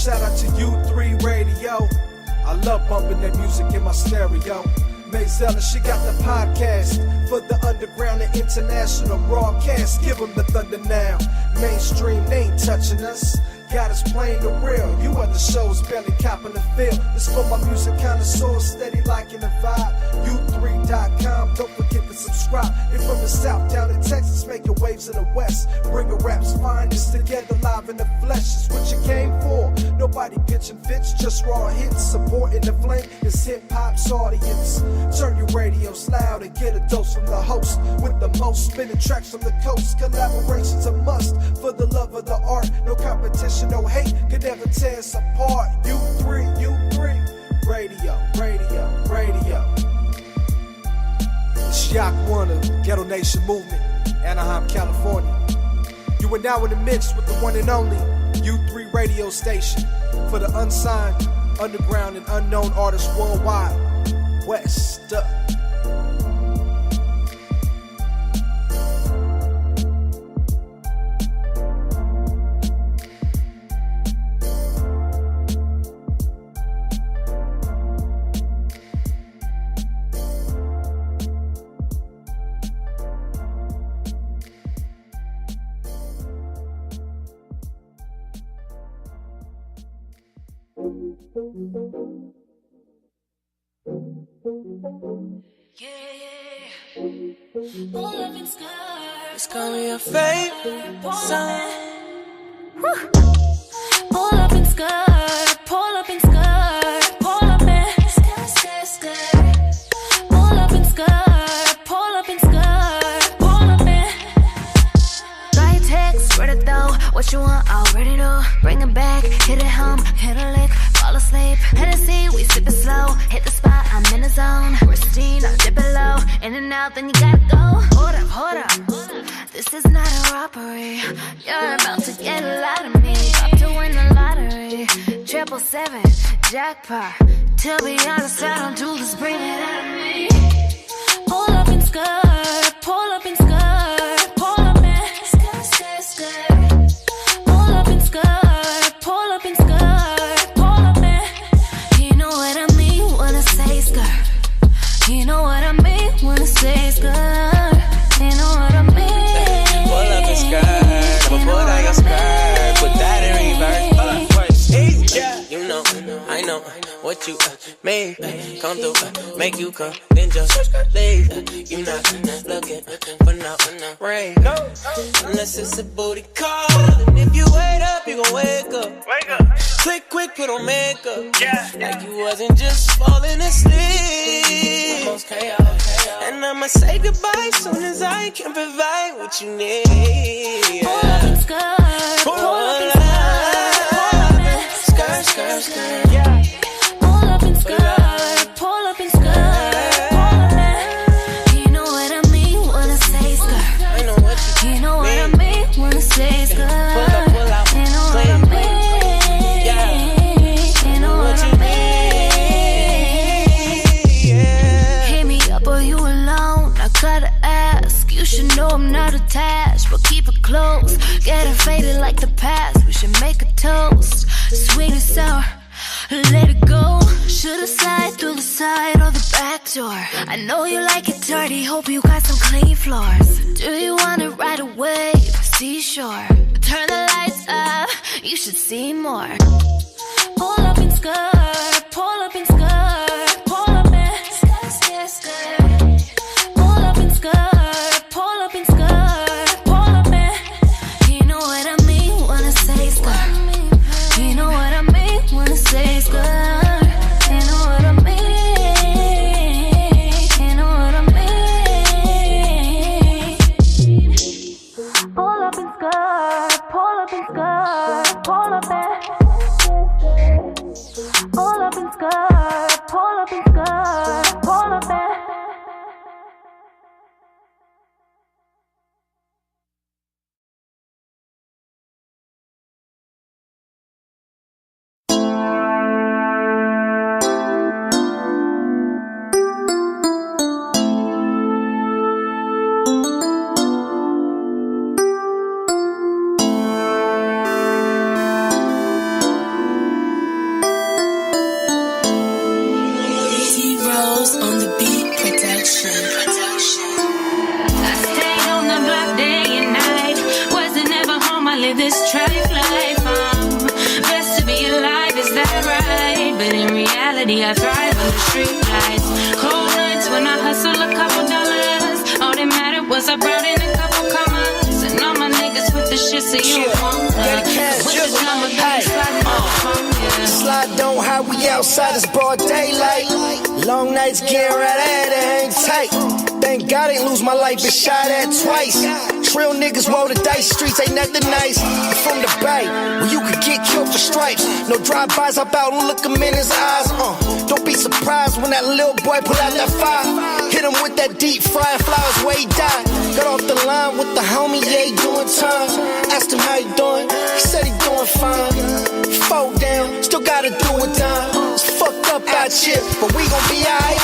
shout out to U3 Radio. I love bumping that music in my stereo. Mayzella, she got the podcast for the underground and international broadcast. Give them the thunder now. Mainstream, they ain't touching us. Got us playing the real. You other shows barely copping the feel. This for my music connoisseurs, steady liking the vibe. U3.com, don't forget to subscribe. If from the south down in Texas, making waves in the west. Bringing rap's finest together live in the flesh. It's what you came for. Nobody pitching fits, just raw hits. Supporting the flame is hip hop's audience. Turn your radios loud and get a dose from the host. With the most spinning tracks from the coast. Collaboration's a must for the love of the art. No competition. No hate could never tear us apart. U3, radio. It's Yak Warner, Ghetto Nation Movement, Anaheim, California. You are now in the mix with the one and only U3 radio station for the unsigned, underground, and unknown artists worldwide. West up. It's gonna be your favorite song. Pull up in skirt, pull up in skirt, pull up in skirt. Pull up in skirt, pull up in skirt, pull up in. Write text, read it though. What you want, already know. Bring it back, hit it home, hit a lick, fall asleep. Hennessy, we sip it slow. Hit the spot, I'm in the zone. Christine, I dip it low. In and out, then you gotta go. Hold up. This is not a robbery. You're about to get a lot of me. About to win the lottery. 777, jackpot. To be honest, I don't do this, bring it out of me. Pull up in skirt, pull up in skirt, pull up in skirt. Pull up in skirt, pull up in skirt, pull up in. You know what I mean when I say skirt. You know what I mean when I say skirt. You know what I mean. Pull up in skirt, I'ma pull out your skirt. Put that in reverse. Hey, yeah, you know, I know what you made. Come through, make you come, then just leave. You not looking for no rain. Unless it's a booty call. And if you wait up, you gon' wake up. Click quick, put on makeup. Like you wasn't just falling asleep. And I'ma say goodbye soon as I can provide what you need. Pull up in skirt, pull up in skirt, skirt. Pull up in skirt, pull up in skirt, pull up in. You know what I mean when I say skirt. I know what you know what I mean when I say skirt. Pull out, you know what I mean. Yeah. You know what I mean. Yeah. Hit me up or you alone. I gotta ask. You should know I'm not attached, but keep it close. Getting faded like the past. We should make a toast. Sweet and sour, let it go. Should've slide through the side or the back door. I know you like it dirty, hope you got some clean floors. Do you want it right away? Seashore. Turn the lights up, you should see more. Pull up in skirt, pull up in skirt, pull up in skirt. Pull up in skirt, pull up in skirt, pull up in. You know what I mean when I say skirt. You know what I mean when I say skirt. You know what I mean. You know what I mean. Pull up in skirt, pull up in skirt, pull up in. Pull up in skirt, pull this trife life. Blessed to be alive, is that right? But in reality, I thrive on the street lights. Cold nights when I hustle a couple dollars. All that mattered was I brought in a couple commas. And all my niggas with the shit, so you don't want that. With the number, baby, sliding on the phone, yeah. Slide don't hide, we outside, it's broad daylight. Long nights getting right at it, hang tight. Thank God I ain't lose my life, been shot at twice. Trill niggas roll the dice, streets ain't nothing nice. I'm from the Bay, where you could get killed for stripes. No drive-bys, hop out and look him in his eyes. Don't be surprised when that little boy pull out that fire. Hit him with that deep frying flowers where he died. Got off the line with the homie, yeah, he doing time. Asked him how he doing, he said he doing fine. Fall down, still gotta do it down. It's fucked up out here, but we gon' be alright.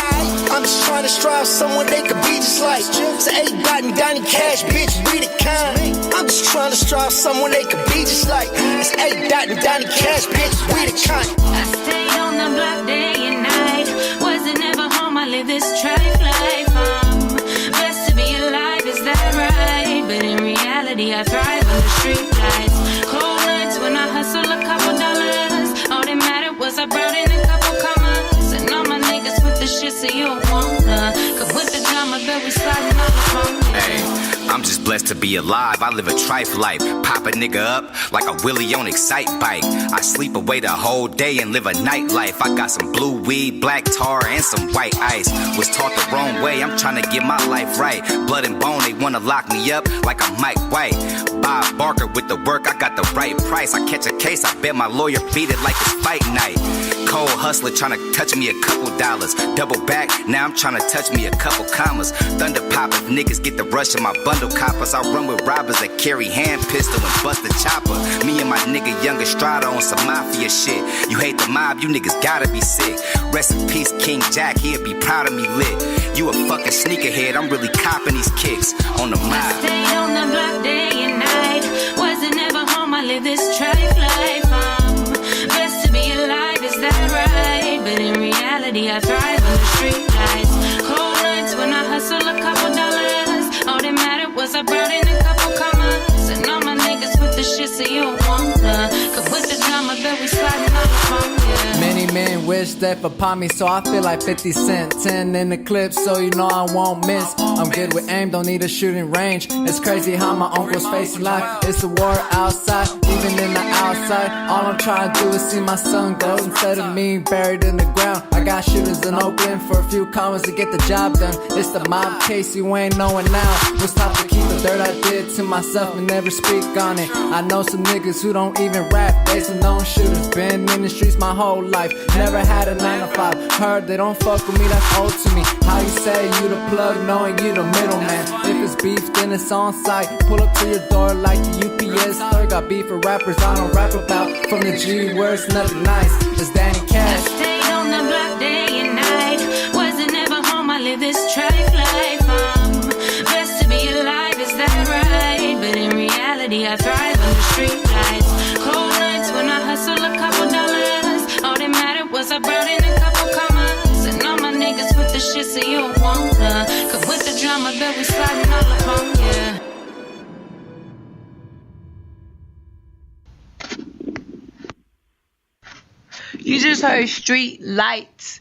I'm just trying to strive someone they could be just like. It's A. Dot and Donnie Cash, bitch, we the kind. I'm just trying to strive someone they could be just like. It's A. Dot and Donnie Cash, bitch, we the kind. I stayed on the block day and night. Wasn't ever home, I live this trife life. Blessed to be alive, is that right? But in reality, I thrive on the street lights. Cold nights when I hustle a couple dollars. All that mattered was I brought in a couple commas. And all my niggas with the shit, so you don't wanna. Cause with the drama, baby, sliding on the phone. Hey, I'm just blessed to be alive. I live a trife life. Pop a nigga up like a Willie on Excite bike. I sleep away the whole day and live a night life. I got some blue weed, black tar, and some white ice. Was taught the wrong way, I'm trying to get my life right. Blood and bone, they wanna lock me up like I'm Mike White. Bob Barker with the work, I got the right price. I catch a case, I bet my lawyer beat it like it's fight night. Cold hustler trying to touch me a couple dollars. Double back, now I'm trying to touch me a couple commas. Thunder pop if niggas get the rush in my bundle coppers. I run with robbers that carry hand pistol and bust the chopper. Me and my nigga Young Estrada on some mafia shit. You hate the mob, you niggas gotta be sick. Rest in peace, King Jack, he'd be proud of me lit. You a fucking sneakerhead, I'm really copping these kicks on the mob. I stayed on the block day and night. Wasn't ever home, I live this trife life. Blessed to be alive, is that right? But in reality, I thrive on the street lights. Cold nights when I hustle a couple dollars. All that mattered was I brought in a couple commas. And all my niggas with the shit, so you don't wanna. Cause with the drama, bet we sliding on the phone, yeah. Many men wish death upon me, so I feel like 50 Cent. 10 in the clip, so you know I won't miss. I'm good with aim, don't need a shooting range. It's crazy how my uncle's facing life. It's a war outside, even in the outside. All I'm trying to do is see my son go instead of me buried in the ground. I got shooters in Oakland for a few commas to get the job done. It's the mob case, you ain't knowing now. Was taught to keep the dirt I did to myself and never speak on it. I know some niggas who don't even rap, they some known shooters. Been in the streets my whole life, never had a 9 to 5. Heard they don't fuck with me, that's old to me. How you say you the plug, knowing you the middleman. If it's beef, then it's on site. Pull up to your door like the UPS store. Got beef for rappers I don't rap about. From the G words, nothing nice. It's Danny Cash. I stayed on the block day and night. Wasn't ever home, I live this trife life. Blessed to be alive, is that right? But in reality, I thrive on the street lights. Cold nights when I hustle a couple dollars. All that mattered was I brought in a couple commas. And all my niggas with the shit, so you don't wanna. Cause with the drama, bet we sliding all upon, yeah. You just heard Street Lights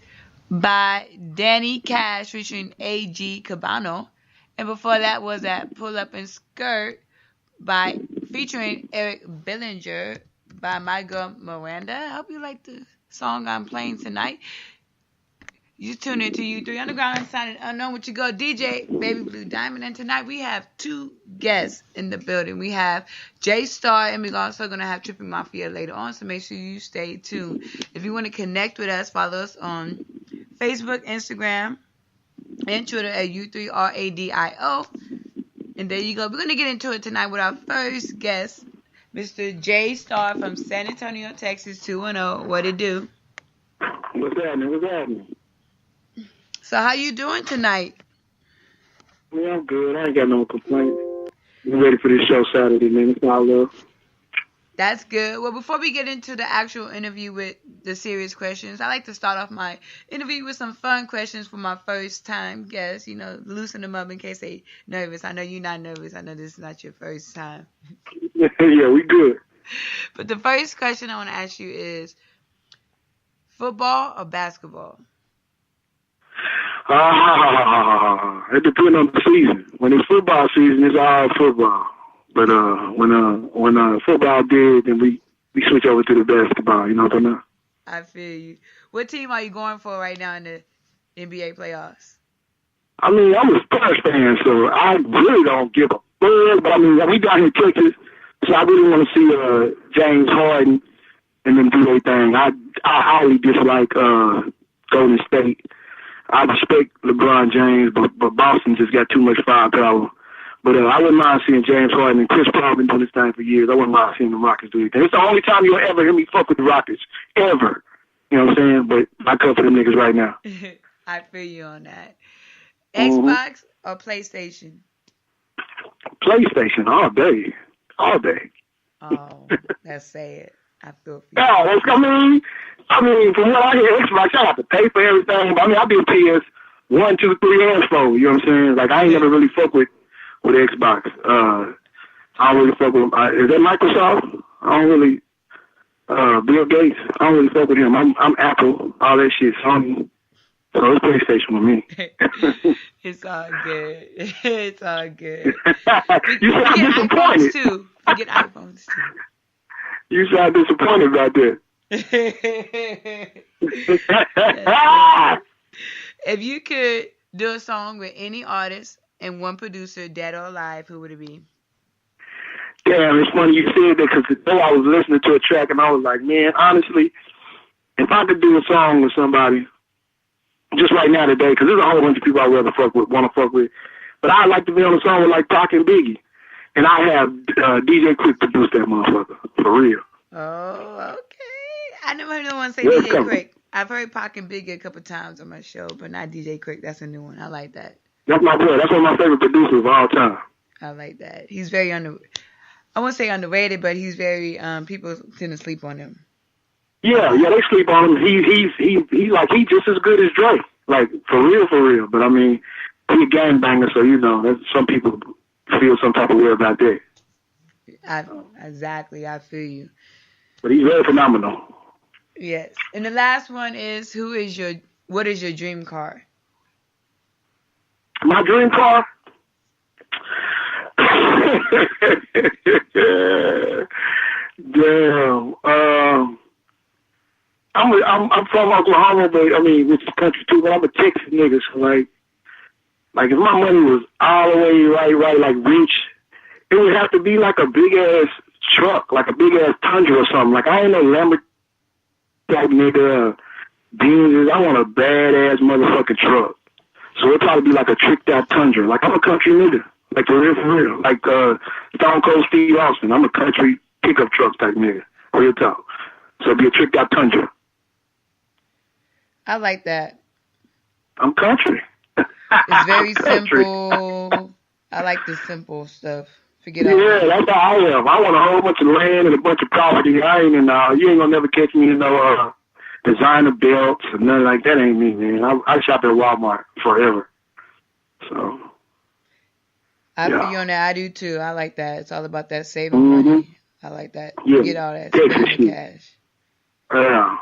by Danny Cash featuring A.G. Cabano. And before that was that Pull Up and Skirt by featuring Eric Bellinger by my girl Miranda. I hope you like the song I'm playing tonight. You tune into U3 Underground, signing unknown with your girl DJ Baby Blue Diamond. And tonight we have two guests in the building. We have J Starr, and we're also going to have Trippy Mafia later on, so make sure you stay tuned. If you want to connect with us, follow us on Facebook, Instagram, and Twitter at U3RADIO. And there you go. We're going to get into it tonight with our first guest, Mr. J Starr from San Antonio, Texas, 210. What it do? What's happening? What's happening? So how you doing tonight? Yeah, I'm good. I ain't got no complaints. I'm ready for this show Saturday, man. It's all love. That's good. Well, before we get into the actual interview with the serious questions, I like to start off my interview with some fun questions for my first time guests. You know, loosen them up in case they nervous. I know you're not nervous. I know this is not your first time. Yeah, we good. But the first question I want to ask you is football or basketball? It depends on the season. When it's football season, it's all football. But when football did, then we switch over to the basketball. You know what I'm talking about? I feel you. What team are you going for right now in the NBA playoffs? I mean, I'm a Spurs fan, so I really don't give a fuck. But I mean, we down here in Texas, so I really want to see James Harden and them do their thing. I highly dislike Golden State. I respect LeBron James, but Boston just got too much firepower. But I wouldn't mind seeing James Harden and Chris Paul been doing this thing for years. I wouldn't mind seeing the Rockets do anything. It's the only time you'll ever hear me fuck with the Rockets, ever. You know what I'm saying? But I come for them niggas right now. I feel you on that. Xbox or PlayStation? PlayStation all day. All day. Oh, that's sad. I feel for you. No, I mean, from what I hear, Xbox, I have to pay for everything. But I mean, I do PS 1, 2, 3, and 4. You know what I'm saying? Like, I ain't never really fuck with Xbox. I don't really fuck with is that Microsoft? I don't really Bill Gates. I don't really fuck with him. I'm Apple, all that shit. Sony. So it's PlayStation with me. It's all good. It's all good. You sound disappointed. We get iPhones too. You sound disappointed about that. If you could do a song with any artist and one producer, dead or alive, who would it be? Damn, it's funny you said that because today I was listening to a track and I was like, man, honestly, if I could do a song with somebody, just right now today, because there's a whole bunch of people I want to fuck with, but I'd like to be on a song with like Pac and Biggie, and I have DJ Quick produce that motherfucker for real. Oh, okay. I never heard no one say DJ Quick. I've heard Pac and Biggie a couple times on my show, but not DJ Quick. That's a new one. I like that. That's my boy. That's one of my favorite producers of all time. I like that. He's very I won't say underrated, but he's very people tend to sleep on him. Yeah, they sleep on him. He's just as good as Dre. Like for real. But I mean, he's a gangbanger, so you know, some people feel some type of way about that. Exactly, I feel you. But he's very phenomenal. Yes. And the last one is what is your dream car? My dream car? Damn. I'm from Oklahoma, but I mean, which is country too, but I'm a Texas nigga, so like if my money was all the way right, like rich, it would have to be like a big ass truck, like a big ass Tundra or something. Like I ain't no Lamborghini type nigga, Benz. I want a badass motherfucking truck. So it'd probably be like a tricked out Tundra. Like I'm a country nigga, like for real. Like Stone Cold Steve Austin. I'm a country pickup truck type nigga, real talk. So it'd be a tricked out Tundra. I like that. I'm country. It's very simple. I like the simple stuff. Forget all that. That's how I am. I want a whole bunch of land and a bunch of property. You ain't gonna never catch me in no designer belts and nothing like that. Ain't me, man. I shop at Walmart forever. So I feel you on that. I do too. I like that. It's all about that saving money. I like that. Yeah. Forget all that. Spending the cash. Yeah.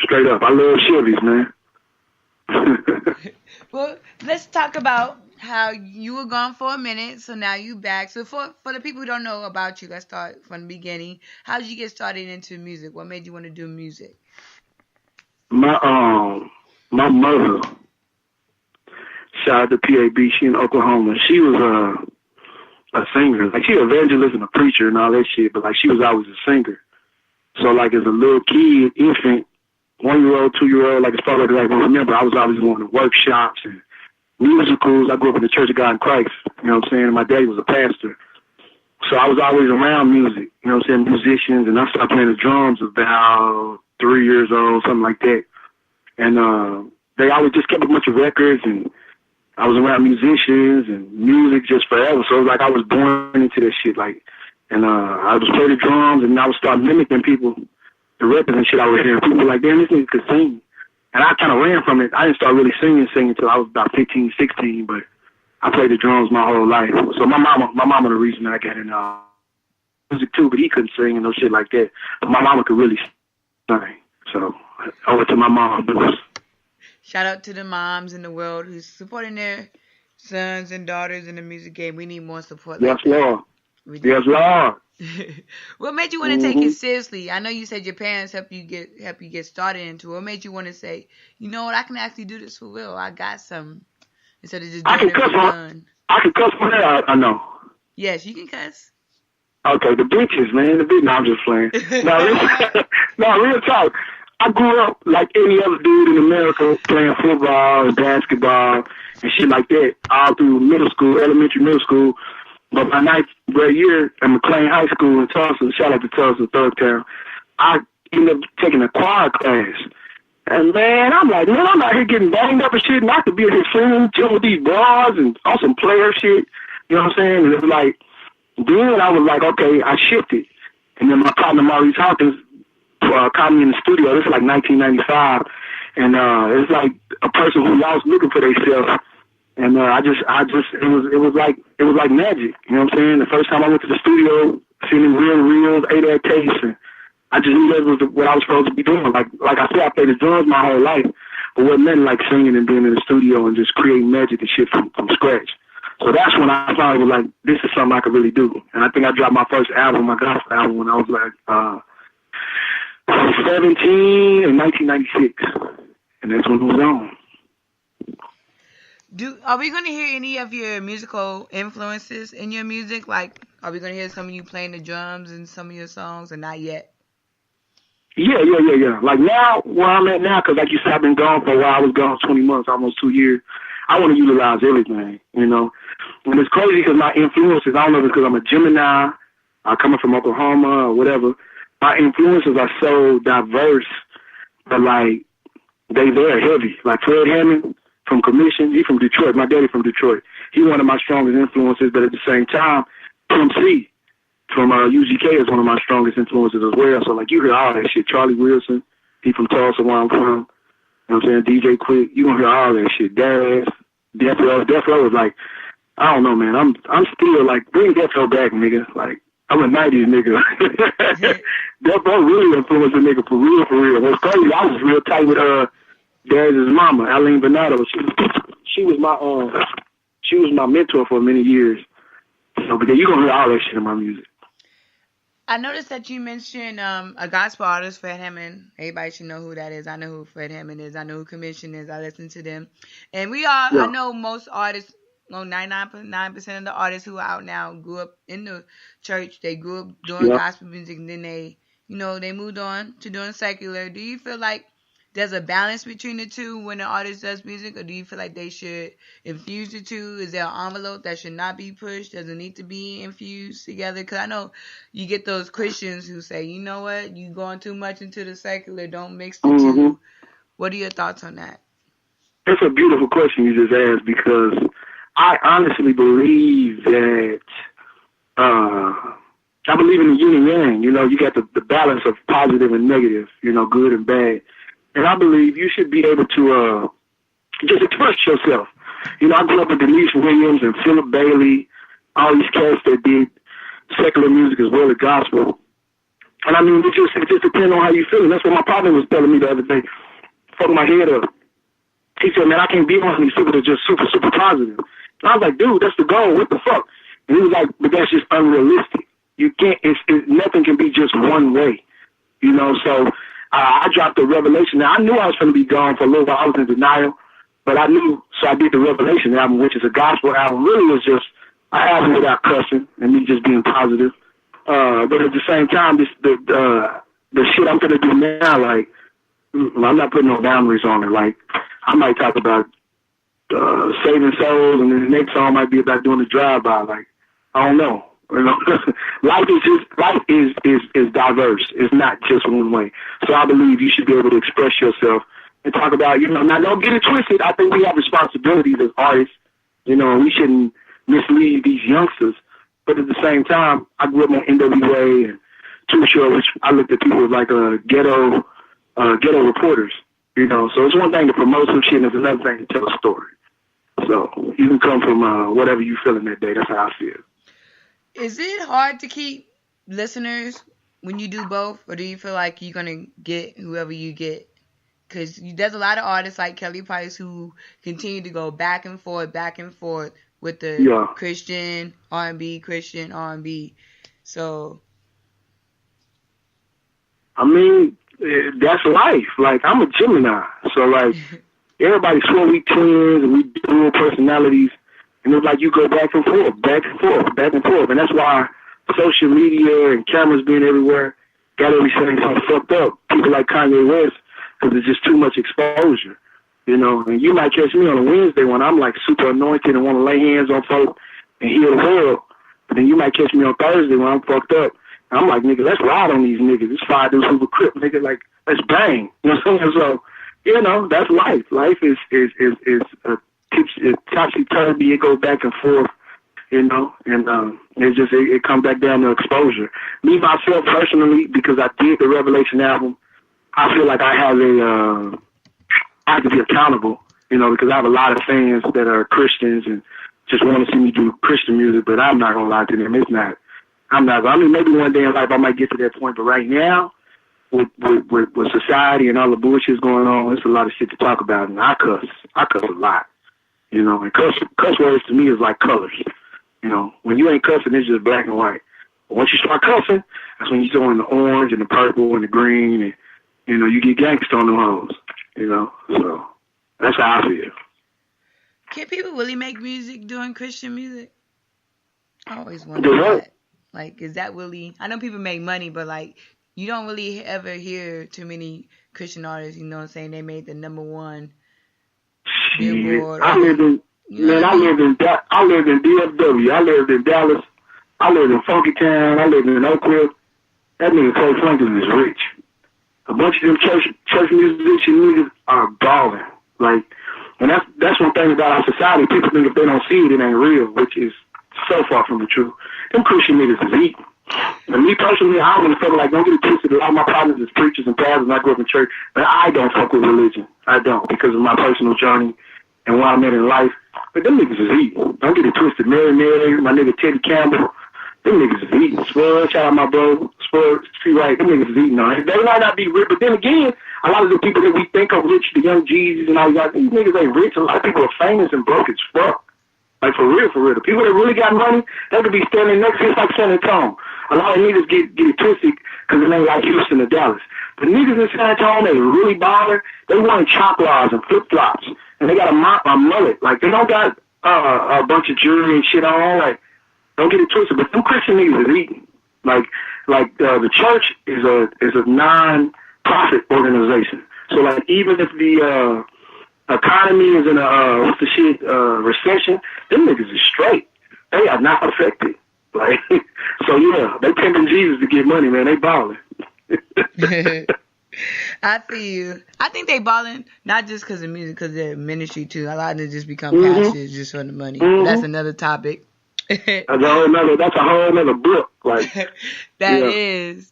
Straight up. I love Chevys, man. Well, let's talk about how you were gone for a minute, so now you back. So for the people who don't know about you, let's start from the beginning. How did you get started into music? What made you want to do music? My mother, shout out to PAB, she in Oklahoma. She was a singer. Like she an evangelist and a preacher and all that shit, but like she was always a singer. So like as a little kid, infant, 1-year-old, 2-year-old, like as far as I can remember, I was always going to workshops and musicals. I grew up in the Church of God in Christ, you know what I'm saying? And my daddy was a pastor. So I was always around music, you know what I'm saying, musicians, and I started playing the drums about 3 years old, something like that. And they always just kept a bunch of records, and I was around musicians and music just forever. So it was like I was born into that shit, like, and I was playing the drums, and I would start mimicking people, the records and shit I was hearing. People were like, damn, this nigga could sing. And I kind of ran from it. I didn't start really singing until I was about 15, 16, but I played the drums my whole life. So my mama the reason that I got in music too, but he couldn't sing and no shit like that. But my mama could really sing. So over to my mom. Shout out to the moms in the world who's supporting their sons and daughters in the music game. We need more support. Yes, like that. Lord. Yes, Lord. What made you want to take it seriously? I know you said your parents help you get started into it. What made you want to say, you know what, I can actually do this for real. I got some. Instead of just doing it for fun. I can cuss for that. I know. Yes, you can cuss. Okay, the bitches, man. No, I'm just playing. No, real talk. I grew up like any other dude in America playing football and basketball and shit like that all through middle school, elementary, middle school. But my ninth grade year at McLean High School in Tulsa, shout out to Tulsa, Thugtown, I ended up taking a choir class. And man, I'm like, man, I'm out here getting banged up and shit, and I could be a his friend, chilling with these bras and on some player shit. You know what I'm saying? And it was like, then I was like, okay, I shifted. And then my partner Maurice Hawkins caught me in the studio. This is like 1995, and it's like a person who lost looking for themselves. And it was like magic. You know what I'm saying? The first time I went to the studio, seen reels, 8-8 tapes, and I just knew that was what I was supposed to be doing. Like I said, I played the drums my whole life, but wasn't nothing like singing and being in the studio and just creating magic and shit from scratch. So that's when I finally was like, this is something I could really do. And I think I dropped my first album, my gospel album, when I was like 17 in 1996. And that's when it was on. Are we going to hear any of your musical influences in your music? Like, are we going to hear some of you playing the drums in some of your songs, or not yet? Yeah. Like now, where I'm at now, because like you said, I've been gone for a while. I was gone 20 months, almost 2 years. I want to utilize everything, you know. And it's crazy because my influences, I don't know if it's because I'm a Gemini, coming from Oklahoma or whatever, my influences are so diverse, but like, they're heavy. Like Fred Hammond from Commission, he from Detroit. My daddy from Detroit. He one of my strongest influences, but at the same time, Pimp C from UGK is one of my strongest influences as well. So like, you hear all that shit. Charlie Wilson, he from Tulsa, where I'm from. You know what I'm saying? DJ Quick, you gonna hear all that shit. Daz, Death Row is like, I don't know, man. I'm still like, bring Death Row back, nigga. Like, I'm a 90s nigga. Death Row really influenced a nigga for real. What's crazy, I was real tight with Daz's mama, Aline Bernardo. She was my mentor for many years. So, but you gonna hear all that shit in my music. I noticed that you mentioned a gospel artist, Fred Hammond. Everybody should know who that is. I know who Fred Hammond is. I know who Commission is. I listen to them. And I know most artists, 99% of the artists who are out now grew up in the church. They grew up doing gospel music, and then they moved on to doing secular. Do you feel like there's a balance between the two when an artist does music, or do you feel like they should infuse the two? Is there an envelope that should not be pushed? Does it need to be infused together? Because I know you get those Christians who say, you know what, you going too much into the secular, don't mix the two. What are your thoughts on that? It's a beautiful question you just asked, because I honestly believe that I believe in the yin and yang. You know, you got the balance of positive and negative, you know, good and bad. And I believe you should be able to just express yourself. You know, I grew up with Denise Williams and Philip Bailey, all these cats that did secular music as well as gospel. And I mean, it just depends on how you feel. That's what my partner was telling me the other day. Fucking my head up. He said, man, I can't be on these people that are just super, super positive. And I was like, dude, that's the goal. What the fuck? And he was like, but that's just unrealistic. You can't, nothing can be just one way. You know, so I dropped the Revelation. Now, I knew I was going to be gone for a little while. I was in denial, but I knew, so I did the Revelation album, which is a gospel album. Really was just an album without cussing and me just being positive. But at the same time, the shit I'm going to do now, like, I'm not putting no boundaries on it. Like, I might talk about saving souls, and then the next song might be about doing a drive-by. Like, I don't know. You know, life is diverse. It's not just one way. So I believe you should be able to express yourself and talk about, you know, now don't get it twisted. I think we have responsibilities as artists. You know, we shouldn't mislead these youngsters. But at the same time, I grew up on NWA and Too Short, which I looked at people like ghetto reporters. You know, so it's one thing to promote some shit, and it's another thing to tell a story. So you can come from whatever you feeling that day. That's how I feel. Is it hard to keep listeners when you do both, or do you feel like you're gonna get whoever you get? Because there's a lot of artists like Kelly Price who continue to go back and forth with the Christian R&B. So, I mean, that's life. Like, I'm a Gemini, so like everybody's fully twins, and we dual personalities, and it's like you go back and forth, and that's why social media and cameras being everywhere got everything so fucked up. People like Kanye West, because it's just too much exposure, you know. And you might catch me on a Wednesday when I'm like super anointed and want to lay hands on folks and heal the world. But then you might catch me on Thursday when I'm fucked up. And I'm like, nigga, let's ride on these niggas. It's 5 dudes who crip, nigga. Like, let's bang. You know what I'm saying? So, you know, that's life. Life is topsy-turvy. It goes back and forth, you know, and it comes back down to exposure. Me, myself, personally, because I did the Revelation album, I feel like I have I have to be accountable, you know, because I have a lot of fans that are Christians and just want to see me do Christian music, but I'm not going to lie to them. I mean, maybe one day in life I might get to that point, but right now, with society and all the bullshit going on, there's a lot of shit to talk about, and I cuss a lot, you know, and cuss words to me is like colors, you know. When you ain't cussing, it's just black and white. But once you start cussing, that's when you throw in the orange and the purple and the green, and, you know, you get gangsta on them hoes, you know. So that's how I feel. Can people really make music doing Christian music? I always wonder that. Like, is that really... I know people make money, but, like, you don't really ever hear too many Christian artists, you know what I'm saying, they made the #1 Billboard. I lived in DFW. I lived in Dallas. I lived in Funky Town. I lived in Oak Cliff. That nigga Cole Franklin is rich. A bunch of them church musician niggas are balling. Like, and that's one thing about our society. People think if they don't see it, it ain't real, which is so far from the truth. Them Christian niggas is eating. And me personally, I don't feel like, don't get it twisted. A lot of my partners is preachers and pastors, and I grew up in church, but I don't fuck with religion. I don't, because of my personal journey and where I'm at in life. But them niggas is eating. Don't get it twisted. Mary, my nigga Teddy Campbell, them niggas is eating. Spud, shout out my bro. Spud, see right, them niggas is eating. Now, they might not be rich, but then again, a lot of the people that we think are rich, the young Jeezy and all that, these niggas ain't rich. A lot of people are famous and broke as fuck. Like, for real. The people that really got money, they could be standing next to us like San Antonio. A lot of niggas get it twisted because it ain't like Houston or Dallas. The niggas in San Antonio, they really baller. They wearing chocolaws and flip-flops. And they got a mullet. Like, they don't got a bunch of jewelry and shit on. Like, don't get it twisted. But them Christian niggas is eating. Like the church is a non-profit organization. So, like, even if the economy is in a recession, them niggas is straight. They are not affected. Like, so yeah, they pimping Jesus to get money, man. They balling. I feel you. I think they balling not just because of music, because of their ministry too. A lot of them just become pastors just for the money. That's another topic. That's a whole nother book. Like that is.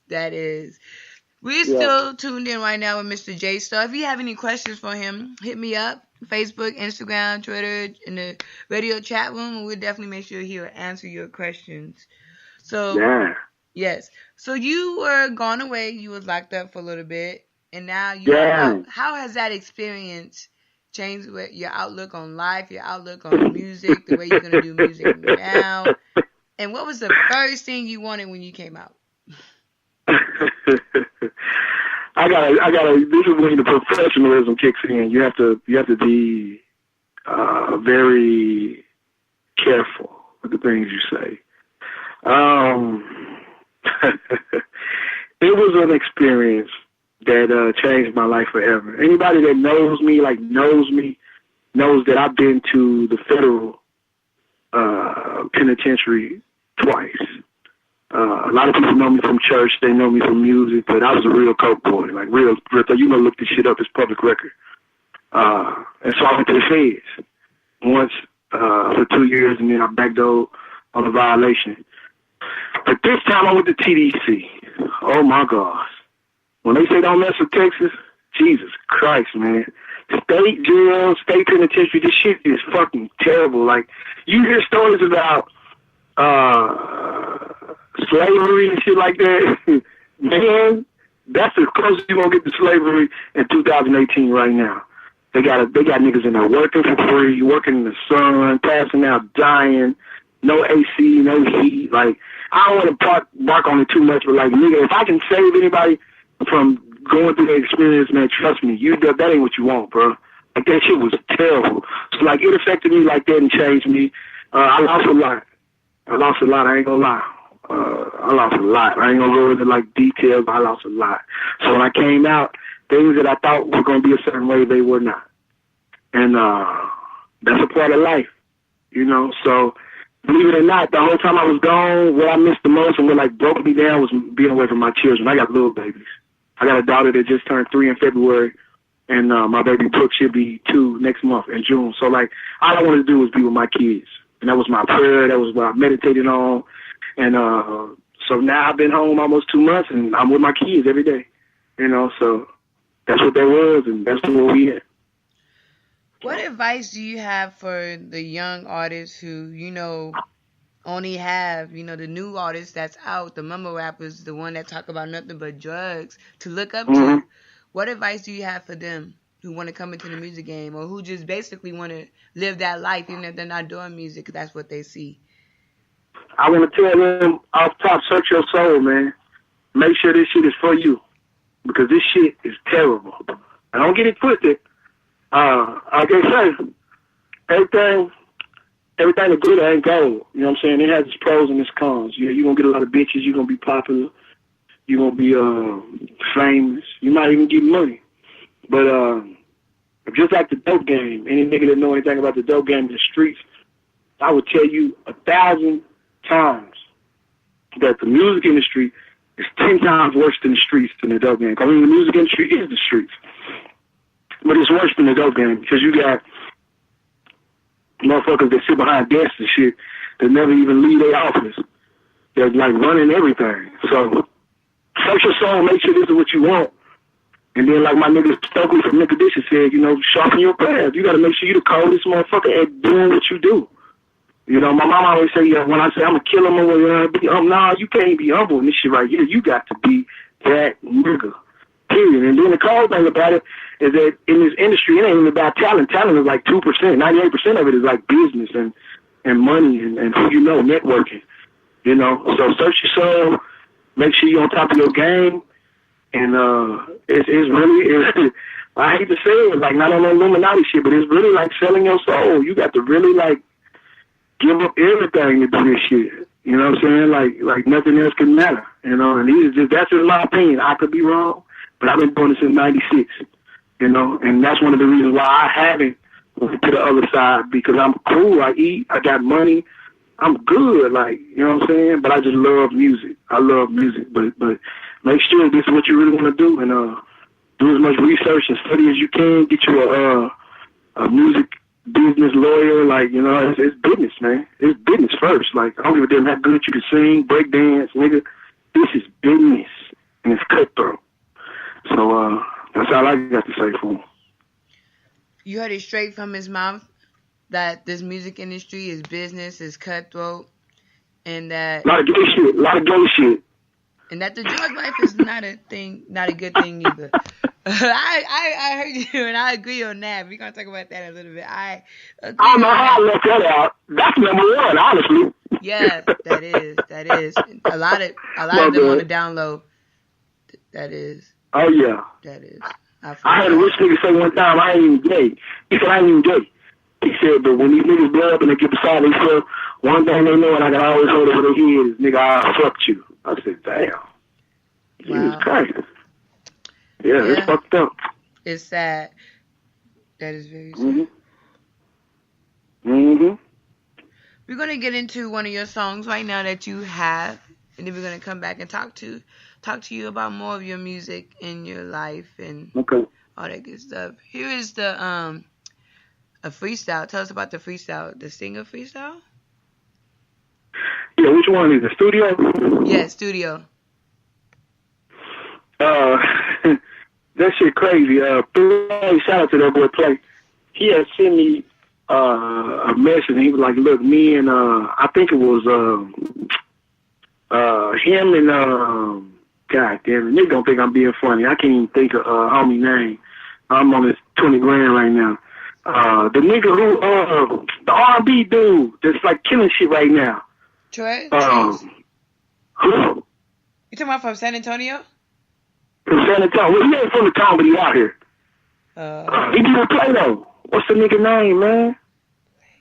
We're still tuned in right now with Mr. J Starr. If you have any questions for him, hit me up. Facebook, Instagram, Twitter, in the radio chat room, and we'll definitely make sure he'll answer your questions. So, yes. So you were gone away. You was locked up for a little bit, and now you are. How has that experience changed your outlook on life, your outlook on music, the way you're gonna do music now? And what was the first thing you wanted when you came out? I gotta. This is when the professionalism kicks in. You have to be very careful with the things you say. It was an experience that changed my life forever. Anybody that knows me knows that I've been to the federal penitentiary twice. A lot of people know me from church. They know me from music, but I was a real coke boy, like real. You know, look this shit up. It's public record. And so I went to the feds once for 2 years, and then I backdoored on a violation. But this time I went to TDC. Oh my gosh! When they say don't mess with Texas, Jesus Christ, man. State jail, state penitentiary. This shit is fucking terrible. Like, you hear stories about slavery and shit like that, man, that's the closest you're gonna get to slavery in 2018 right now. They got niggas in there working for free, working in the sun, passing out, dying, no AC, no heat. Like, I don't want to bark on it too much, but like, nigga, if I can save anybody from going through the experience, man, trust me, that ain't what you want, bro. Like, that shit was terrible. So like, it affected me like that and changed me. I lost a lot. I ain't gonna lie. I lost a lot. I ain't gonna go into like details, but I lost a lot. So when I came out, things that I thought were gonna be a certain way, they were not. And that's a part of life, you know. So believe it or not, the whole time I was gone, what I missed the most and what like broke me down was being away from my children. I got little babies. I got a daughter that just turned 3 in February, and my baby Brooke should be 2 next month in June. So like, all I wanted to do was be with my kids, and that was my prayer. That was what I meditated on. And so now I've been home almost 2 months, and I'm with my kids every day, you know. So that's what that was, and that's where we at. What advice do you have for the young artists who, you know, only have, you know, the new artists that's out, the mumble rappers, the one that talk about nothing but drugs, to look up to? What advice do you have for them who want to come into the music game, or who just basically want to live that life even if they're not doing music because that's what they see? I want to tell them off top, search your soul, man. Make sure this shit is for you, because this shit is terrible. I don't get it twisted. Like I say, everything that's good ain't gold. You know what I'm saying? It has its pros and its cons. You're going to get a lot of bitches. You're going to be popular. You're going to be famous. You might even get money. But just like the dope game, any nigga that know anything about the dope game in the streets, I would tell you 1,000 times that the music industry is 10 times worse than the streets than the dope game. I mean, the music industry is the streets. But it's worse than the dope game, because you got motherfuckers that sit behind desks and shit that never even leave their office. They're like running everything. So search your soul, make sure this is what you want. And then like my nigga Stokely from Nicodition said, you know, sharpen your craft. You got to make sure you're the coldest motherfucker at doing what you do. You know, my mom always say, when I say I'm going to kill him, I'm going to be nah, you can't be humble in this shit right here. You got to be that nigga. Period. And then the cold thing about it is that in this industry, it ain't even about talent. Talent is like 2%. 98% of it is like business and money and who you know, networking. You know, so search your soul, make sure you're on top of your game. And it's really, I hate to say it, like not on no Illuminati shit, but it's really like selling your soul. You got to really like give up everything to do this shit. You know what I'm saying? Like nothing else can matter. You know, and that's just my opinion. I could be wrong, but I've been doing this since '96. You know, and that's one of the reasons why I haven't went to the other side, because I'm cool. I eat. I got money. I'm good. Like, you know what I'm saying? But I just love music. I love music. But make sure this is what you really want to do, and do as much research and study as you can. Get you a music business lawyer. Like, you know, it's business, man. It's business first. Like, I don't give a damn how good you can sing, break dance, nigga. This is business, and it's cutthroat. So that's all I got to say for him. You heard it straight from his mouth that this music industry is business, is cutthroat, and that a lot of gay shit. And that the drug life is not a good thing either. I heard you, and I agree on that. We're gonna talk about that in a little bit. I don't know how I left that out. That's number one, honestly. Yeah, that is. A lot of them on the download. That is. Oh yeah. That is. I heard a rich nigga say one time, I ain't even gay. He said, I ain't even gay. He said, but when these niggas blow up and they get beside themselves, one thing they know, and I can always hold over their head, is, nigga, I fucked you. I said, damn. Jesus Christ. Yeah, it's fucked up. It's sad. That is very sad. We're going to get into one of your songs right now that you have, and then we're going to come back and talk to you about more of your music and your life and all that good stuff. Here is the a freestyle. Tell us about the freestyle. The singer freestyle? Yeah, which one is it? Studio? Yeah, studio. That shit crazy. Shout out to that boy Play. He had sent me a message, and he was like, look, me and I think it was Him and God damn it, nigga don't think I'm being funny. I can't even think of homie name. I'm on this 20 grand right now. The nigga who the R&B dude that's like killing shit right now. Troy? Who? You talking about from San Antonio? From San Antonio. Well, he ain't from the town, but he out here. He do a Play-Doh. What's the nigga name, man?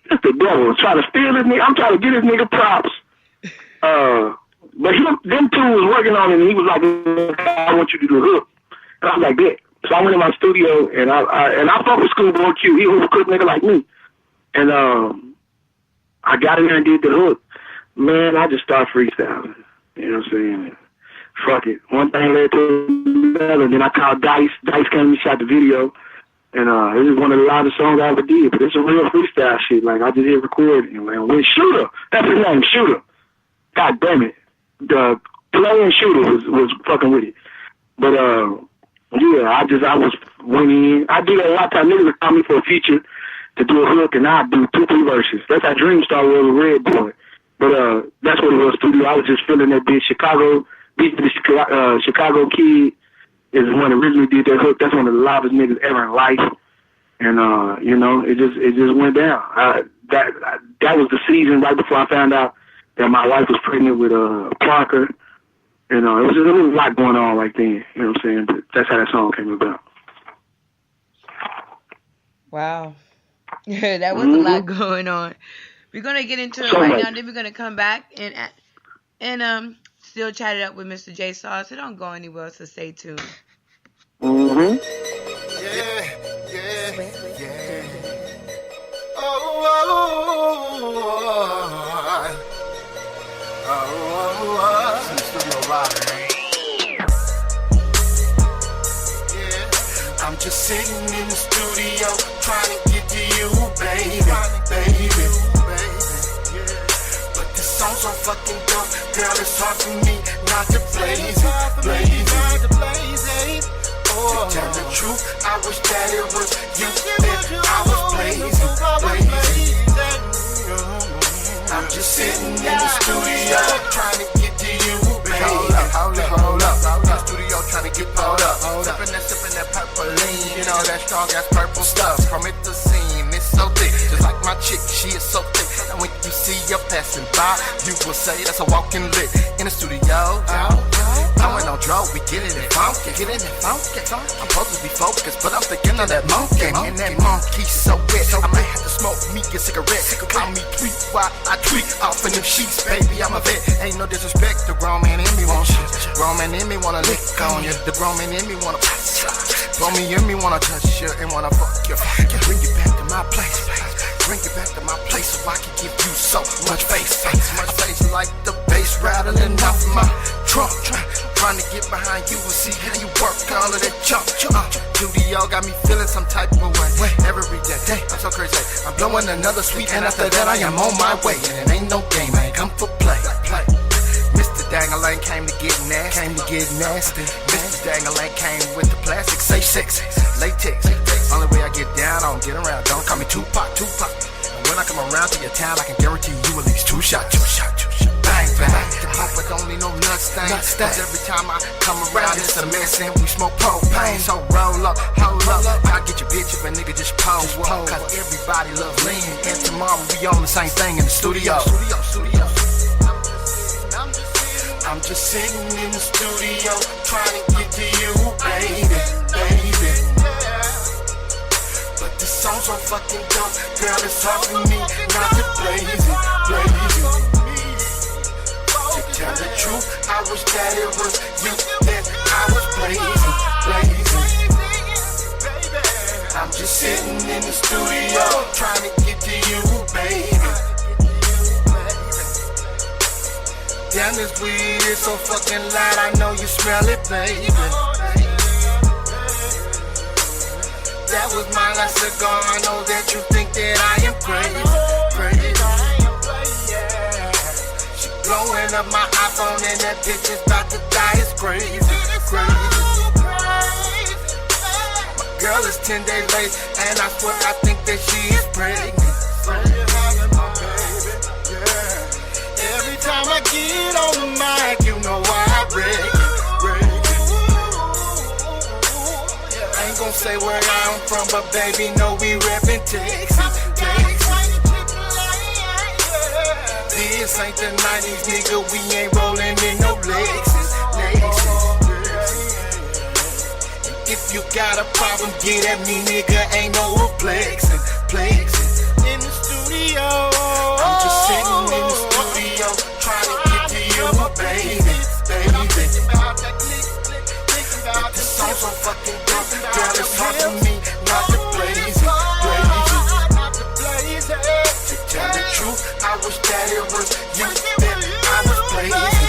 That's the devil. Trying to steal his nigga. I'm trying to get his nigga props. But them two was working on it, and he was like, I want you to do the hook. And I was like, bet. So I went in my studio, and I fuck with Schoolboy Q. He was a cook nigga like me. And I got in there and did the hook. Man, I just started freestyling. You know what I'm saying? Fuck it. One thing led to another. Then I called Dice. Dice came and shot the video. And it was one of the loudest songs I ever did. But it's a real freestyle shit. Like, I just hit record. And when Shooter, that's his name, Shooter. God damn it. The playing Shooter was fucking with it. But, yeah, I was winning in. I do that a lot of times. Niggas would call me for a feature to do a hook, and I'd do 2-3 verses. That's how Dream Star was with Red Boy. But that's what it was, studio. I was just feeling that bitch. The Chicago Kid is the one that originally did that hook. That's one of the loudest niggas ever in life. And, you know, it just went down. That was the season right before I found out that my wife was pregnant with Parker. And it was just a lot going on right then. You know what I'm saying? But that's how that song came about. Wow. That was a lot going on. We're going to get into it right now. Then we're going to come back and still chat it up with Mr. J Starr. So don't go anywhere, so stay tuned. Mm-hmm. Yeah. Oh. Some studio live. Yeah. I'm just sitting in the studio trying to get to you, baby. But this song's so fucking dope, girl. It's hard for me not to blaze it. To tell the truth, I wish that it was you that I was blazing. I'm just sitting in the studio trying to get to you, baby. Hold up. In the studio trying to get pulled up. Sipping that purple lean, you know that strong ass purple stuff. From it to scene, it's so thick, just like my chick, she is so thick. And when you see her passing by, you will say that's a walking lick. In the studio, I went on drug, we get it funky. I'm supposed to be focused, but I'm thinking of that monkey. And that monkey so wet, I might have to smoke me a cigarette. Call me tweet while I tweet off in them sheets, baby. I'm a vet, ain't no disrespect. The grown man in me want shit. Grown man in me wanna lick on you. The grown man in me wanna blow me in me wanna touch you and wanna fuck you. Bring you back to my place, bring you back to my place so I can give you so much face. Much face like the bass rattling off my trunk. Trying to get behind you and see how you work all of that junk. Studio got me feeling some type of way every day. I'm so crazy. I'm blowing another sweet, and after that I am on my way. And it ain't no game, I ain't come for play. Mr. Dangling came to get nasty. Mr. Dangling came with the plastic, say sexy, latex. Only way I get down, I don't get around. Don't call me Tupac. And when I come around to your town, I can guarantee you at least two shot. Bang. The pump with only no nuts thing. Cause every time I come around, it's a mess and we smoke propane. So roll up, hold up. I'll get your bitch if a nigga just pose up. Cause everybody love lean. And tomorrow we on the same thing in the studio. I'm just sitting in the studio trying to get to you, baby. But this song's so fucking dope, girl, it's hard for me not to blaze it. To tell the truth, I wish that it was you that I was blazing. I'm just sitting in the studio trying to get to you, baby. Damn, this weed is so fucking loud, I know you smell it, baby. That was my last cigar, I know that you think that I am crazy. She blowing up my iPhone and that bitch is about to die, it's crazy. My girl is 10 days late, and I swear I think that she is pregnant. Every time I get on the mic, say where I'm from, but baby, no, we reppin' Texas. This ain't the 90s, nigga, we ain't rollin' in no Lexus. If you got a problem, get at me, nigga, ain't no flexin'. In the studio, I'm just sitting in the studio, trying to get to you, baby. The song's so fucking dope, girl, it's hard for me not to blaze it. To tell the truth, I wish that it was you that I was blazing.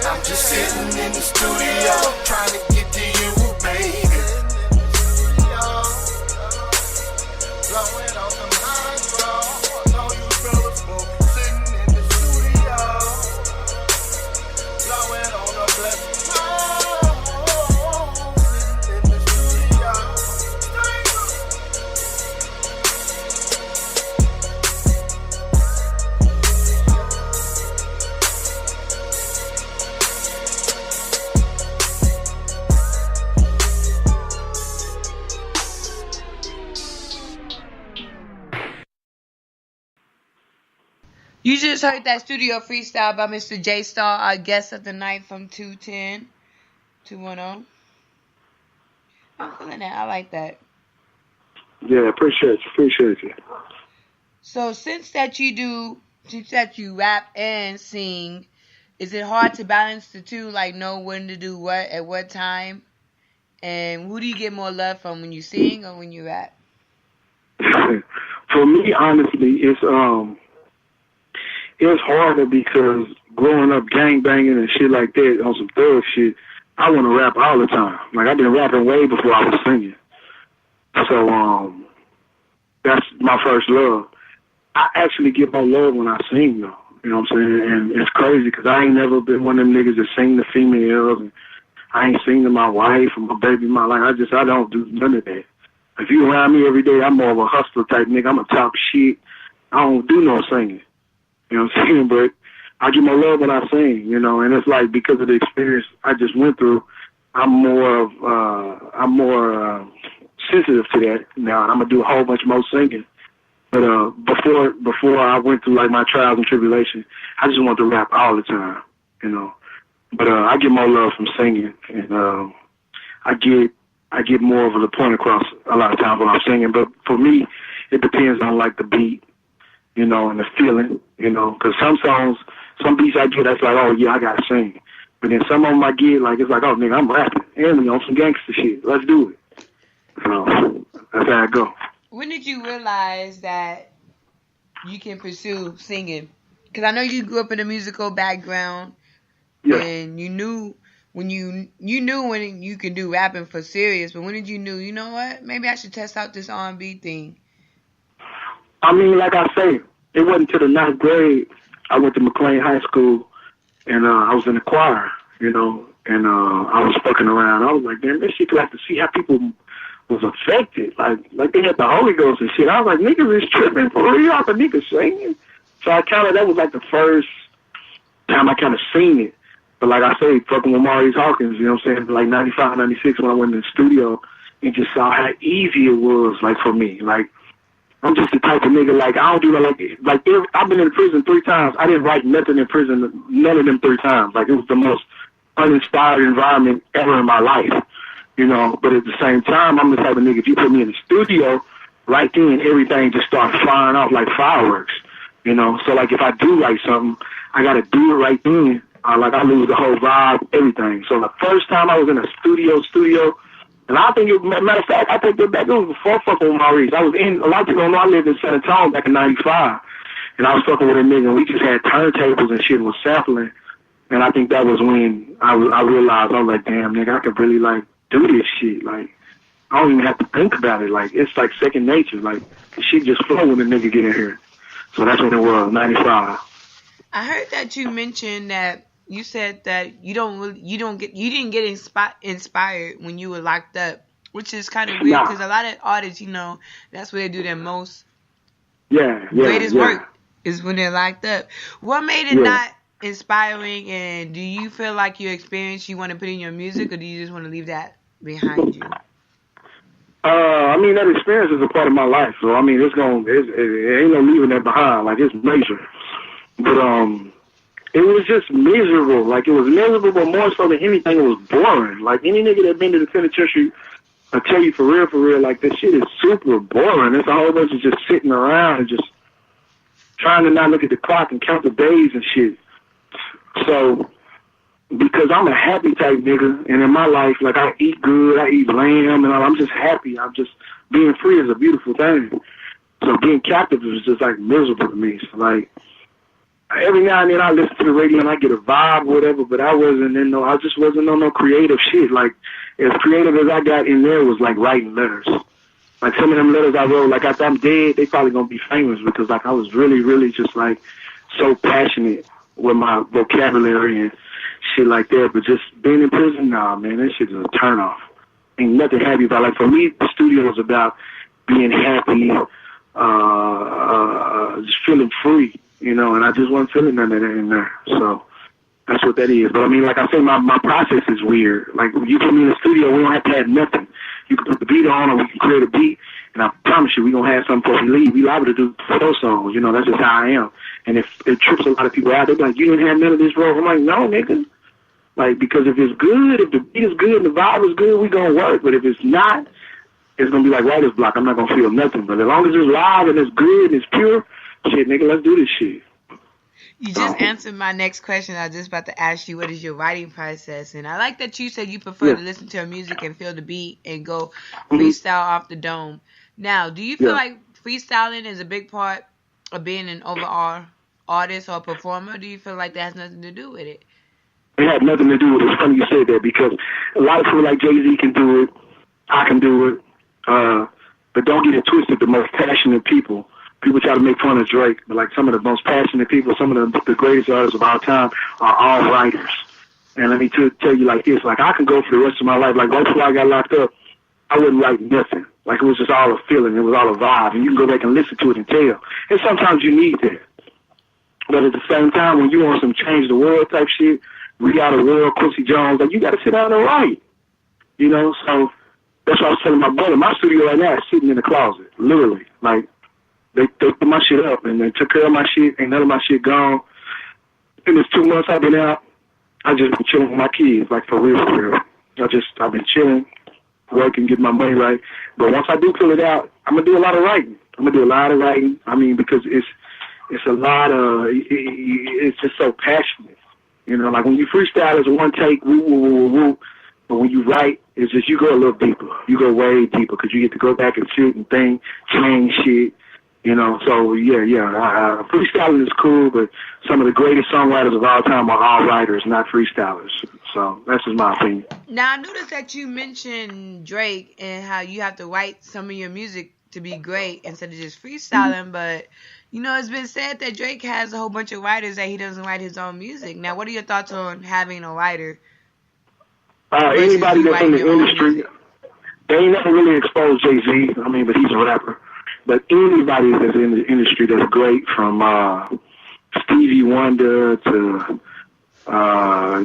I'm just sitting in the studio, trying to get to you, baby. Blowing on some lines, bro. I know you brothers smoke. Sitting in the studio, blowing on the black. Sitting in the studio. You just heard that studio freestyle by Mr. J Starr, our guest of the night from 210. I'm feeling that. I like that. Yeah, appreciate you. So since that you rap and sing, is it hard to balance the two? Like know when to do what at what time? And who do you get more love from, when you sing or when you rap? For me, honestly, it's harder because growing up gang banging and shit like that on some thug shit, I want to rap all the time. Like, I've been rapping way before I was singing. So, that's my first love. I actually get more love when I sing, though. You know what I'm saying? And it's crazy because I ain't never been one of them niggas that sing to females. And I ain't sing to my wife or my baby mama. Like, I don't do none of that. If you around me every day, I'm more of a hustler type nigga. I'm a top shit. I don't do no singing. You know what I'm saying? But I get more love when I sing, you know, and it's like because of the experience I just went through, I'm more sensitive to that now, and I'm gonna do a whole bunch more singing. But before I went through like my trials and tribulations, I just wanted to rap all the time, you know. But I get more love from singing, and I get more of the point across a lot of times when I'm singing. But for me, it depends on like the beat, you know, and the feeling, you know, because some beats I get, that's like, oh yeah, I gotta sing. But then some of them I get, like, it's like, oh nigga, I'm rapping, and on some gangster shit, let's do it. So that's how I go. When did you realize that you can pursue singing? Because I know you grew up in a musical background, Yeah. and you knew when you knew when you could do rapping for serious. But when did you know, you know what, maybe I should test out this R&B thing? I mean, like I say, it wasn't until the 9th grade I went to McLean High School, and I was in the choir, you know, and I was fucking around. I was like, damn, this shit, like to see how people was affected, like they had the Holy Ghost and shit. I was like, niggas is tripping for real, the niggas singing. So that was like the first time I kind of seen it. But like I say, fucking with Maurice Hawkins, you know what I'm saying, like 95, 96 when I went in the studio and just saw how easy it was, like for me, like. I'm just the type of nigga, like, I don't do that, I've been in prison 3 times. I didn't write nothing in prison, none of them 3 times. Like, it was the most uninspired environment ever in my life, you know. But at the same time, I'm the type of nigga, if you put me in the studio, right then, everything just starts firing off like fireworks, you know. So, like, if I do write something, I got to do it right then. I lose the whole vibe, everything. So, the first time I was in a studio, and I think, matter of fact, I take that back. It was before fucking with Maurice. A lot of people don't know I lived in San Antonio back in 95. And I was fucking with a nigga, and we just had turntables and shit and was sampling. And I think that was when I realized, I was like, damn, nigga, I could really, like, do this shit. Like, I don't even have to think about it. Like, it's like second nature. Like, the shit just flow when the nigga get in here. So that's when it was, 95. I heard that you mentioned that you said that you didn't get inspired when you were locked up, which is kind of weird because a lot of artists, you know, that's where they do their most greatest work is when they're locked up. What made it not inspiring, and do you feel like your experience you want to put in your music, or do you just want to leave that behind you? I mean, that experience is a part of my life, so I mean, it ain't no leaving that behind. Like, it's major. But it was just miserable. Like, it was miserable, but more so than anything, it was boring. Like, any nigga that been to the penitentiary, I tell you for real, like, this shit is super boring. It's a whole bunch of just sitting around and just trying to not look at the clock and count the days and shit. So, because I'm a happy type nigga, and in my life, like, I eat good, I eat lamb, and I'm just happy. I'm just, being free is a beautiful thing. So being captive is just, like, miserable to me. So, like, every now and then I listen to the radio and I get a vibe or whatever, but I just wasn't on no creative shit. Like, as creative as I got in there was, like, writing letters. Like, some of them letters I wrote, like, after I'm dead, they probably gonna be famous because, like, I was really, really just, like, so passionate with my vocabulary and shit like that. But just being in prison, nah, man, that shit is a turnoff. Ain't nothing happy about. Like, for me, the studio is about being happy, just feeling free, you know, and I just wasn't feeling none of that in there. So that's what that is. But I mean, like I say, my process is weird. Like, when you put me in the studio, we don't have to have nothing. You can put the beat on, or we can create a beat, and I promise you, we're going to have something before we leave. We liable to do those songs, you know, that's just how I am. And if it trips a lot of people out, they're like, you didn't have none of this, bro. I'm like, no, nigga. Like, because if it's good, if the beat is good and the vibe is good, we going to work. But if it's not, it's going to be like writer's block. I'm not going to feel nothing. But as long as it's live and it's good and it's pure, shit, nigga, let's do this shit. You just answered my next question. I was just about to ask you, what is your writing process? And I like that you said you prefer to listen to your music and feel the beat and go freestyle off the dome. Now, do you feel like freestyling is a big part of being an overall artist or performer? Or do you feel like that has nothing to do with it? It had nothing to do with it. It's funny you said that, because a lot of people like Jay-Z can do it. I can do it. But don't get it twisted. The most passionate people try to make fun of Drake, but like some of the most passionate people, some of the greatest artists of our time are all writers. And let me tell you like this, like, I can go for the rest of my life. Like, right before I got locked up, I wouldn't write nothing. Like, it was just all a feeling. It was all a vibe. And you can go back and listen to it and tell. And sometimes you need that. But at the same time, when you want some change the world type shit, we got a world, Quincy Jones, like, you got to sit down and write. You know, so that's what I was telling my brother. My studio right now is sitting in the closet, literally. Like, they put my shit up and they took care of my shit. Ain't none of my shit gone. In this 2 months I've been out, I just been chilling with my kids, like, for real, for real. I've been chilling, working, getting my money right. But once I do pull it out, I'm gonna do a lot of writing. I mean, because it's a lot of, it's just so passionate. You know, like, when you freestyle, it's one take, woo, woo, woo, woo. But when you write, it's just, you go a little deeper. You go way deeper, because you get to go back and sit and think, change shit. You know, so yeah. Freestyling is cool, but some of the greatest songwriters of all time are all writers, not freestylers. So that's just my opinion. Now, I noticed that you mentioned Drake and how you have to write some of your music to be great instead of just freestyling. But, you know, it's been said that Drake has a whole bunch of writers that he doesn't write his own music. Now, what are your thoughts on having a writer? Anybody that's in the industry, they ain't never really exposed Jay-Z. I mean, but he's a rapper. But anybody that's in the industry that's great, from Stevie Wonder to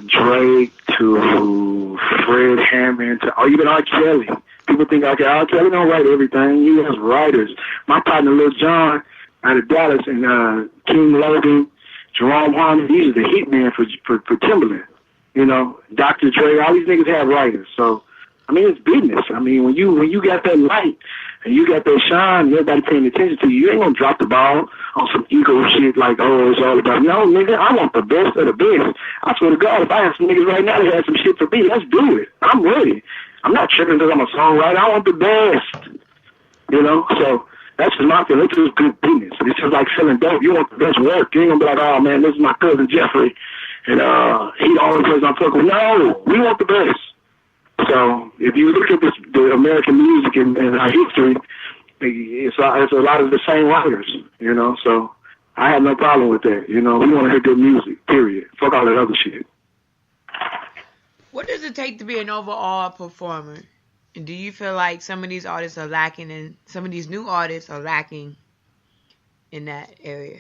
Drake to Fred Hammond to even R. Kelly. People think R. Kelly don't write everything. He has writers. My partner, Lil Jon, out of Dallas, and King Logan, Jerome Harmon, these are the hitmen for Timberland. You know, Dr. Dre, all these niggas have writers. So, I mean, it's business. I mean, when you got that light and you got that shine, and everybody paying attention to you, you ain't gonna drop the ball on some ego shit like, oh, it's all about, no, nigga, I want the best of the best. I swear to God, if I have some niggas right now that have some shit for me, let's do it. I'm ready. I'm not tripping because I'm a songwriter. I want the best. You know, so that's just my feeling. It's just good business. It's just like selling dope. You want the best work. You ain't gonna be like, oh man, this is my cousin Jeffrey, and he the only person I'm fucking with. No, we want the best. So if you look at the American music and our history, it's a lot of the same writers, you know. So I have no problem with that. You know, we want to hear good music, period. Fuck all that other shit. What does it take to be an overall performer? And do you feel like some of these artists are lacking, and some of these new artists are lacking in that area?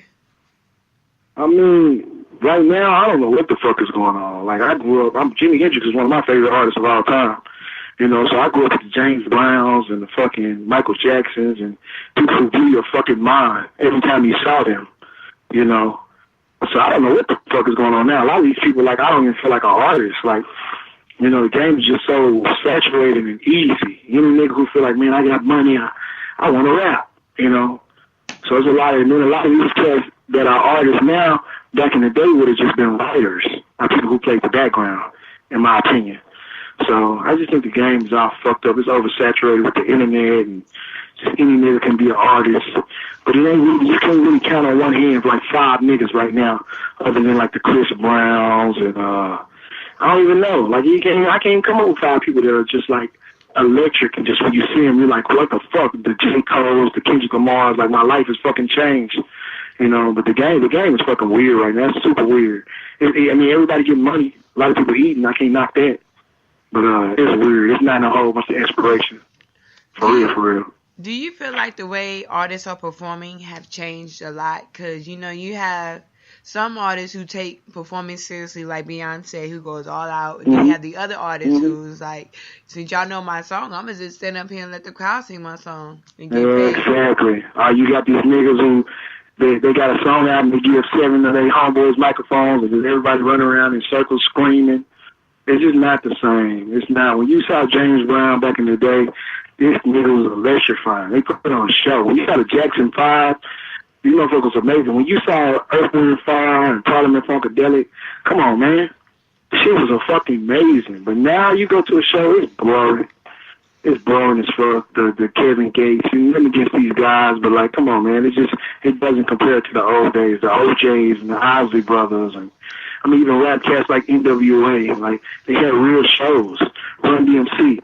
I mean, right now, I don't know what the fuck is going on. Like, I grew up, Jimi Hendrix is one of my favorite artists of all time. You know, so I grew up with the James Browns and the fucking Michael Jacksons and people who blew your fucking mind every time you saw them, you know. So I don't know what the fuck is going on now. A lot of these people, like, I don't even feel like an artist. Like, you know, the game is just so saturated and easy. You know, nigga who feel like, man, I got money, I want to rap, you know. So there's a lot of these cats that are artists now, back in the day would have just been writers, or people who played the background, in my opinion. So I just think the game is all fucked up. It's oversaturated with the internet, and just any nigga can be an artist. But it ain't really, you can't really count on one hand like 5 niggas right now, other than like the Chris Browns and I don't even know. Like I can't come up with 5 people that are just like electric, and just when you see them, you're like, what the fuck? The J. Cole's, the Kendrick Lamar's, like my life is fucking changed. You know, but the game is fucking weird right now. It's super weird. I mean, everybody getting money. A lot of people eating. I can't knock that. But it's weird. It's not a whole bunch of inspiration. For real. Do you feel like the way artists are performing have changed a lot? Because, you know, you have some artists who take performing seriously, like Beyonce, who goes all out. And then you have the other artists who's like, since y'all know my song, I'm going to just stand up here and let the crowd sing my song. And get paid. Exactly. You got these niggas who, they got a song out and they give 7 of their homeboys microphones, and then everybody running around in circles screaming. It's just not the same. It's not. When you saw James Brown back in the day, this nigga was electrifying. They put on a show. When you saw the Jackson 5, these motherfuckers was amazing. When you saw Earth, Wind & Fire and Parliament Funkadelic, come on, man. The shit was fucking amazing. But now you go to a show, it's boring. It's boring as fuck. The Kevin Gates, and nothing against these guys, but like, come on, man. It doesn't compare to the old days, the OJs and the Isley Brothers, and I mean, even rap cats like NWA, like, they had real shows. Run DMC.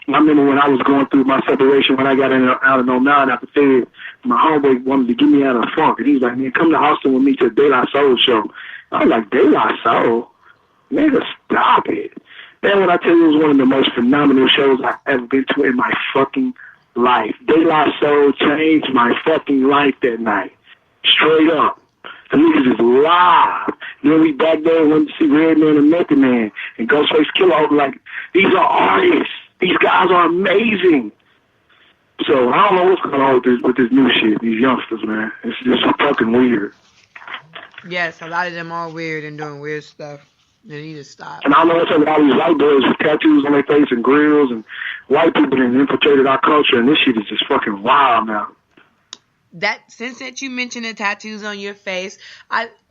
I remember when I was going through my separation, when I got out of 09 after Fed, my homeboy wanted to get me out of the funk, and he was like, man, come to Austin with me to De La Soul show. I was like, De La Soul? Nigga, stop it. Man, when I tell you, it was one of the most phenomenal shows I've ever been to in my fucking life. De La Soul changed my fucking life that night. Straight up. The niggas is live. Then we back there and went to see Redman and Method Man and Ghostface Killah. Like, these are artists. These guys are amazing. So I don't know what's going on with this new shit, these youngsters, man. It's just fucking weird. Yes, a lot of them are weird and doing weird stuff. They need to stop. And I know it's a lot of these white boys with tattoos on their face and grills, and white people that infiltrated our culture, and this shit is just fucking wild now. Since you mentioned the tattoos on your face,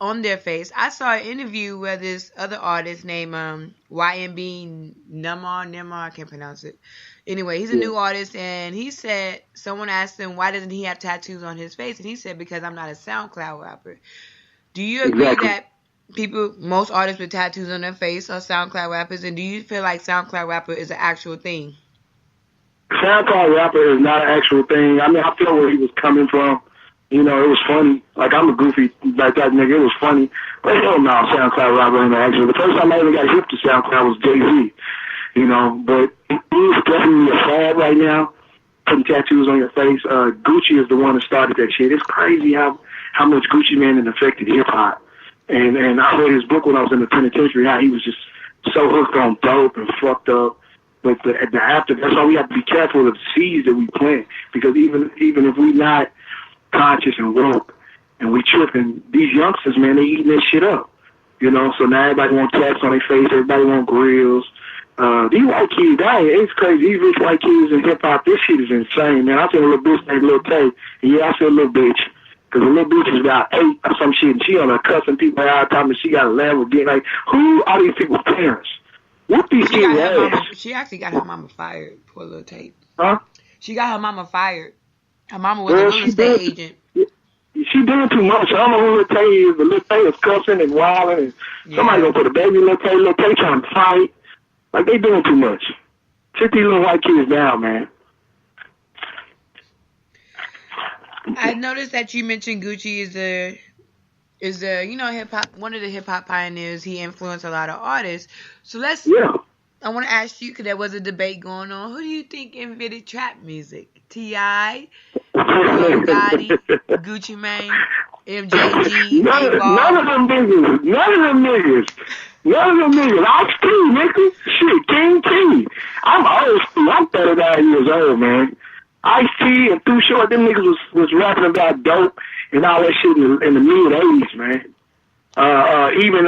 on their face, I saw an interview where this other artist named YMB Nemar, I can't pronounce it. Anyway, he's a new artist, and he said, someone asked him, why doesn't he have tattoos on his face? And he said, because I'm not a SoundCloud rapper. Do you agree that most artists with tattoos on their face are SoundCloud rappers, and do you feel like SoundCloud rapper is an actual thing? SoundCloud rapper is not an actual thing. I mean, I feel where he was coming from. You know, it was funny. Like, I'm a goofy like that nigga. It was funny. But hell no, SoundCloud rapper ain't actual. The first time I ever got hip to SoundCloud was Jay-Z. You know, but it's definitely a fad right now, putting tattoos on your face. Gucci is the one that started that shit. It's crazy how much Gucci Mane affected hip-hop. And I read his book when I was in the penitentiary, how he was just so hooked on dope and fucked up. But the after, that's why we have to be careful of the seeds that we plant, because even if we're not conscious and woke and we tripping, these youngsters, man, they eating that shit up. You know, so now everybody want tats on their face, everybody want grills. These white kids, it's crazy. These rich white kids in hip hop, this shit is insane, man. I see a little bitch named Lil Tay, and yeah, I see a little bitch. Because the little bitch is about 8 or some shit, and she on her cussing people all the time, and she got a Lamborghini. Like, who are these people's parents? What these kids ass? She actually got her mama fired. Poor Lil Tate. Huh? She got her mama fired. Her mama was a real estate agent. She doing too much. I don't know who Lil Tay is, but Lil Tay is cussing and wilding, and somebody gonna put a baby in Lil Tay trying to fight. Like, they doing too much. Sit these little white kids down, man. I noticed that you mentioned Gucci is a hip hop, one of the hip hop pioneers. He influenced a lot of artists. So I want to ask you, because there was a debate going on. Who do you think invented trap music? T.I., Gotti, Gucci Mane? MJG, None of them niggas. Ice-T, nigga. Shit, King T. I'm old school. I'm 39 years old, man. Ice-T and Too Short, them niggas was rapping about dope and all that shit in the mid-80s, man. Even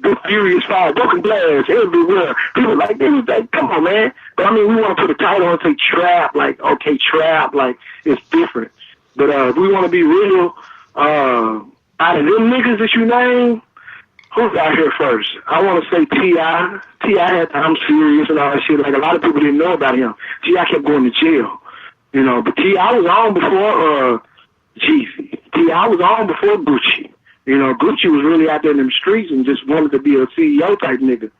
Good Furious 5, Broken Glass, everywhere. People like, they was like, come on, man. But I mean, we want to put a title on and say trap, like, okay, trap, like, it's different. But we want to be real. Out of them niggas that you name, who's out here first? I want to say T.I. T.I. had I'm Serious and all that shit. Like, a lot of people didn't know about him. T.I. kept going to jail, you know. But T.I. was on before Jeezy. T.I. was on before Gucci. You know, Gucci was really out there in them streets and just wanted to be a CEO type nigga.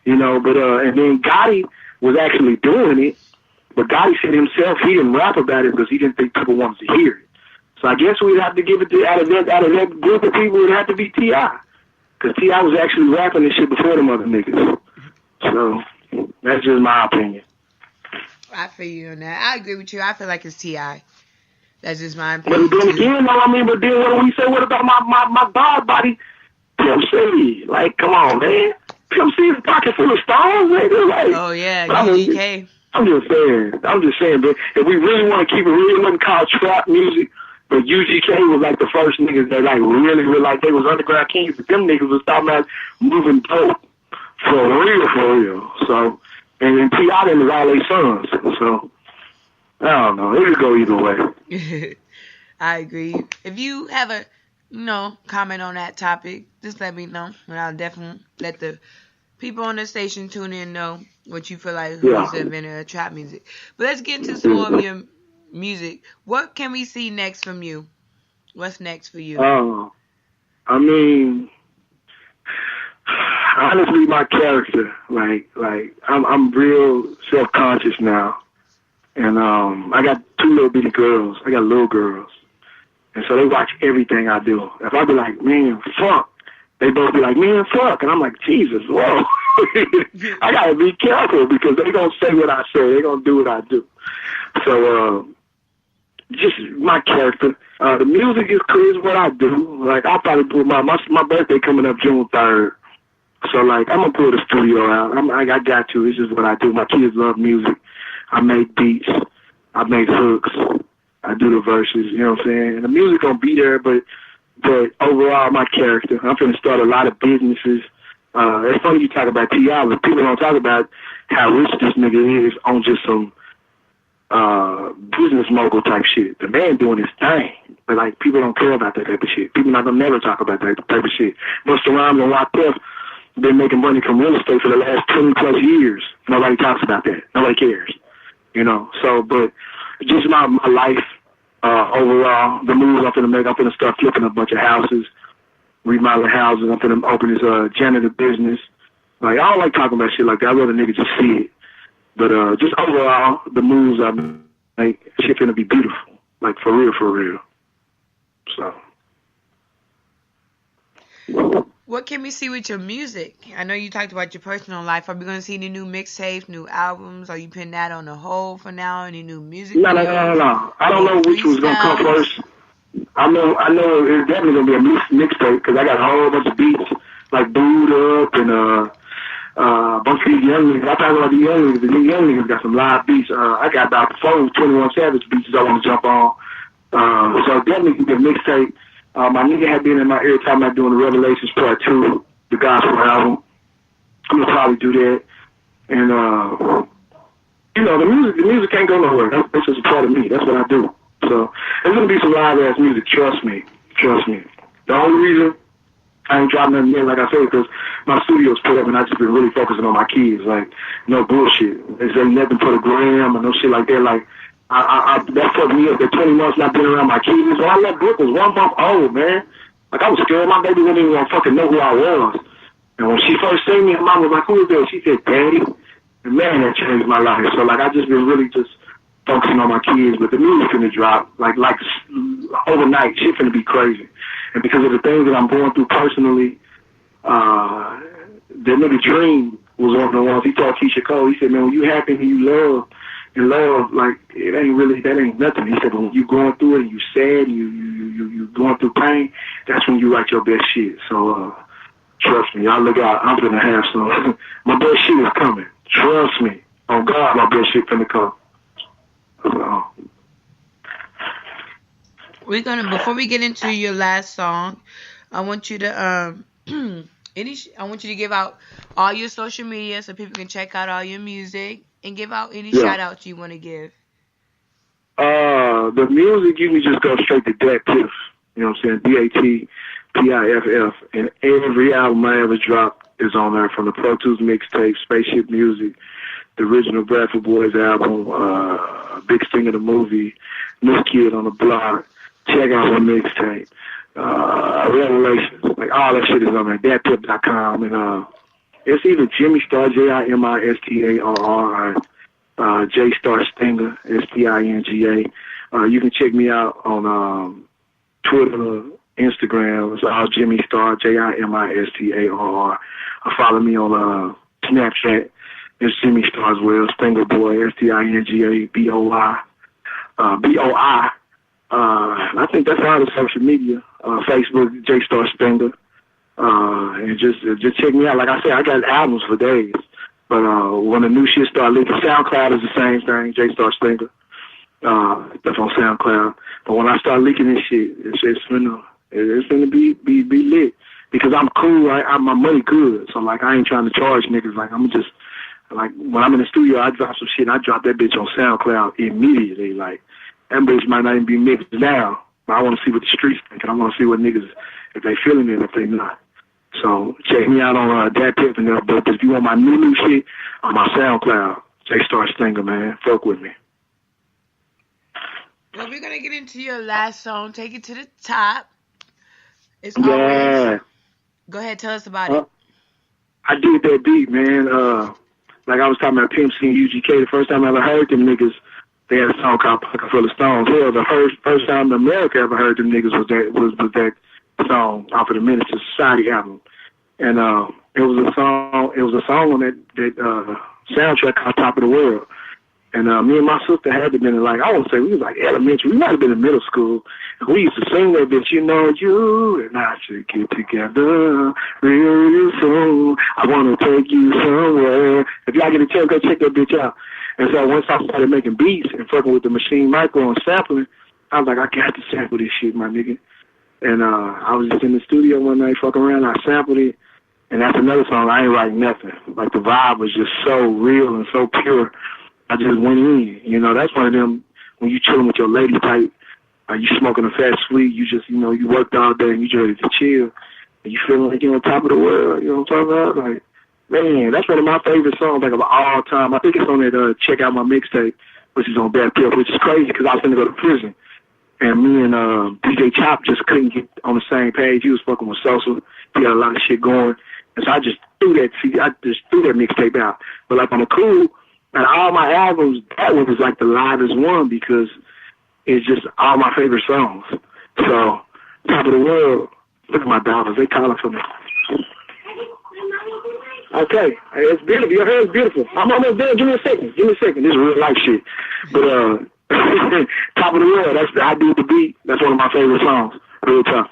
You know, but and then Gotti was actually doing it. But Gotti said himself he didn't rap about it because he didn't think people wanted to hear it. So I guess we'd have to give it to out of that group of people, it'd have to be T.I. Because T.I. was actually rapping this shit before them other niggas. So that's just my opinion. I feel you on that. I agree with you. I feel like it's T.I. That's just my opinion. But then again, but then when we say, what about my God body? Pimp C. Like, come on, man. Pimp C is a pocket full of stones, nigga. Like, oh, yeah, UGK. I'm just saying, but if we really want to keep it real, it wasn't called trap music. But UGK was like the first niggas that like really like they was underground kings. But them niggas was talking about moving dope for real. So, and then T.I. them was all their sons. So, I don't know. It could go either way. I agree. If you have a, comment on that topic, just let me know. And I'll definitely let the people on the station tune in know what you feel like who's the inventor of trap music. But let's get into some more of your music. What can we see next from you? What's next for you? I mean, honestly, my character, like I'm real self-conscious now, and I got 2 little bitty girls. I got little girls, and so they watch everything I do. If I be like, man, fuck, they both be like, man, fuck, and I'm like, Jesus, whoa. I gotta be careful because they gonna say what I say. They gonna do what I do. So, just my character. The music is what I do. Like, I'll probably put my birthday coming up June 3rd. So, like, I'm gonna pull the studio out. I got to. It's just what I do. My kids love music. I make beats. I make hooks. I do the verses. You know what I'm saying? And the music gonna be there, but overall, my character. I'm gonna start a lot of businesses. It's funny you talk about T.I., but people don't talk about how rich this nigga is on just some business mogul type shit. The man doing his thing. But, like, people don't care about that type of shit. People not gonna never talk about that type of shit. Busta Rhymes and Rock Puff been making money from real estate for the last 20+ years. Nobody talks about that. Nobody cares. You know? So, but just my life, overall, the moves I'm finna make, I'm finna start flipping a bunch of houses, remodeling houses. I'm finna open this janitor business. Like, I don't like talking about shit like that. I'd rather niggas just see it. But just overall, the moves I make, shit finna be beautiful. Like, for real. So. What can we see with your music? I know you talked about your personal life. Are we going to see any new mixtapes, new albums? Are you putting that on the hold for now? Any new music? No. I don't know which was going to come first. I know it's definitely going to be a mixtape because I got a whole bunch of beats, like Booed Up and a bunch of these young niggas. I talk about the young niggas. The young niggas got some live beats. I got about 4 21 Savage beats I want to jump on. So definitely the mixtape. My nigga had been in my ear talking about doing the Revelations Part 2, the gospel album. I'm gonna probably do that. And the music can't go nowhere. That's just a part of me. That's what I do. So there's gonna be some live ass music. Trust me. The only reason I ain't dropping nothing yet, like I said, because my studio's put up and I just been really focusing on my kids. Like, no bullshit. There's nothing for the gram or no shit like that. Like, that fucked me up. The 20 months not being around my kids. When I left Brooke was 1 month old, man. Like, I was scared. My baby wouldn't even want to fucking know who I was. And when she first seen me, her mom was like, "Who is that?" She said, "Daddy." And man, that changed my life. So, like, I just been really just focusing on my kids. But the music finna drop. Like overnight, shit finna be crazy. And because of the things that I'm going through personally, the nigga Dream was one of the ones. He told Keisha Cole, he said, "Man, when you happy and you love And love, like, that ain't nothing. He said, when you going through it, and you sad, you going through pain, that's when you write your best shit. So, trust me, y'all look out. I'm gonna have some. My best shit is coming. Trust me. On God, my best shit finna come. So. We're gonna, before we get into your last song, I want you to I want you to give out all your social media so people can check out all your music and give out any shout outs you want to give. The music, you can just go straight to Dat Piff. You know what I'm saying? DATPIFF. And every album I ever dropped is on there, from the Pro Tools mixtape, Spaceship Music, the original Bradford Boys album, Big Sting of the Movie, New Kid on the Block. Check out my mixtape. Revelations. Like, all that shit is on there. DatPip.com. And it's either Jimmy Starr, JIMISTARR, J Starr Stinger, STINGA. You can check me out on Twitter, Instagram. It's all Jimmy Starr, JIMISTARR. Follow me on Snapchat. It's Jimmy Starr as well. Stinger Boy, STINGA BOI. BOI. I think that's all the social media. Facebook, J Starr Stinger. And just check me out. Like I said, I got albums for days. But when the new shit start leaking, SoundCloud is the same thing, J Starr Stinger. That's on SoundCloud. But when I start leaking this shit, it's finna be lit. Because I'm cool, my money good. So like, I ain't trying to charge niggas. Like, I'm just, like, when I'm in the studio, I drop some shit and I drop that bitch on SoundCloud immediately. Like, that bitch might not even be mixed now, but I want to see what the streets think. I want to see what niggas, if they feeling it, if they not. So check me out on Dat Piff and but if you want my new shit, on my SoundCloud, J Starr Stinger, man. Fuck with me. Well, we're gonna get into your last song, Take It to the Top. It's Yeah. always... Go ahead, tell us about it. I did that beat, man. Like I was talking about Pimp C and UGK, the first time I ever heard them niggas, they had a song called Pocket Full of Stones. Hell, the first time America ever heard them niggas was that song off of the Menace to Society album. And it was a song on that soundtrack called Top of the World. And me and my sister had to been like, I won't say we was like elementary, we might have been in middle school. And we used to sing that bitch, you know, you and I should get together real soon. I want to take you somewhere. If y'all get a chance, go check that bitch out. And so once I started making beats and fucking with the machine micro and sampling, I was like, I got to sample this shit, my nigga. And I was just in the studio one night fucking around, I sampled it. And that's another song, I ain't writing nothing. Like, the vibe was just so real and so pure. I just went in. You know, that's one of them, when you chilling with your lady type, you smoking a fat sweet, you just, you know, you worked all day and you just ready to chill. And you feeling like you're on top of the world, you know what I'm talking about? Like, man, that's one of my favorite songs, like, of all time. I think it's on that Check Out My Mixtape, which is on Dat Piff, which is crazy because I was going to go to prison. And me and DJ Chop just couldn't get on the same page. He was fucking with Sosa. He had a lot of shit going. And so I just threw that mixtape out. But like on the cool, and all my albums, that one was like the livest one because it's just all my favorite songs. So, Top of the World, look at my dollars, they calling for me. Okay, it's beautiful. Your hair is beautiful. I'm almost there. Give me a second. This is real life shit. But Top of the World, I did the beat. That's one of my favorite songs. Real tough.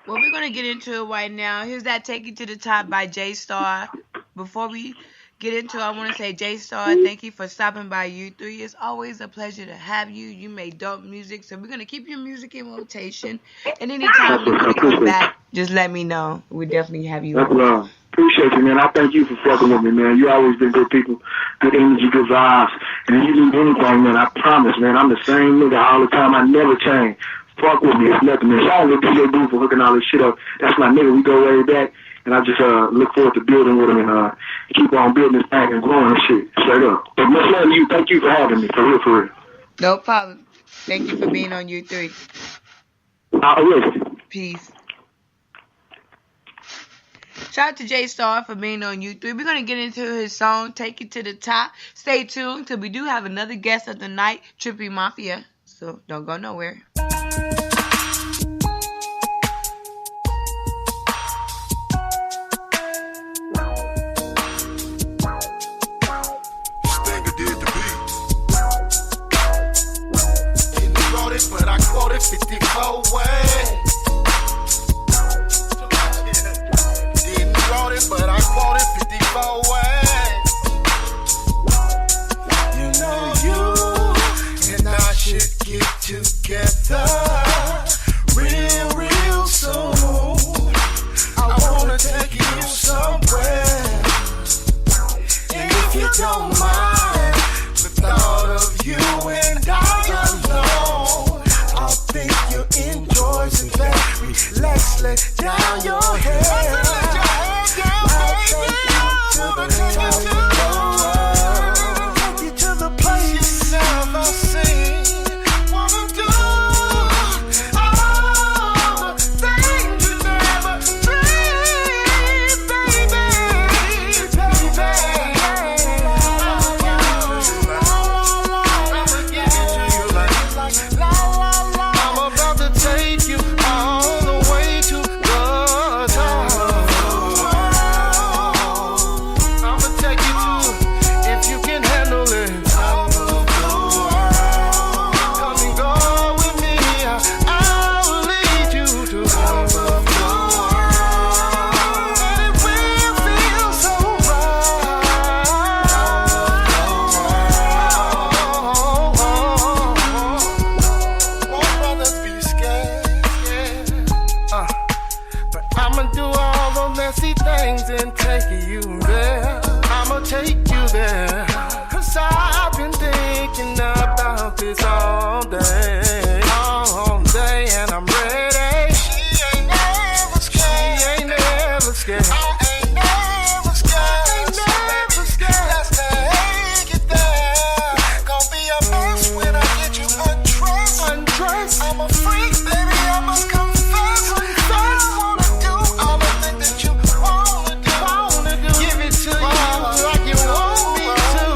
Well, we're going to get into it right now. Here's that Take It to the Top by J Starr. Before we get into it, I want to say, J Starr, thank you for stopping by U3. It's always a pleasure to have you. You make dope music, so we're going to keep your music in rotation. And anytime you want to come back, just let me know. We definitely have you on. Appreciate you, man. I thank you for fucking with me, man. You always been good people, good energy, good vibes. And if you need anything, man, I promise, man, I'm the same nigga all the time. I never change. Fuck with me. It's nothing, man. Shout out to DJ Boo for hooking all this shit up. That's my nigga. We go way back. And I just look forward to building with him and keep on building this thing and growing and shit. Straight up. But much love to you. Thank you for having me. For real, for real. No problem. Thank you for being on U3. Peace. Shout out to J Starr for being on U3. We're going to get into his song, Take It to the Top. Stay tuned because we do have another guest of the night, Trippy Mafia. So don't go nowhere. Stinger did the beat. down your head. Let your head down, baby. I'ma take you to the place you never seen. Wanna do all the things you never dreamed, baby. I'ma give it to you like la la la. I'm about to take you all the way to the top. I'ma take you to, if you can handle it. Come and go with me. I'll lead you to the top of the world. And it will feel so right. Won't brothers be scared? But I'ma do all those messy things and take you there. I'ma take you there. 'Cause I've been thinking about this all day, and I'm ready. She ain't never scared. She ain't never scared. I ain't never scared. Ain't never scared. Let's take it there. Gonna be a mess when I get you undressed. I'm a freak, baby. I must confess. I wanna do all the things that you wanna do. Give it to you like you want me to.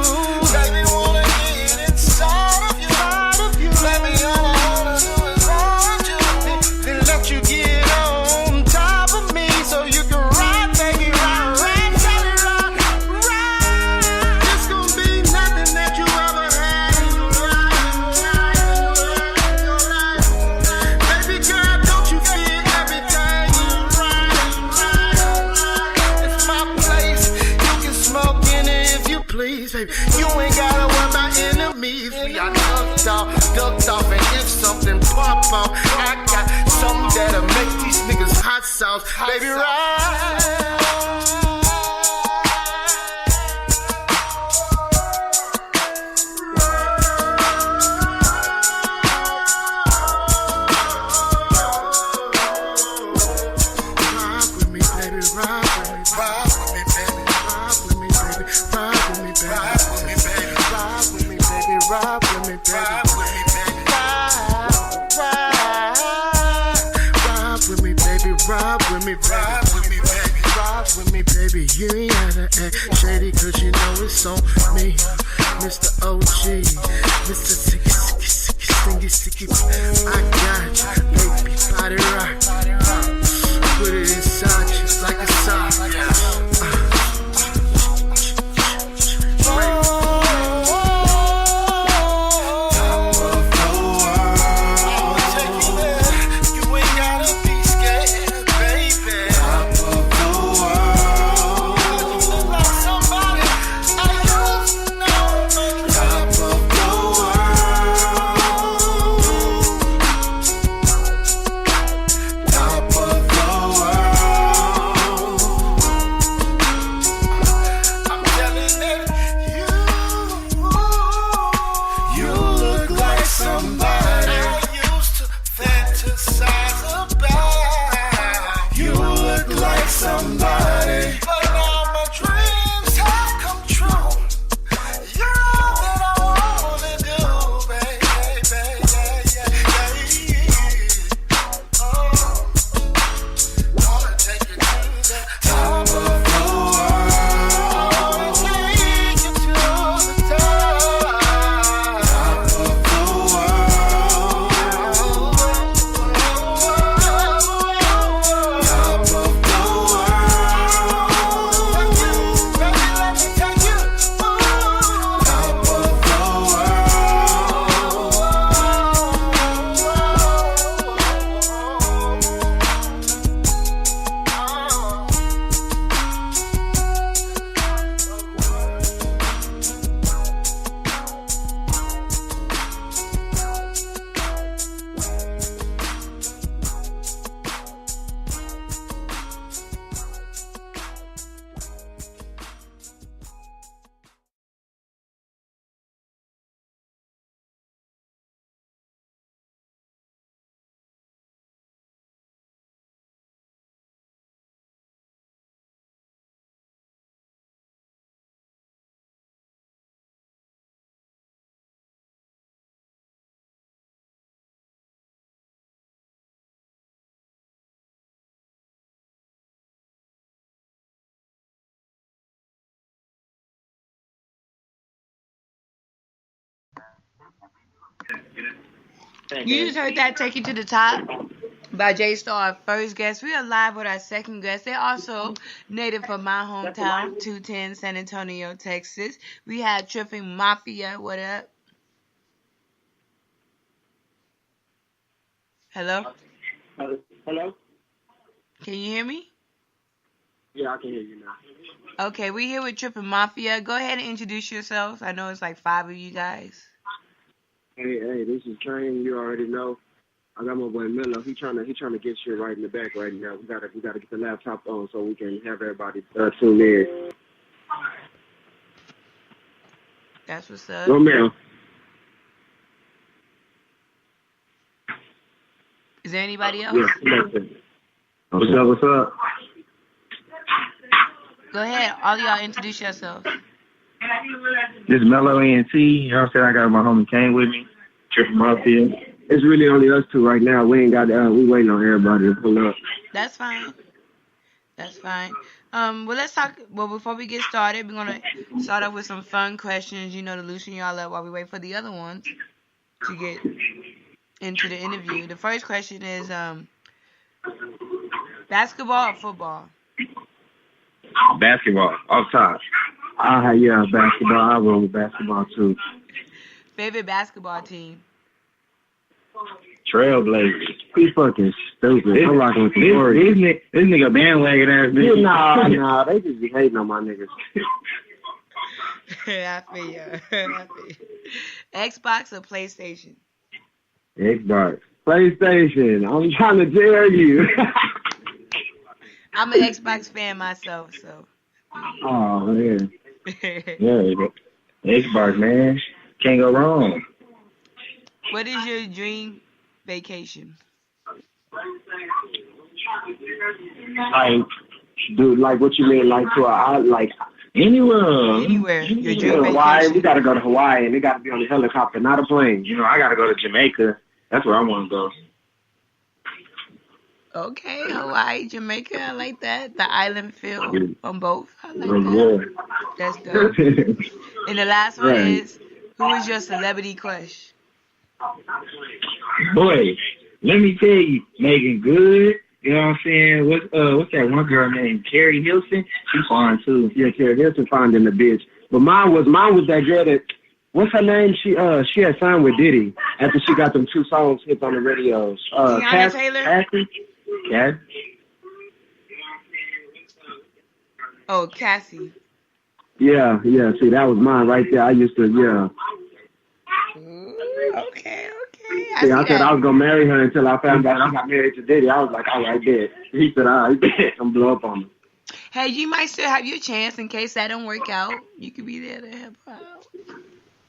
Baby, wanna get inside of you. Baby, all I wanna do is hold you. Then let you get on top of me so you can ride, baby, ride. It's gonna be nothing that you ever had in your life. Baby girl, don't you feel everything you right? It's my place. You can smoke in it if you please, baby. You ain't gotta worry about enemies. We are ducked off, and if something pop off, I got something that'll make these niggas hot sauce, baby, right? Rock with me, baby, rock with me, rock with me, baby, rock with me, baby, rock with me, baby, rock with me, baby, rock with me, baby, rock with me, baby, rock with me, baby, rock with me, baby, rock with me, baby. You ain't gotta act shady 'cause you know it's on me, Mr. OG, Mr. Sticky. I got you, baby, body rock. Put it inside you like a sock. Top of You just heard that Take You to the Top by J Starr, our first guest. We are live with our second guest. They're also native from my hometown, 210 San Antonio, Texas. We had Trippy Mafia. What up? Hello? Hello? Can you hear me? Yeah, I can hear you now. Okay, we're here with Trippy Mafia. Go ahead and introduce yourselves. I know it's like 5 of you guys. Hey, this is Train. You already know. I got my boy Miller. He trying to get shit right in the back right now. We gotta get the laptop on so we can have everybody tune in. That's what's up. Romeo. Is there anybody else? Yeah. What's up? Go ahead. All of y'all introduce yourselves. This Mellow ENT, you know what I'm saying? I got my homie Kane with me, Trippy Mafia. It's really only us two right now. We ain't got we waiting on everybody to pull up. That's fine. Well, let's talk. Well, before we get started, we're gonna start off with some fun questions, to loosen y'all up while we wait for the other ones to get into the interview. The first question is, basketball or football? Basketball, off top. Yeah, basketball. I roll with basketball too. Favorite basketball team? Trailblazers. He fucking stupid. I'm rocking with the Warriors. This nigga bandwagon ass bitch. Nah, they just be hating on my niggas. I feel you. Xbox or PlayStation? Xbox. PlayStation. I'm trying to tell you. I'm an Xbox fan myself, so. Oh, man. Yeah, Xbox, man. Can't go wrong. What is your dream vacation? Like, dude, like what you mean? Like to Anywhere. Anywhere. Your dream Hawaii. vacation. We gotta go to Hawaii, and it gotta be on a helicopter, not a plane. I gotta go to Jamaica. That's where I want to go. Okay, Hawaii, Jamaica, I like that. The island feel on both. I like that. That's dope. And the last one is, who is your celebrity crush? Boy, let me tell you, Megan Good. You know what I'm saying? What's that one girl named Carrie Hilson? She's fine too. Yeah, Carrie Hilson fine in the bitch. But mine was that girl that, what's her name? She had signed with Diddy after she got them 2 songs hits on the radios. Tiana Taylor? Cassie? Yeah. Oh, Cassie. Yeah. See, that was mine right there. I used to, Ooh, okay. I said I was gonna marry her until I found out I got married to Diddy. I was like, all right, bet. He said, all right, bet. I'm blow up on him. Hey, you might still have your chance in case that don't work out. You could be there to help out.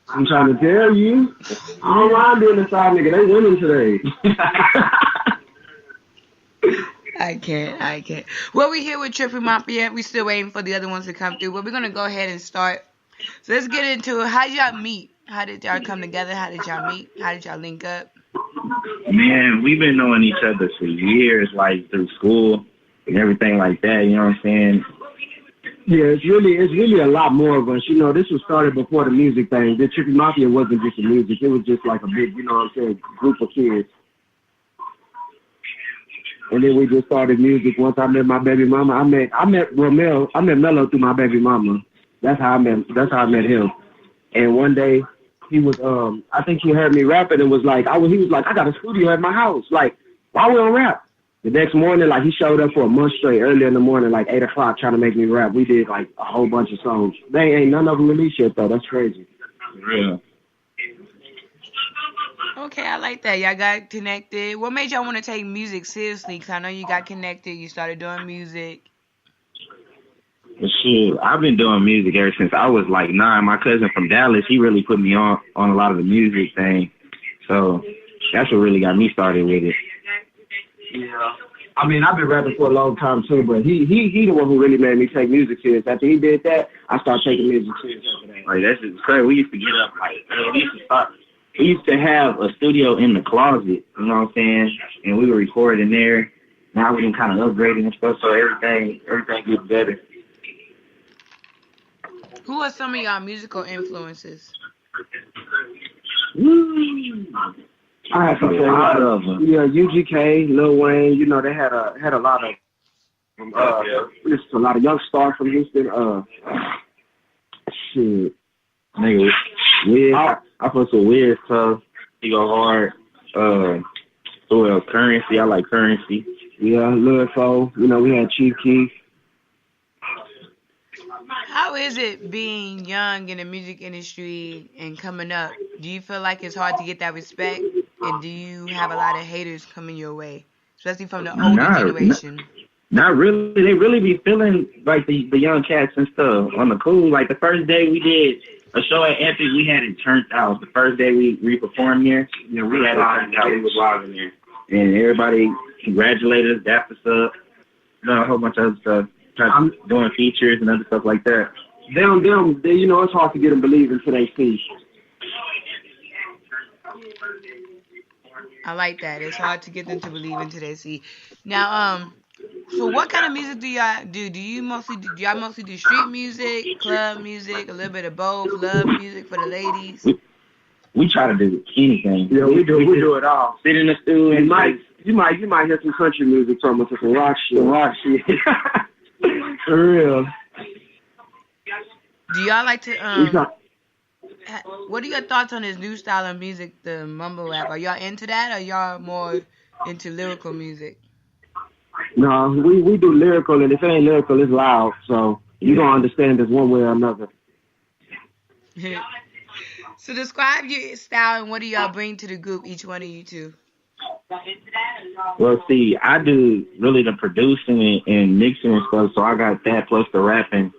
I'm trying to tell you. I don't mind being a side nigga. They winning today. I can't. Well, we're here with Trippy Mafia. We're still waiting for the other ones to come through, but we're going to go ahead and start. So let's get into it. How did y'all meet? How did y'all come together? How did y'all meet? How did y'all link up? Man, we've been knowing each other for years, like through school and everything like that. You know what I'm saying? Yeah, it's really a lot more of us. This was started before the music thing. The Trippy Mafia wasn't just the music. It was just like a big, group of kids. And then we just started music. Once I met my baby mama, I met Mello through my baby mama. That's how I met him. And one day he was I think he heard me rapping and was like, he was like, I got a studio at my house. Like, why we don't rap? The next morning, like, he showed up for a month straight, early in the morning, like 8 o'clock, trying to make me rap. We did like a whole bunch of songs. They ain't none of them released yet though. That's crazy. Yeah. Okay, I like that. Y'all got connected. What made y'all want to take music seriously? Because I know you got connected. You started doing music. Shit, I've been doing music ever since I was like 9. My cousin from Dallas, he really put me on a lot of the music thing. So that's what really got me started with it. Yeah. I mean, I've been rapping for a long time too, but he the one who really made me take music serious. After he did that, I started taking music serious after that. Like, that's just crazy. We used to get up we used to have a studio in the closet, you know what I'm saying? And we were recording there. Now we done kind of upgrading and stuff, so everything gets better. Who are some of y'all musical influences? I had some lot of them. Yeah, UGK, Lil Wayne. You know, they had a lot of. This is a lot of young stars from Houston. Shit. Nigga, Wiz. I fuck with Wiz, tough. He go hard. Who else? Currency. I like Currency. Yeah, Lil Fo. You know, we had Chief Keef. How is it being young in the music industry and coming up? Do you feel like it's hard to get that respect? And do you have a lot of haters coming your way, especially from the older generation? Not really. They really be feeling like the young cats and stuff on the cool. Like the first day we did a show at Epic, we had it turned out. The first day we performed there, you know, we had it turned out. We was live in there, and everybody congratulated us, dapped us up, you know, a whole bunch of other stuff. Doing features and other stuff like that. They, you know, it's hard to get them believe until they see. I like that. It's hard to get them to believe until they see. Now, so what kind of music do y'all do? Do y'all mostly do street music, club music, a little bit of both, love music for the ladies? We try to do anything. Yeah, we do it all. Sit in the studio and you might hear some country music from us, some rock shit. For real. Do y'all like to what are your thoughts on this new style of music, the mumble rap? Are y'all into that, or y'all more into lyrical music? No, we do lyrical, and if it ain't lyrical, it's loud. So you don't understand this one way or another. So describe your style and what do y'all bring to the group, each one of you two? Well, see, I do really the producing and mixing and stuff, so I got that plus the rapping.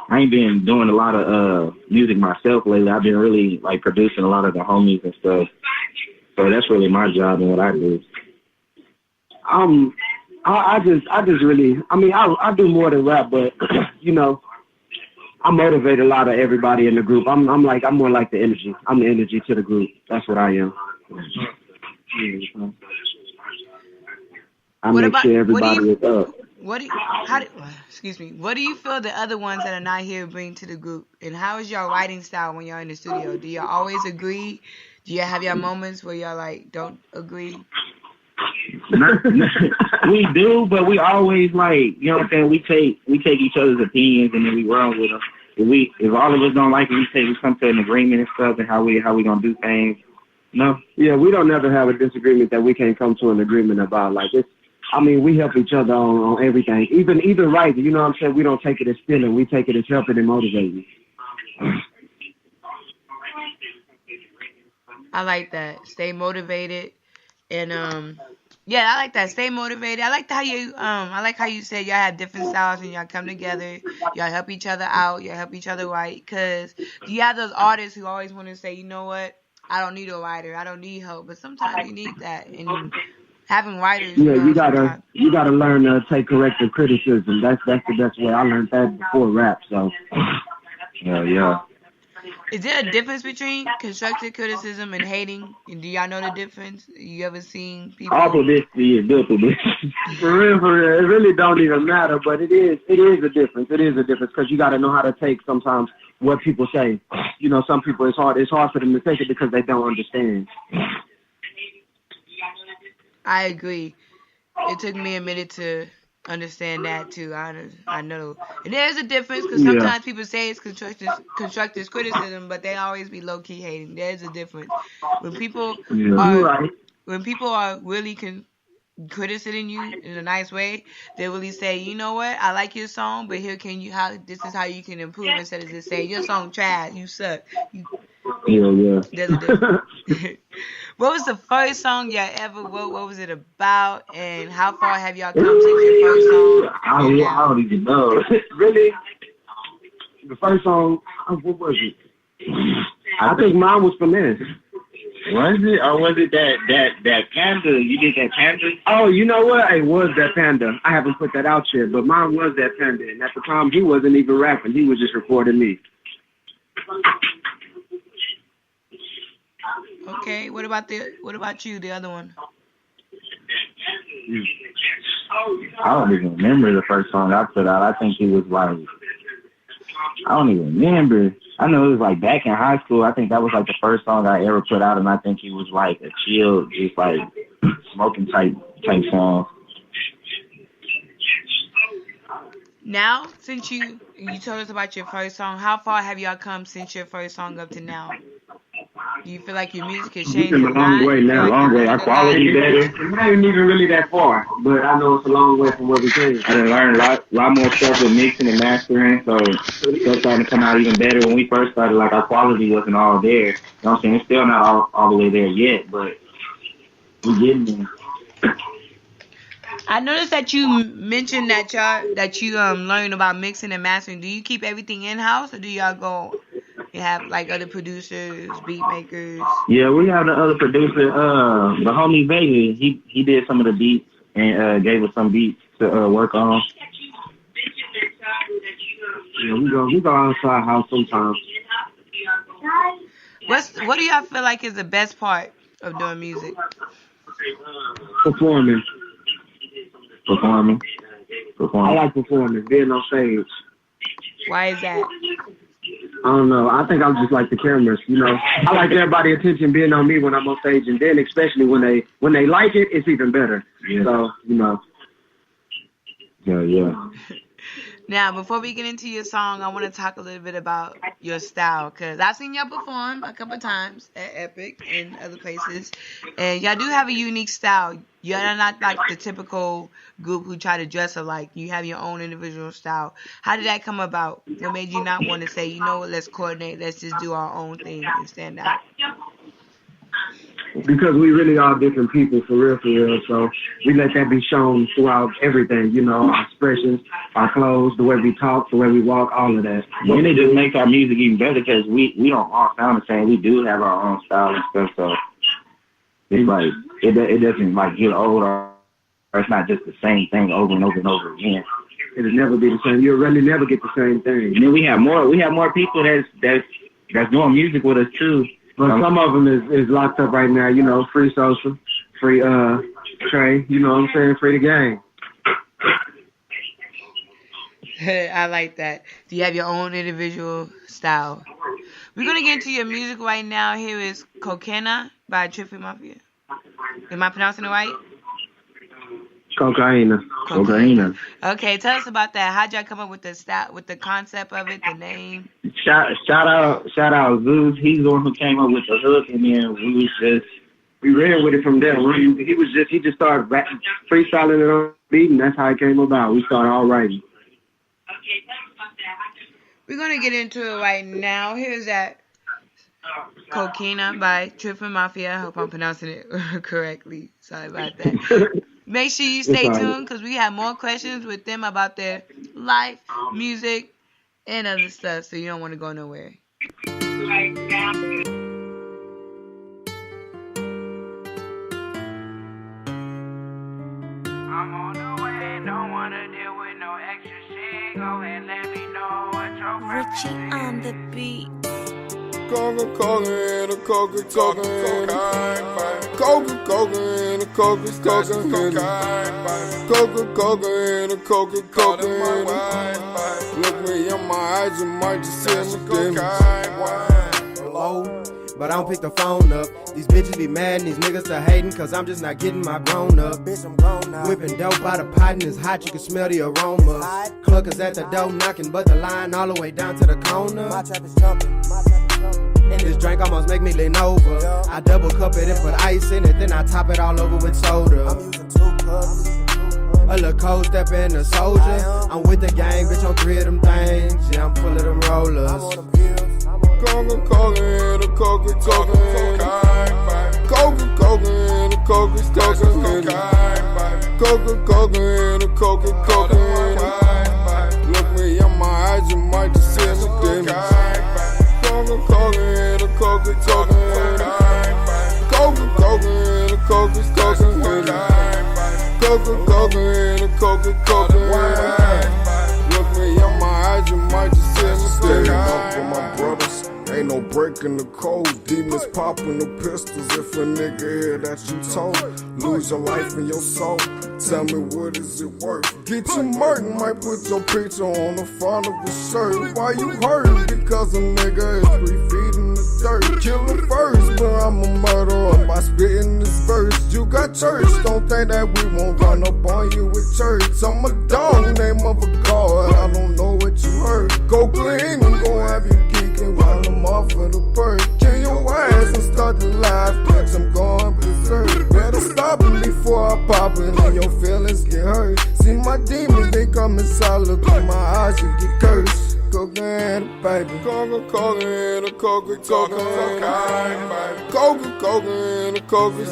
I ain't been doing a lot of music myself lately. I've been really like producing a lot of the homies and stuff. So that's really my job and what I do. I just really, I do more than rap, but you know, I motivate a lot of everybody in the group. I'm more like the energy. I'm the energy to the group. That's what I am. I make sure everybody is up. What do you feel the other ones that are not here bring to the group? And how is y'all writing style when y'all in the studio? Do y'all always agree? Do y'all have y'all moments where y'all like don't agree? We do, but we always like, you know what I'm saying? We take each other's opinions and then we run with them. If all of us don't like it, we come to an agreement and stuff and how we gonna do things. No. Yeah, we don't never have a disagreement that we can't come to an agreement about. Like we help each other on everything. Even writing, you know what I'm saying? We don't take it as stealing. We take it as helping and motivating. I like that. Stay motivated. And yeah, I like that. Stay motivated. I like how you said y'all have different styles and y'all come together. Y'all help each other out. Y'all help each other write. Cause you have those artists who always want to say, you know what? I don't need a writer. I don't need help. But sometimes you need that. And having writers. Yeah, you gotta learn to take corrective criticism. That's the best way. I learned that before rap. So yeah. Is there a difference between constructive criticism and hating? And do y'all know the difference? You ever seen people? All publicity is good publicity. For real. It really don't even matter, but it is a difference. It is a difference because you got to know how to take sometimes what people say. You know, some people it's hard for them to take it because they don't understand. I agree. It took me a minute to understand that too. I know, and there's a difference because sometimes people say it's constructive criticism, but they always be low key hating. There's a difference when people are really criticizing you in a nice way. They really say, you know what, I like your song, but this is how you can improve, instead of just saying your song trash, you suck. Yeah. There's a difference. What was the first song y'all ever wrote? What was it about? And how far have y'all come since your first song? I don't even know. Really? The first song, what was it? I think mine was Finesse. Was it? Or was it that Panda? You did that Panda? Oh, you know what? It was that Panda. I haven't put that out yet, but mine was that Panda. And at the time, he wasn't even rapping. He was just recording me. Okay, what about you, the other one? I don't even remember the first song I put out. I think it was like, I don't even remember. I know it was like back in high school. I think that was like the first song I ever put out, and I think it was like a chill, just like smoking type song. Now, since you told us about your first song, how far have y'all come since your first song up to now? Do you feel like your music has changed? We've come a long way now. Long way. Our quality better. It ain't even really that far, but I know it's a long way from where we came. I done learned a lot more stuff with mixing and mastering, so stuff starting to come out even better. When we first started, like, our quality wasn't all there. You know what I'm saying? It's still not all the way there yet, but we're getting there. I noticed that you mentioned that you learned about mixing and mastering. Do you keep everything in house, or do y'all go? You have like other producers, beat makers. Yeah, we have the other producer, the homie Vega. He did some of the beats and gave us some beats to work on. Yeah, we go outside house sometimes. What do y'all feel like is the best part of doing music? Performing. I like performing, being on stage. Why is that? I don't know. I think I just like the cameras, you know. I like everybody's attention being on me when I'm on stage, and then especially when they like it, it's even better. Yeah. So, you know. Yeah. Now, before we get into your song, I want to talk a little bit about your style, because I've seen y'all perform a couple times at Epic and other places, and y'all do have a unique style. Y'all are not like the typical group who try to dress alike. You have your own individual style. How did that come about? What made you not want to say, you know what, let's coordinate, let's just do our own thing and stand out? Because we really are different people, for real. So we let that be shown throughout everything, you know, our expressions, our clothes, the way we talk, the way we walk, all of that. And it just makes our music even better because we don't all sound the same. We do have our own style and stuff, so it's like, it doesn't like get old or it's not just the same thing over and over and over again. It'll never be the same. You'll really never get the same thing. And then we have more people that's doing music with us too. But some of them is locked up right now, you know, free social, free Trey, you know what I'm saying, free the game. I like that. Do you have your own individual style? We're going to get into your music right now. Here is Cocaina by Trippy Mafia. Am I pronouncing it right? Cocaina. Okay, tell us about that. How'd y'all come up with the style, with the concept of it, the name? Shout out Zeus. He's the one who came up with the hook, and then we ran with it from there. He just started freestyling it on beat, and that's how it came about. We started all writing. Okay, tell us about that. We're gonna get into it right now. Here's that Cocaina by Trippy Mafia. I hope I'm pronouncing it correctly. Sorry about that. Make sure you stay tuned because we have more questions with them about their life, music, and other stuff, so you don't want to go nowhere. I'm on the way, don't want to deal with no extra shit. Go ahead, let me know what your Richie on the beat. Coca and a Coca and a Coca and a Coca and a Coca and a look me in my eyes, you might just see me Hello? But I don't pick the phone up. These bitches be mad and these niggas are hating cause I'm just not getting my grown up. Bitch, I'm grown up. Whipping dope out of pot and it's hot, you can smell the aroma. Cluckers at the door knocking, but the line all the way down to the corner. My trap is jumping, and this drink almost make me lean over. I double cup it and put ice in it, then I top it all over with soda. I'm using 2 cups. A little cold step in a soldier. I'm with the gang, bitch, on 3 of them things. Yeah, I'm full of them rollers. I'm on them pills. Coca and a Coca and a Coca and a Coca and a Coca and a Coca. Look me in my eyes, you might just see me then. Coca and a Coca and a Coca and a Coca and a Coca. Look me in my eyes, you might just see me then. My brothers, ain't no breaking the code. Demons popping the pistols. If a nigga hear that you told, lose your life and your soul. Tell me what is it worth? Get you murdered, might put your picture on the front of a shirt. Why you hurt? Because a nigga is 3 feet in the dirt. Kill him first, but I'm a murderer by spitting this verse. You got church, don't think that we won't run up on you with church. I'm a dog, name of a god, I don't know what you heard. Go clean and go have you geeking while I'm off of the bird. Kill your ass and start the live, bitch, I'm going berserk. Better stop it before I pop it and your feelings get hurt. See my demons, they come inside, look in my eyes, you get cursed. Cocaine, baby. Cocaine, cocaine, cocaine, cocaine, baby. Cocaine, cocaine, cocaine,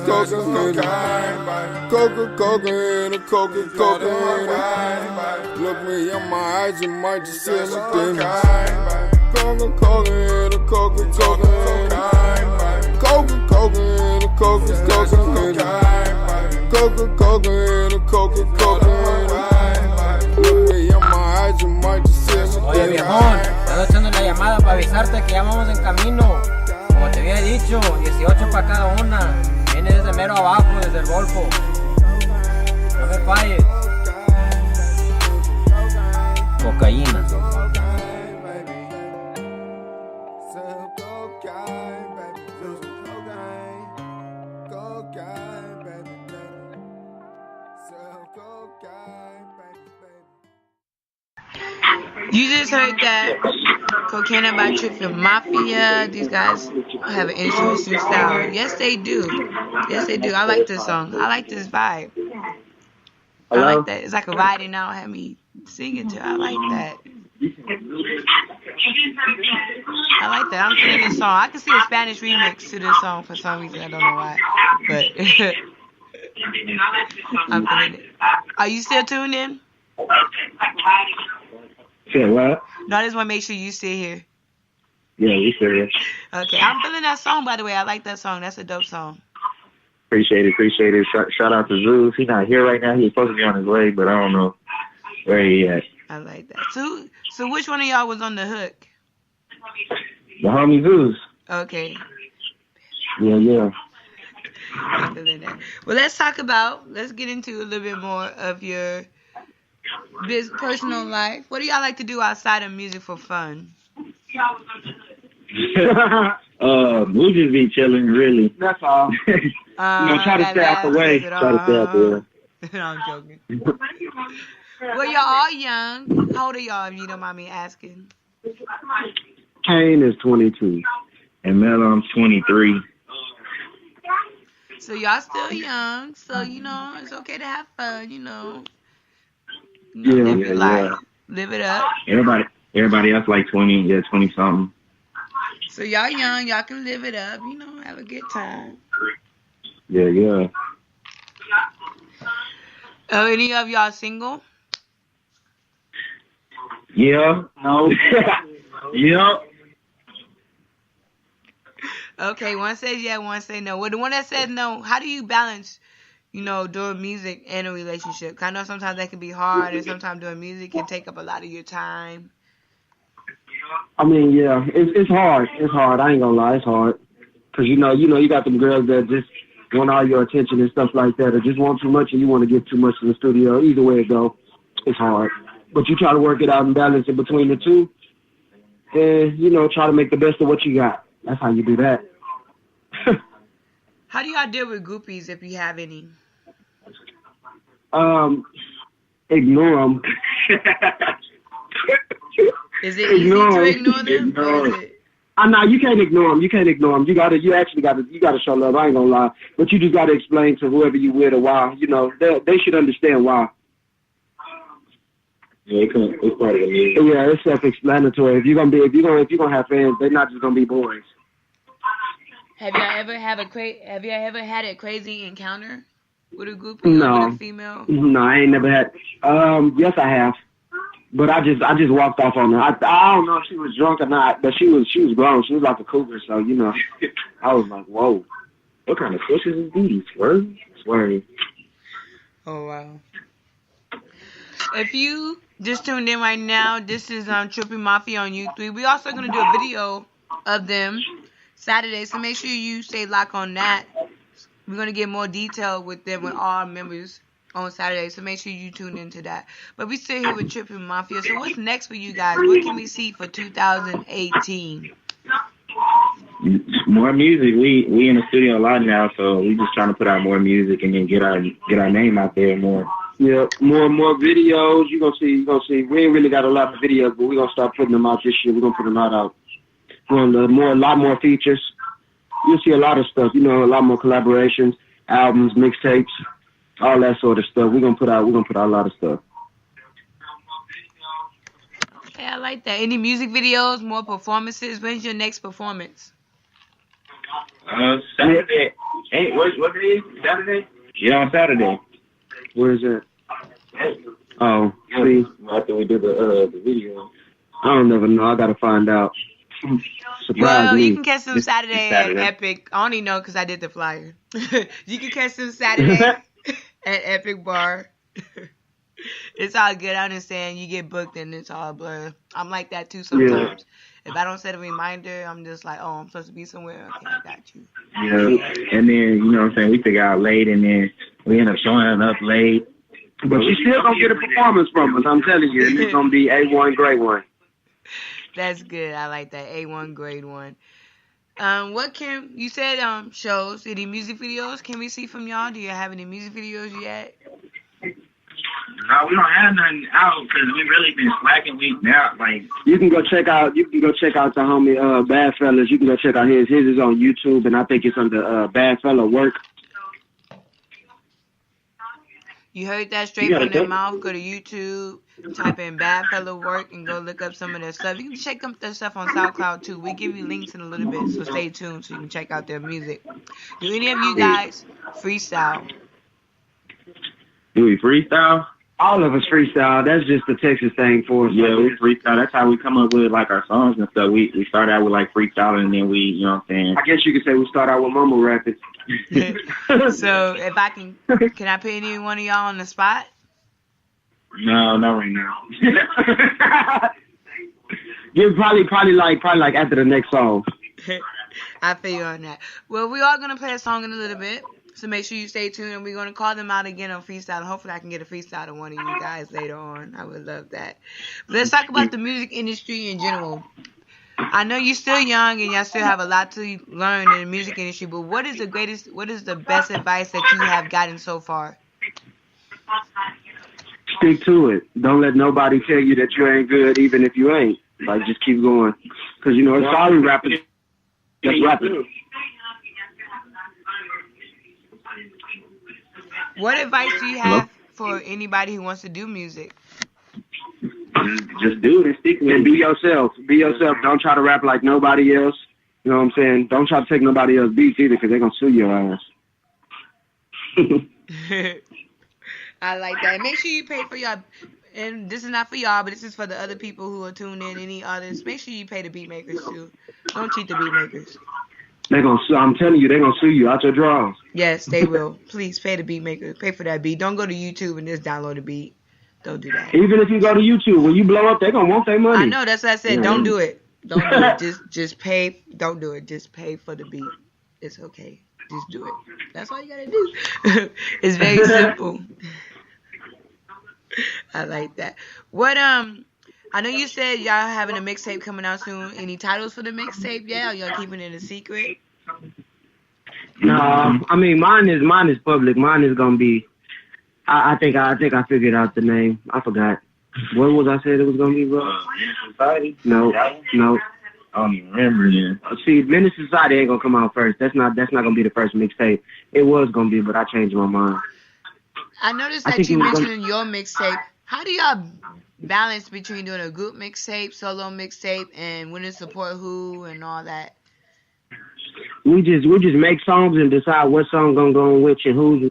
cocaine, cocaine, cocaine, cocaine. Look me in my eyes, you might just see me demons. Cocaine, cocaine, cocaine, cocaine, cocaine, cocaine, cocaine, cocaine, cocaine, cocaine, cocaine. Look me in my eyes, you might just see me. Oye viejón, te estoy echando la llamada para avisarte que ya vamos en camino. Como te había dicho, 18 para cada una. Viene desde mero abajo, desde el Golfo. No me falles. Cocaína. You just heard that Cocaine by Trippy Mafia. These guys have an interesting style. Yes, they do. Yes, they do. I like this song. I like this vibe. I like that. It's like a riding out, have me singing to. I like that. I like that. I'm feeling this song. I can see a Spanish remix to this song for some reason. I don't know why. But I'm feeling it. Are you still tuned in? Say what? No, I just want to make sure you sit here. Yeah, you serious. Okay, I'm feeling that song, by the way. I like that song. That's a dope song. Appreciate it. Shout out to Zeus. He's not here right now. He's supposed to be on his way, but I don't know where he at. I like that. So which one of y'all was on the hook? The homie Zeus. Okay. Yeah. I'm feeling that. Well, let's get into a little bit more of your personal life. What do y'all like to do outside of music for fun? We'll just be chilling, really. That's all. Try to stay out the way. No, I'm joking. Well, y'all all young. How old are y'all, if you don't mind me asking? Kane is 22. And Mellon's 23. So y'all still young. So, it's okay to have fun, live your life. Live it up. Everybody else like 20, 20 something. So y'all young, y'all can live it up, have a good time. Yeah. Any of y'all single? Yeah. No. Yeah. Okay, one says yeah, one say no. Well, the one that says no, how do you balance, doing music and a relationship? 'Cause I know sometimes that can be hard, and sometimes doing music can take up a lot of your time. I mean, yeah, it's hard. It's hard. I ain't gonna lie, it's hard. 'Cause you got them girls that just want all your attention and stuff like that, or just want too much and you want to get too much in the studio. Either way it go, it's hard. But you try to work it out and balance it between the two, and try to make the best of what you got. That's how you do that. How do y'all deal with groupies if you have any? Ignore them. Is it easy to ignore them? Or is it? No, you can't ignore them. You actually gotta show love. I ain't gonna lie, but you just gotta explain to whoever you with or why. They should understand why. Yeah, it's part of the music. Yeah, it's self-explanatory. If you're gonna have fans, they're not just gonna be boys. Have y'all ever had a crazy encounter with a groupie? No. With a female? No, I ain't never had. Yes, I have. But I just walked off on her. I don't know if she was drunk or not, but she was grown. She was like a cougar, so I was like, whoa, what kind of fishes is these? Swearing. Oh wow. If you just tuned in right now, this is Trippy Mafia on YouTube. We also gonna do a video of them Saturday, so make sure you stay locked on that. We're going to get more detail with them, with all members on Saturday, so make sure you tune into that. But we still here with Trippy Mafia. So what's next for you guys? What can we see for 2018? More music. We in the studio a lot now, so we just trying to put out more music and then get our name out there more. Yeah, more videos. You gonna see. We ain't really got a lot of videos, but we gonna start putting them out this year. We gonna put them out. A lot more features. You'll see a lot of stuff. A lot more collaborations, albums, mixtapes, all that sort of stuff. We're gonna put out a lot of stuff. Okay, I like that. Any music videos, more performances? When's your next performance? Saturday. Hey, what day is it? Saturday? Yeah, on Saturday. Where is it? Oh, see. After we do the video. I don't never know. I gotta find out. Well, you can catch them Saturday at Epic. I only know because I did the flyer. You can catch them Saturday at Epic Bar. It's all good. I understand. You get booked and it's all blur. I'm like that too sometimes. Yeah. If I don't set a reminder, I'm just like, oh, I'm supposed to be somewhere. Okay, I got you. Yeah. And then, you know what I'm saying, we figure out late and then we end up showing up late. But you still gonna get a performance from us, I'm telling you. And it's gonna be A1 grade 1. That's good. I like that. A1 grade 1. What can you said shows, any music videos can we see from y'all? Do you have any music videos yet? No, we don't have nothing out because we really been slacking. You can go check out the homie Bad Fellas. You can go check out his. His is on YouTube, and I think it's under Bad Fella Work. You heard that straight from their mouth. Go to YouTube, type in Bad Fella Work, and go look up some of their stuff. You can check up their stuff on SoundCloud too. We give you links in a little bit, so stay tuned so you can check out their music. Do any of you guys freestyle? Do we freestyle? All of us freestyle. That's just the Texas thing for us. Yeah, we freestyle. That's how we come up with like our songs and stuff. We start out with like freestyling and then we, you know what I'm saying? I guess you could say we start out with mumble rapping. So if I can I put any one of y'all on the spot? No, not right now. Yeah, probably like after the next song. I feel you on that. Well, we are gonna play a song in a little bit. So make sure you stay tuned, and we're going to call them out again on freestyle. And hopefully I can get a freestyle to one of you guys later on. I would love that. But let's talk about the music industry in general. I know you're still young and y'all still have a lot to learn in the music industry, but what is the best advice that you have gotten so far? Stick to it. Don't let nobody tell you that you ain't good, even if you ain't. Like, just keep going. Because, it's sorry rappers that's rapping. What advice do you have for anybody who wants to do music? Just do it and stick with it. And be yourself. Be yourself. Don't try to rap like nobody else. You know what I'm saying? Don't try to take nobody else's beats either because they're going to sue your ass. I like that. Make sure you pay for y'all. And this is not for y'all, but this is for the other people who are tuned in, any others. Make sure you pay the beat makers too. Don't cheat the beat makers. I'm telling you, they're going to sue you out your drawers. Yes, they will. Please pay the beat maker. Pay for that beat. Don't go to YouTube and just download the beat. Don't do that. Even if you go to YouTube, when you blow up, they're going to want their money. I know. That's what I said. Yeah. Don't do it. Don't do it. Just pay. Don't do it. Just pay for the beat. It's okay. Just do it. That's all you got to do. It's very simple. I like that. What, I know you said y'all having a mixtape coming out soon. Any titles for the mixtape yet? Or y'all keeping it a secret? No, I mean mine is public. Mine is gonna be. I think I figured out the name. I forgot. What was I said it was gonna be, bro? Society? No. I don't even remember then. See, Menace Society ain't gonna come out first. That's not gonna be the first mixtape. It was gonna be, but I changed my mind. I noticed that you mentioned in your mixtape. How do y'all balance between doing a group mixtape, solo mixtape, and when to support who and all that? We just make songs and decide what song gonna go on which and who's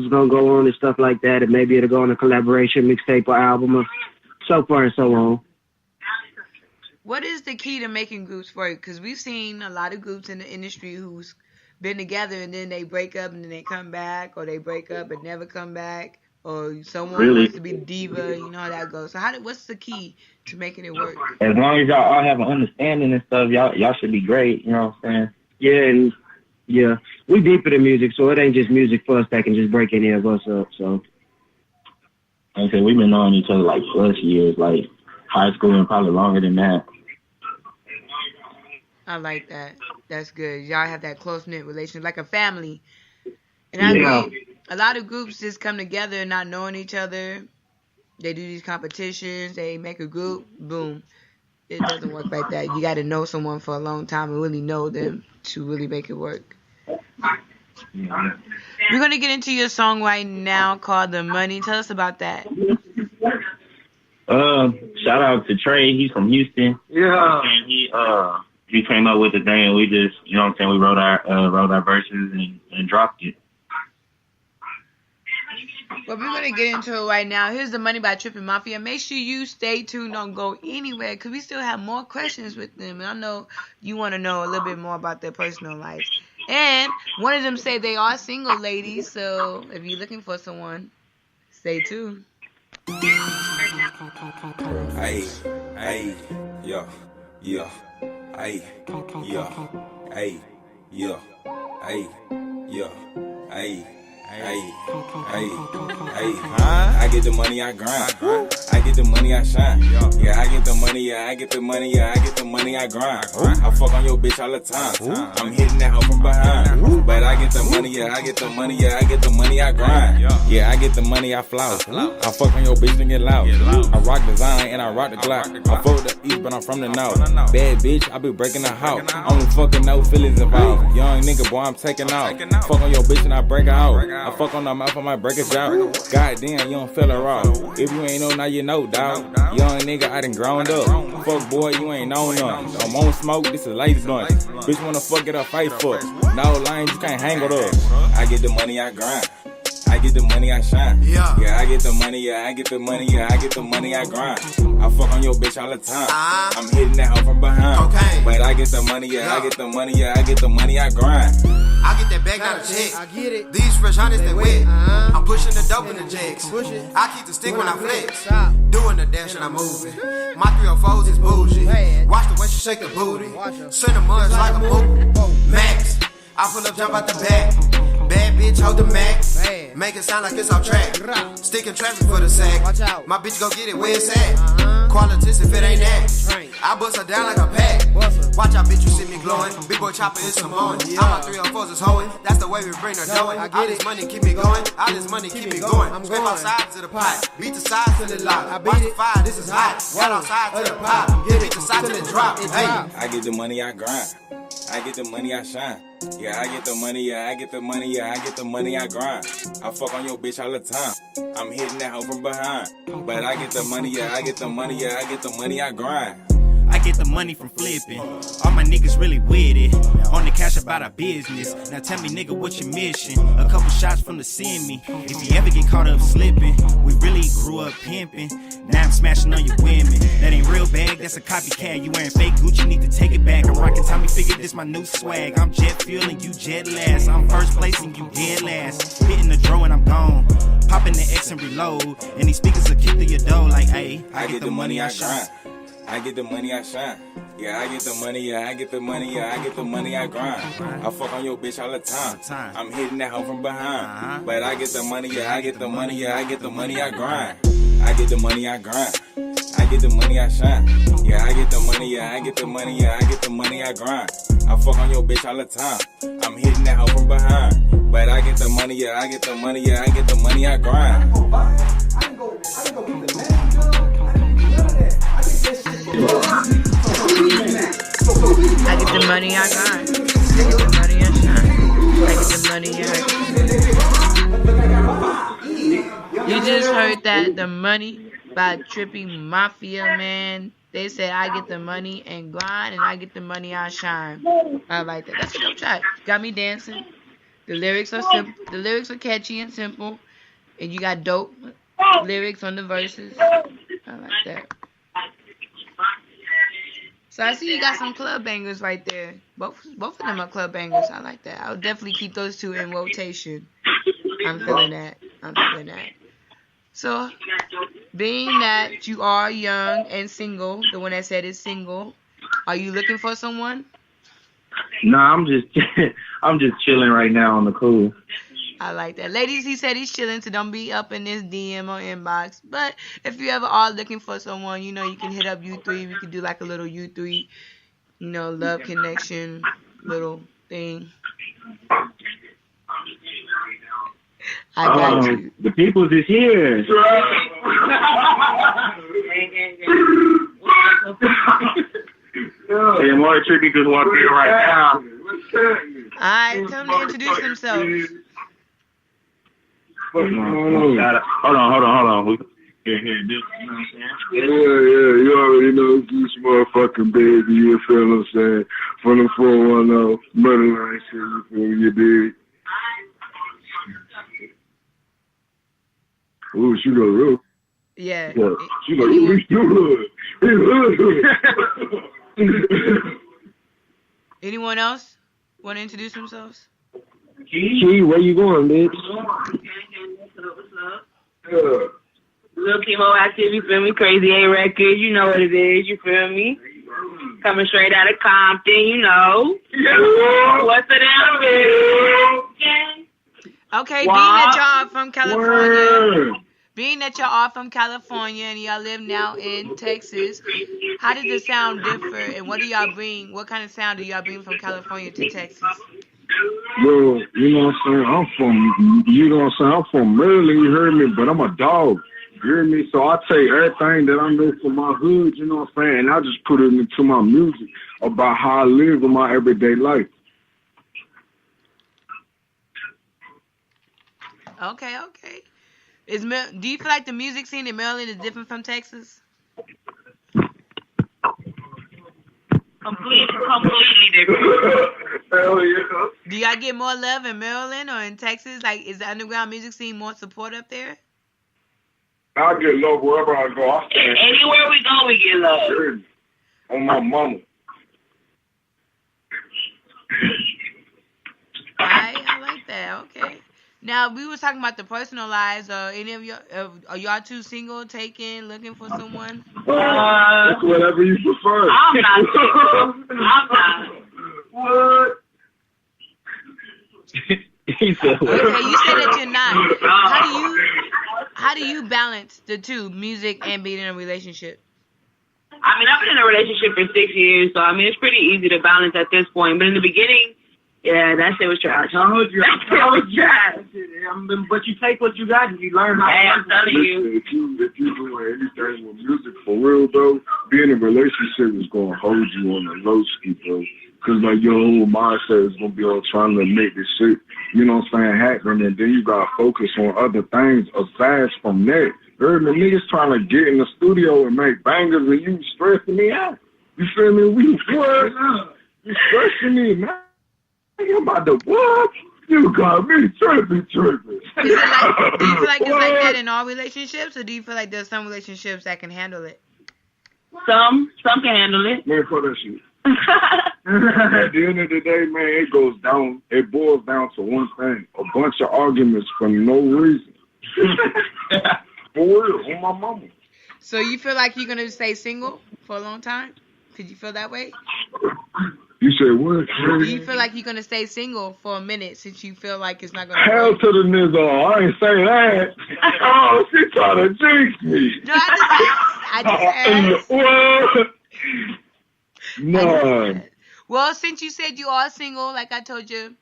gonna go on and stuff like that, and maybe it'll go on a collaboration mixtape or album or so far and so on. What is the key to making groups work? Because we've seen a lot of groups in the industry who's been together and then they break up and then they come back, or they break up and never come back. or someone Really? wants to be the diva. You know how that goes. So what's the key to making it work? As long as y'all all have an understanding and stuff, y'all should be great. You know what I'm saying? Yeah, and yeah, we deep in the music, so it ain't just music for us that can just break any of us up. So, like I said, we've been knowing each other like plus years, like high school and probably longer than that. I like that. That's good. Y'all have that close-knit relationship, like a family. And I agree. A lot of groups just come together not knowing each other. They do these competitions. They make a group. Boom. It doesn't work like that. You got to know someone for a long time and really know them to really make it work. We're going to get into your song right now called The Money. Tell us about that. Shout out to Trey. He's from Houston. yeah. And he came up with the thing, and we just, you know what I'm saying, we wrote our verses and dropped it. Well, we're going to get into it right now. Here's The Money by Trippy Mafia. Make sure you stay tuned. Don't go anywhere because we still have more questions with them. And I know you want to know a little bit more about their personal life. And one of them say they are single ladies. So if you're looking for someone, stay tuned. Hey, yeah, hey, yeah, hey, yeah, hey, I get the money, I grind. I get the money, I shine. Yeah, I get the money, yeah, I get the money, yeah, I get the money, I grind. I fuck on your bitch all the time. I'm hitting that hoe from behind. But I get the money, yeah, I get the money, yeah, I get the money, I grind. Yeah, I get the money, I flout. I fuck on your bitch and get loud. I rock design and I rock the Glock. I fuck with the East, but I'm from the North. Bad bitch, I be breaking the house. Only fucking no feelings involved. Young nigga, boy, I'm taking off. Fuck on your bitch and I break her out. I fuck on the mouth, I might break a jaw. Goddamn, you don't feel her raw. If you ain't know, now you know, dawg. Young nigga, I done grown up. Fuck boy, you ain't know nothing. I'm on smoke, this is ladies blunt. Bitch wanna fuck it up, fight for it. No lines, you can't hang with us. I get the money, I grind. I get the money, I shine. Yeah, I get the money, yeah, I get the money, yeah, I get the money, I grind. I fuck on your bitch all the time. I'm hitting that hoe from behind. But I get the money, yeah, I get the money, yeah, I get the money, I grind. I get that bag, not a check. I get it. These fresh honest, they wet. I'm pushing the dope in the jacks. I keep the stick when I flex. Doing the dash and I'm moving. My 304s is bougie. Watch the way she shake the booty. Send the muds like a boot. Max. I pull up, jump out the back. Bad bitch, hold the Mac. Make it sound like it's off track. Sticking traffic for the sack. My bitch go get it where it's at. Qualities if it ain't that. I bust her down like a pack. Watch out, bitch, you see me glowing. Big boy chopper is some hoeing. All my 304s is hoeing. That's the way we bring her doing. All this money keep me going. All this money keep me going. Scrape outside to the pot. Beat the sides to the lock. Watch the fire, this is hot. Got outside to the pot. Beat the side to the drop. Hey. I get the money, I grind. I get the money, I shine. Yeah, I get the money, yeah, I get the money, yeah, I get the money, I grind. I fuck on your bitch all the time. I'm hitting that hoe from behind. But I get the money, yeah, I get the money, yeah, I get the money, I grind. I get the money from flipping. All my niggas really with it. On the cash about our business. Now tell me, nigga, what your mission? A couple shots from the semi. If you ever get caught up slipping, we really grew up pimping. Now I'm smashing on your women. That ain't real bag, that's a copycat. You wearing fake Gucci, need to take it back. I'm rocking Tommy Figure, this my new swag. I'm jet fuel and you jet last. I'm first place and you dead last. Hitting the draw and I'm gone. Popping the X and reload. And these speakers will kick through your door like, hey, I get the money, I grind. I get the money, I shine. Yeah, I get the money, yeah, I get the money, yeah, I get the money, I grind. I fuck on your bitch all the time. I'm hitting that hoe from behind. But I get the money, yeah, I get the money, yeah, I get the money, I grind. I get the money, I grind. I get the money, I shine. Yeah, I get the money, yeah, I get the money, yeah, I get the money, I grind. I fuck on your bitch all the time. I'm hitting that hoe from behind. But I get the money, yeah, I get the money, yeah, I get the money, I grind. I get the money, I grind. I get the money, I shine. I get the money, I. You just heard that, The Money by Trippy Mafia, man. They said I get the money and grind, and I get the money, I shine. I like that. That's a dope track. Got me dancing. The lyrics are simple. The lyrics are catchy and simple, and you got dope lyrics on the verses. I like that. So I see you got some club bangers right there. Both of them are club bangers. I like that. I'll definitely keep those two in rotation. I'm feeling that. So, being that you are young and single, the one that said is single, are you looking for someone? Nah, I'm just I'm just chilling right now on the cool. I like that. Ladies, he said he's chilling, so don't be up in this DM or inbox. But if you ever are looking for someone, you know, you can hit up U3. We could do like a little U3, you know, love connection little thing. I got you. The people's is here. Hey, Amari Trippy just walked in right now. Alright, tell them to introduce themselves. Hold on. We can't hear this, you know what I'm saying? Yeah, you already know this motherfucking baby, you feel what I'm saying? From the 410, murder line shit, you feel me, you dig? Ooh, she got real. Yeah. She like, we hood. Anyone else want to introduce themselves? Key, where you going, bitch? Lil Chemo Active, you feel me? Crazy A Record, you know what it is, you feel me? Coming straight out of Compton, you know. What's the damn bitch? Okay, being that y'all from California, and y'all live now in Texas, how does the sound differ, and what do y'all bring? What kind of sound do y'all bring from California to Texas? Well, you know what I'm saying? I'm from Maryland, you heard me, but I'm a dog. You hear me? So I take everything that I know from my hood, you know what I'm saying, and I just put it into my music about how I live in my everyday life. Okay. Do you feel like the music scene in Maryland is different from Texas? Completely different. Hell yeah. Do y'all get more love in Maryland or in Texas? Like, is the underground music scene more support up there? I get love wherever I go. Anywhere we go, we get love. On my mama. I like that. Okay. Now, we was talking about the personal lives. Any of y'all, are y'all two single, taken, looking for someone? That's whatever you prefer. I'm not single. I'm not. What? He said, okay, you said that you're not. How do you balance the two, music and being in a relationship? I mean, I've been in a relationship for 6 years, so I mean, it's pretty easy to balance at this point. But in the beginning, yeah, that shit was trash. I told you. That shit was trash. But you take what you got and you learn how. Hey, I'm telling you. If you doing anything with music for real, though, being in a relationship is going to hold you on the low ski, bro. Because, like, your whole mindset is going to be on trying to make this shit, you know what I'm saying, happen. And then you got to focus on other things aside from that. Heard me, niggas trying to get in the studio and make bangers and you stressing me out. You feel me? You stressing me, man. You about to what? You got me tripping. Do you feel like it's like that in all relationships, or do you feel like there's some relationships that can handle it? Some can handle it. Man, for that shit. At the end of the day, man, it boils down to one thing: a bunch of arguments for no reason. For real, on my mama. So you feel like you're gonna stay single for a long time? Could you feel that way? You said what? Do you feel like you're gonna stay single for a minute since you feel like it's not gonna Hell work? to the nigga, I ain't say that. Oh, she trying to jinx me. No, I just asked. What? No. Well, since you said you are single, like I told you,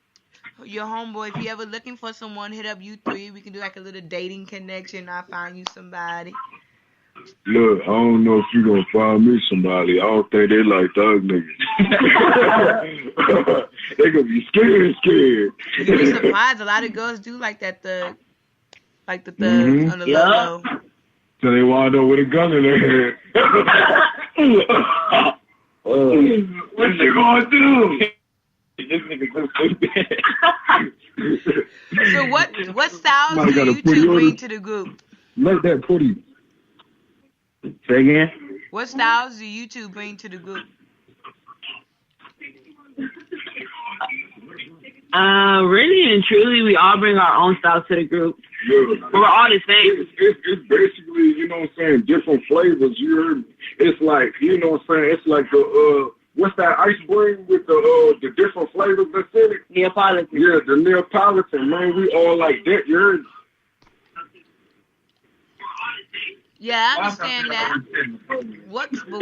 your homeboy, if you ever looking for someone, hit up U3. We can do like a little dating connection. I'll find you somebody. Look, I don't know if you gonna find me somebody. I don't think they like thug niggas. They gonna be scared. You'd be surprised. A lot of girls do like that thug. Like the thugs on the logo. So they wind up with a gun in their head. What you gonna do? This nigga So what styles do you two bring to the group? Let that putty. Say again? What styles do you two bring to the group? Really and truly, we all bring our own styles to the group. Yeah. We're all the same. It's basically, you know what I'm saying, different flavors. You heard me? It's like, you know what I'm saying, it's like the, what's that ice cream with the different flavors that's in it? Neapolitan. Yeah, the Neapolitan, man. We all like that, you heard me? Yeah, I understand that. What style do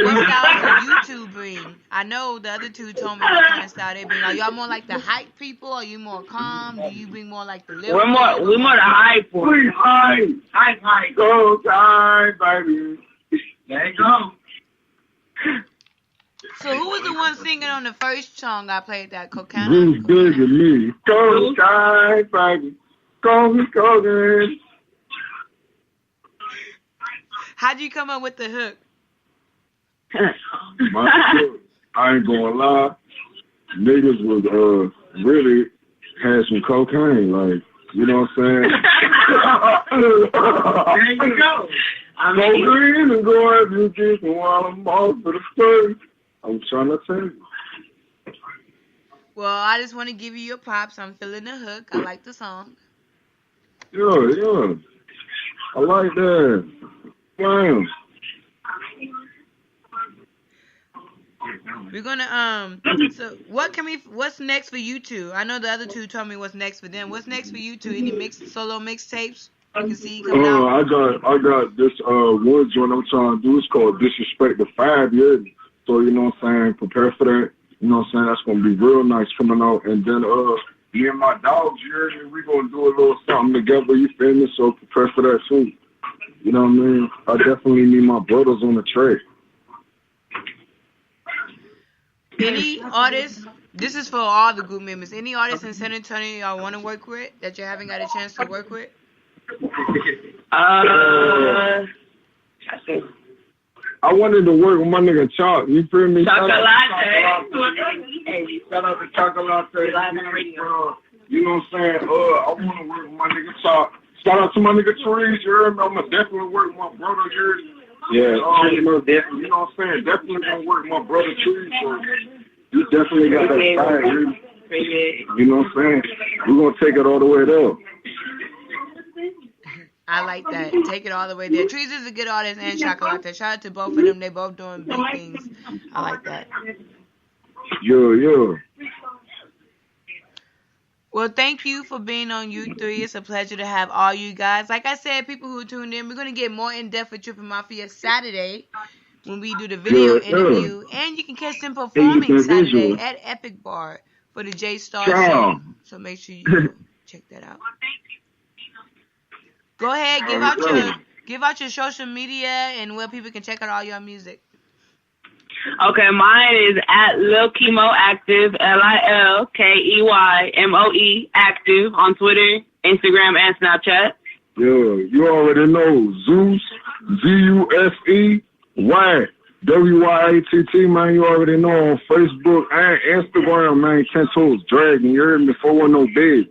you two bring? I know the other two told me what kind of style they bring. Are y'all more like the hype people? Are you more calm? Do you bring more like the lyrical? We're more the hype one. We hype. Go time, baby. There you go. So who was the one singing on the first song I played that Cocaine? Who's big at me? Go time, baby. Go. How'd you come up with the hook? I ain't gonna lie. Niggas was really had some cocaine, like, you know what I'm saying? There you go. Go green and go out and get while I'm off for the first. I'm trying to tell you. Well, I just want to give you your props. I'm feeling the hook. I like the song. Yeah. I like that. Damn. We're gonna so what's next for you two? I know the other two told me what's next for them. What's next for you two? Any solo mixtapes you can see coming out? I got this one joint I'm trying to do. It's called Disrespect the 5 years. So you know what I'm saying, prepare for that. You know what I'm saying, that's gonna be real nice coming out. And then me and my dogs, you heard me, we gonna do a little something together, you feel me? So prepare for that too. You know what I mean? I definitely need my brothers on the track. Any artists, this is for all the group members, any artists in San Antonio y'all want to work with that you haven't got a chance to work with? I wanted to work with my nigga Chalk. You feel me? Chocolate. Hey, shout out to Chocolate. You know what I'm saying? I want to work with my nigga Chalk. Shout out to my nigga Therese, you heard me? I'm going to definitely work with my brother, you heard me? Yeah, you know what I'm saying? Definitely going to work with my brother Therese. So you definitely got that side, you know what I'm saying? We're going to take it all the way there. I like that. Take it all the way there. Trees is a good artist and Chocolate. Shout out to both of them. They both doing big things. I like that. Yeah. Well, thank you for being on U3. It's a pleasure to have all you guys. Like I said, people who tuned in, we're going to get more in-depth with Trippy Mafia Saturday when we do the video interview. And you can catch them performing Saturday at Epic Bar for the J Starr show. So make sure you check that out. Go ahead, give out your social media and where people can check out all your music. Okay, mine is at Lil Chemo Active, LILKEYMOE Active on Twitter, Instagram, and Snapchat. Yeah, you already know Zeus, ZUSE, WYATT, man. You already know on Facebook and Instagram, man. 10 Toes Dragon. You heard me? 410 Big.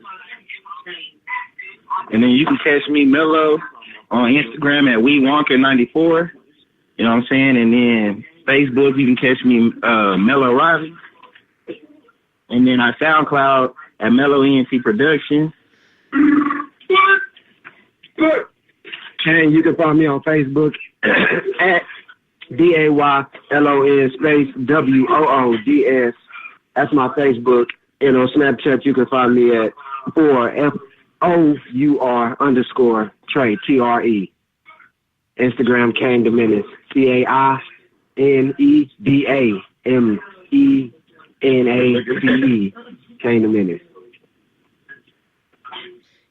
And then you can catch me Mellow on Instagram at WeWonker94. You know what I'm saying? And then Facebook, you can catch me Mellow Ravi. And then our SoundCloud at Mellow ENT Productions. And you can find me on Facebook at DAYLON space WOODS. That's my Facebook. And on Snapchat, you can find me at FOUR_ Trey, TRE. Instagram, Kane the Menace, CAINEDAMENACE, Kane the Menace.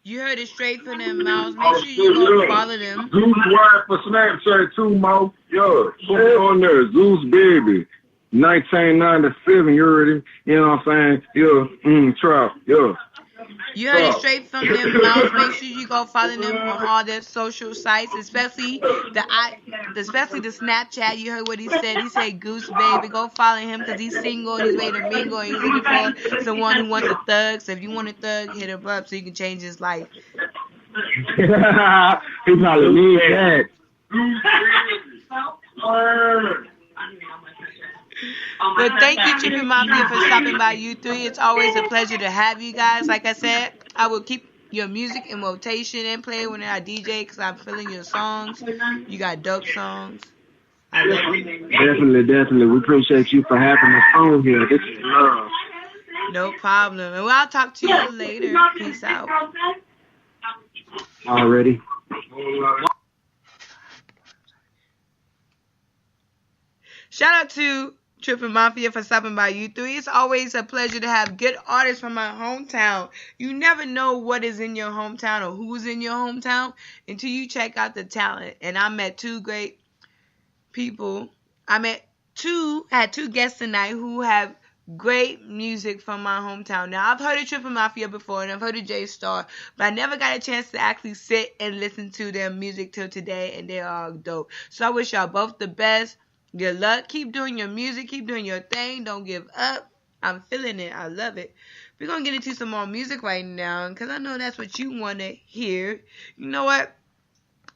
You heard it straight from them, Miles. Make sure you go follow them. Zeus Wire for Snapchat too, Mo. Yeah, put it on there. Zeus Baby. 1997, you already, you know what I'm saying? Yeah, trap, yeah. You heard it straight from them, Miles. Make sure you go follow them on all their social sites, especially the Snapchat. You heard what he said. He said, Goose Baby. Go follow him because he's single and he's ready to mingle and he's looking for someone who wants a thug. So if you want a thug, hit him up so you can change his life. He probably needs that. But thank you, Trippy Mafia, for stopping by U3. It's always a pleasure to have you guys. Like I said, I will keep your music in rotation and play it when I DJ because I'm feeling your songs. You got dope songs. I love you. Definitely. We appreciate you for having us on here. This is love. No problem. And I'll talk to you later. Peace out. Already. Shout out to Trippy Mafia for stopping by U3. It's always a pleasure to have good artists from my hometown. You never know what is in your hometown or who's in your hometown until you check out the talent. And I met two great people. I had two guests tonight who have great music from my hometown. Now, I've heard of Trippy Mafia before, and I've heard of J Starr, but I never got a chance to actually sit and listen to their music till today, and they are dope. So I wish y'all both the best. Good luck. Keep doing your music. Keep doing your thing. Don't give up. I'm feeling it. I love it. We're going to get into some more music right now, because I know that's what you want to hear. You know what?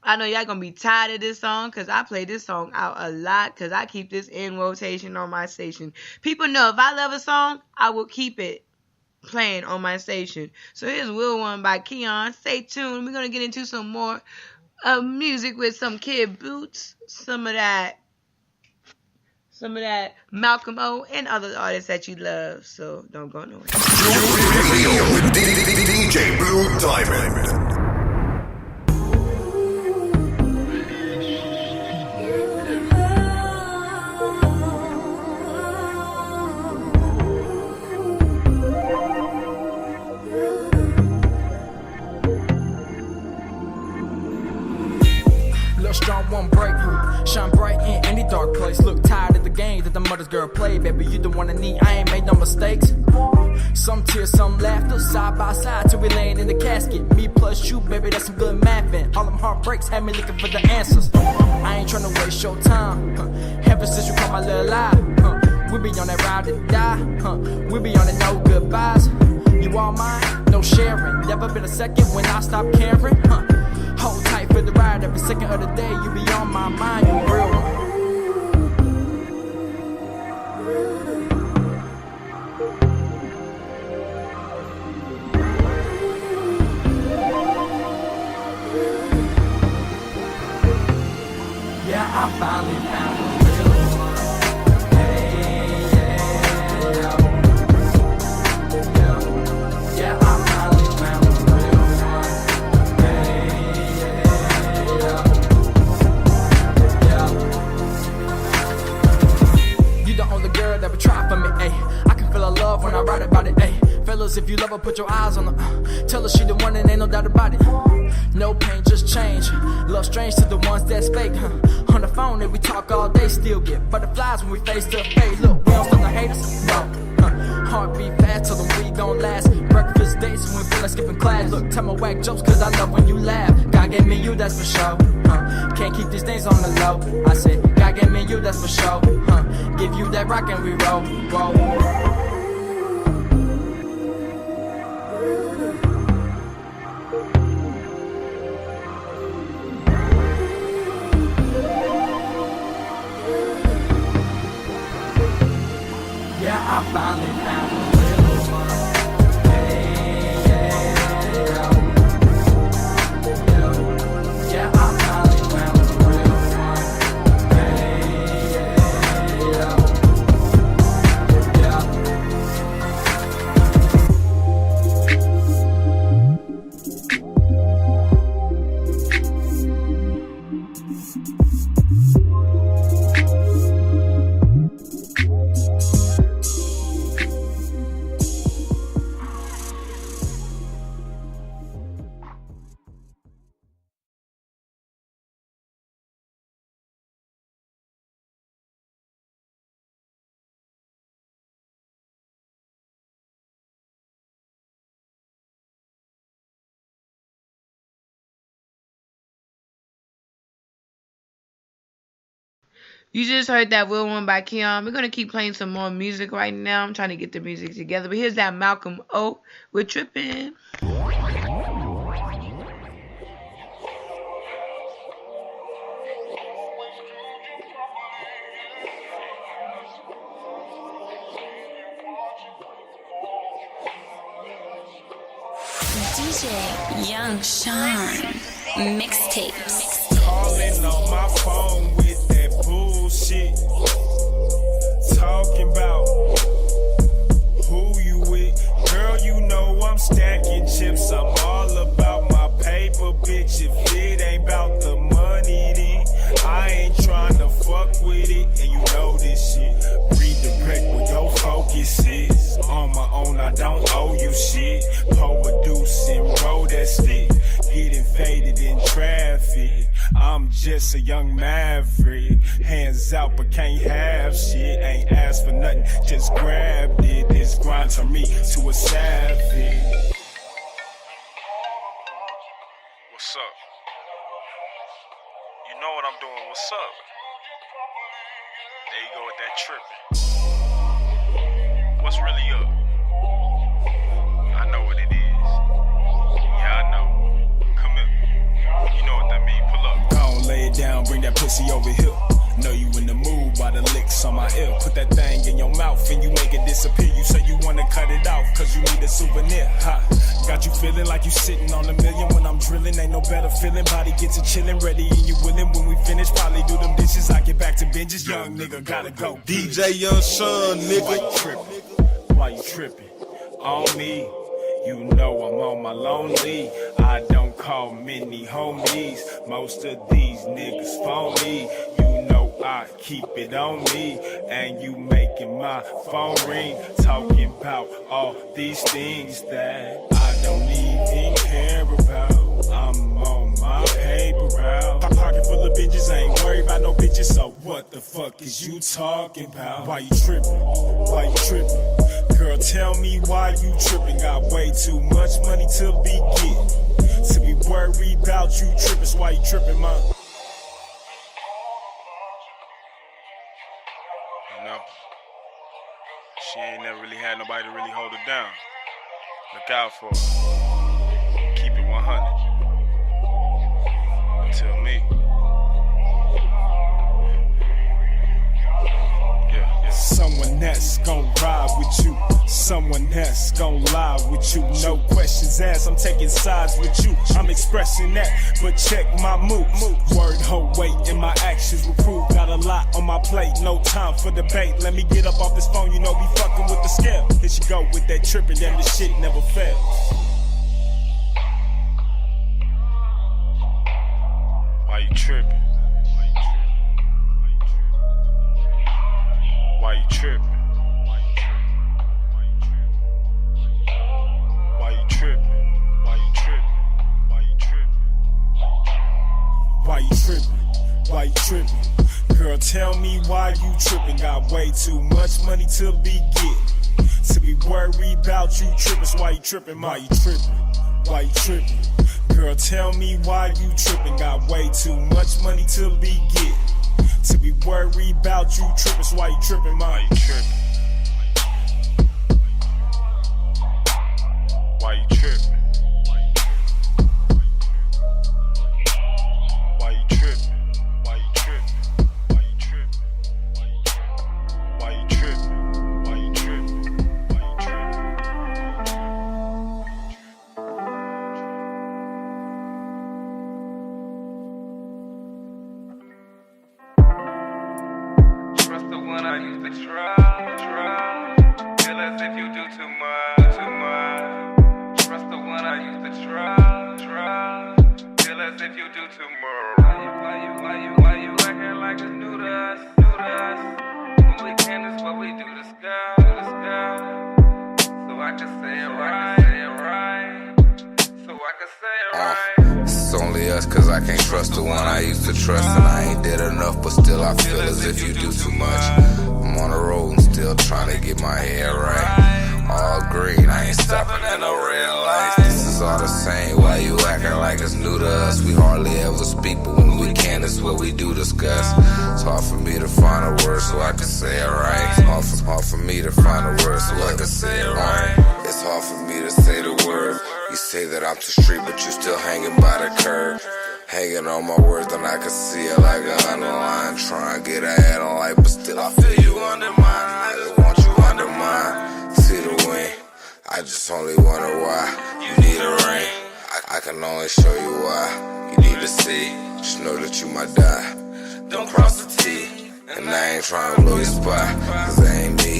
I know y'all gonna be tired of this song because I play this song out a lot because I keep this in rotation on my station. People know if I love a song, I will keep it playing on my station. So here's Will One by Keon. Stay tuned. We're gonna get into some more music with some Kid Boots, some of that Malcolm O, and other artists that you love. So don't go nowhere. Radio with DJ Blue Diamond. Strong one break, shine bright in any dark place. Look tired of the game that the mother's girl play. Baby, you the one I need, I ain't made no mistakes. Some tears, some laughter, side by side till we laying in the casket. Me plus you, baby, that's some good mathing. All them heartbreaks had me looking for the answers. I ain't tryna waste your time. Ever since you caught my little eye, we be on that ride to die. We be on it, no goodbyes. You all mine, no sharing. Never been a second when I stop caring. Hold tight for the ride every second of the day. You be on my mind, you a real one. Yeah, I finally found a real one. Hey, yeah. Yeah, I finally found a real one. You the only girl that would try for me, ayy. I can feel her love when I write about it, ayy. Fellas, if you love her, put your eyes on her. Tell her she the one and ain't no doubt about it. No pain, just change. Love strange to the ones that's fake, On the phone, and we talk all day, still get butterflies when we face to face. Look, we don't stop to hate us, no. Heartbeat fast till the week gon' last. Breakfast dates when we feel like skipping class. Look, tell my whack jokes cause I love when you laugh. God gave me you, that's for sure. Can't keep these things on the low. I said, God gave me you, that's for sure. Give you that rock and we roll, roll. I finally found a real one. Hey, yeah, I finally found a real one. Hey, You just heard that Will One by Keon. We're going to keep playing some more music right now. I'm trying to get the music together. But here's that Malcolm O with Trippin'. DJ Young Sean mixtapes. Calling on my phone with that bullshit. Talking about who you with. Girl, you know I'm stacking chips. I'm all about my paper, bitch. If it ain't about the money, then I ain't trying to fuck with it. And you know this shit. Redirect where your focus is. On my own, I don't owe you shit. Pour a deuce and roll that stick. Getting faded in traffic. I'm just a young maverick. Hands out but can't have shit. Ain't asked for nothing, just grabbed it. This grind turned me to a savage. What's up? You know what I'm doing, what's up? There you go with that tripping. What's really up? I know what it is. Yeah, I know. Come here. You know what that mean, pull up. Gon' lay it down, bring that pussy over here. Know you in the mood by the licks on my ear. Put that thing in your mouth and you make it disappear. You say you wanna cut it off cause you need a souvenir. Ha, got you feeling like you sitting on a million when I'm drilling. Ain't no better feeling, body gets to chillin'. Ready and you willing when we finish. Probably do them dishes, I get back to binges. Young nigga gotta go. DJ Young Sean, nigga. Why you trippin'? Why you trippin'? On me. You know I'm on my lonely. I don't call many homies. Most of these niggas phony. You know I keep it on me. And you making my phone ring. Talking about all these things that I don't even care about. I'm on my paper route. My pocket full of bitches, I ain't worried about no bitches. So what the fuck is you talking about? Why you trippin'? Why you trippin'? Girl, tell me why you trippin'. Got way too much money to be getting. To be worried about you trippin'. So why you trippin', man? You know, she ain't never really had nobody to really hold her down. Look out for her. Keep it 100. Until me. Someone that's gon' ride with you. Someone that's gon' lie with you. No questions asked, I'm taking sides with you. I'm expressing that, but check my moves. Word, hold, weight, and my actions will prove. Got a lot on my plate, no time for debate. Let me get up off this phone, you know be fucking with the scale. Here she go with that trippin', damn the shit never fails. Why you trippin'? Why you trippin'? Why you trippin'? Why you trippin'? Why you trippin'? Why you trippin'? Why you trippin'? Girl, tell me why you trippin'. Got way too much money to be getting. To be worried about you trippin'. So why you trippin'? Why you trippin'? Why you trippin'? Girl, tell me why you trippin'. Got way too much money to be getting. To be worried about you trippin', so why you trippin', man? Why you trippin'? Why you trippin'? Why you trippin'? Why you trippin'? Why you trippin'? Why you trippin'? Why you trippin'? Why you Trust the one I used to trust. Feel as if you do too much. Trust the one I used to trust. Feel as if you do too much. Why you acting like it's new to us? When we can, it's what we do to sky. So I can say it right. So I can say it right. It's only us cause I can't trust the one I used to trust. And I ain't did enough, but still I feel as if you do too much. I'm on the road and still trying to get my head right. All green, I ain't stopping at no red lights. This is all the same, why you acting like it's new to us? We hardly ever speak, but when we can, it's what we do discuss. It's hard for me to find a word so I can say it right. It's hard for me to find a word so I can say it right. It's hard for me to say the word. You say that I'm too street, but you still hanging by the curb. Hanging on my words, and I can see it like an underline. Try and get ahead on life, but still I feel you under mine. I just want you under mine. See the win, I just only wonder why. You need the rain. I can only show you why. You need to see. Just know that you might die. Don't cross the T. And I ain't trying to blow your spot, cause that ain't me.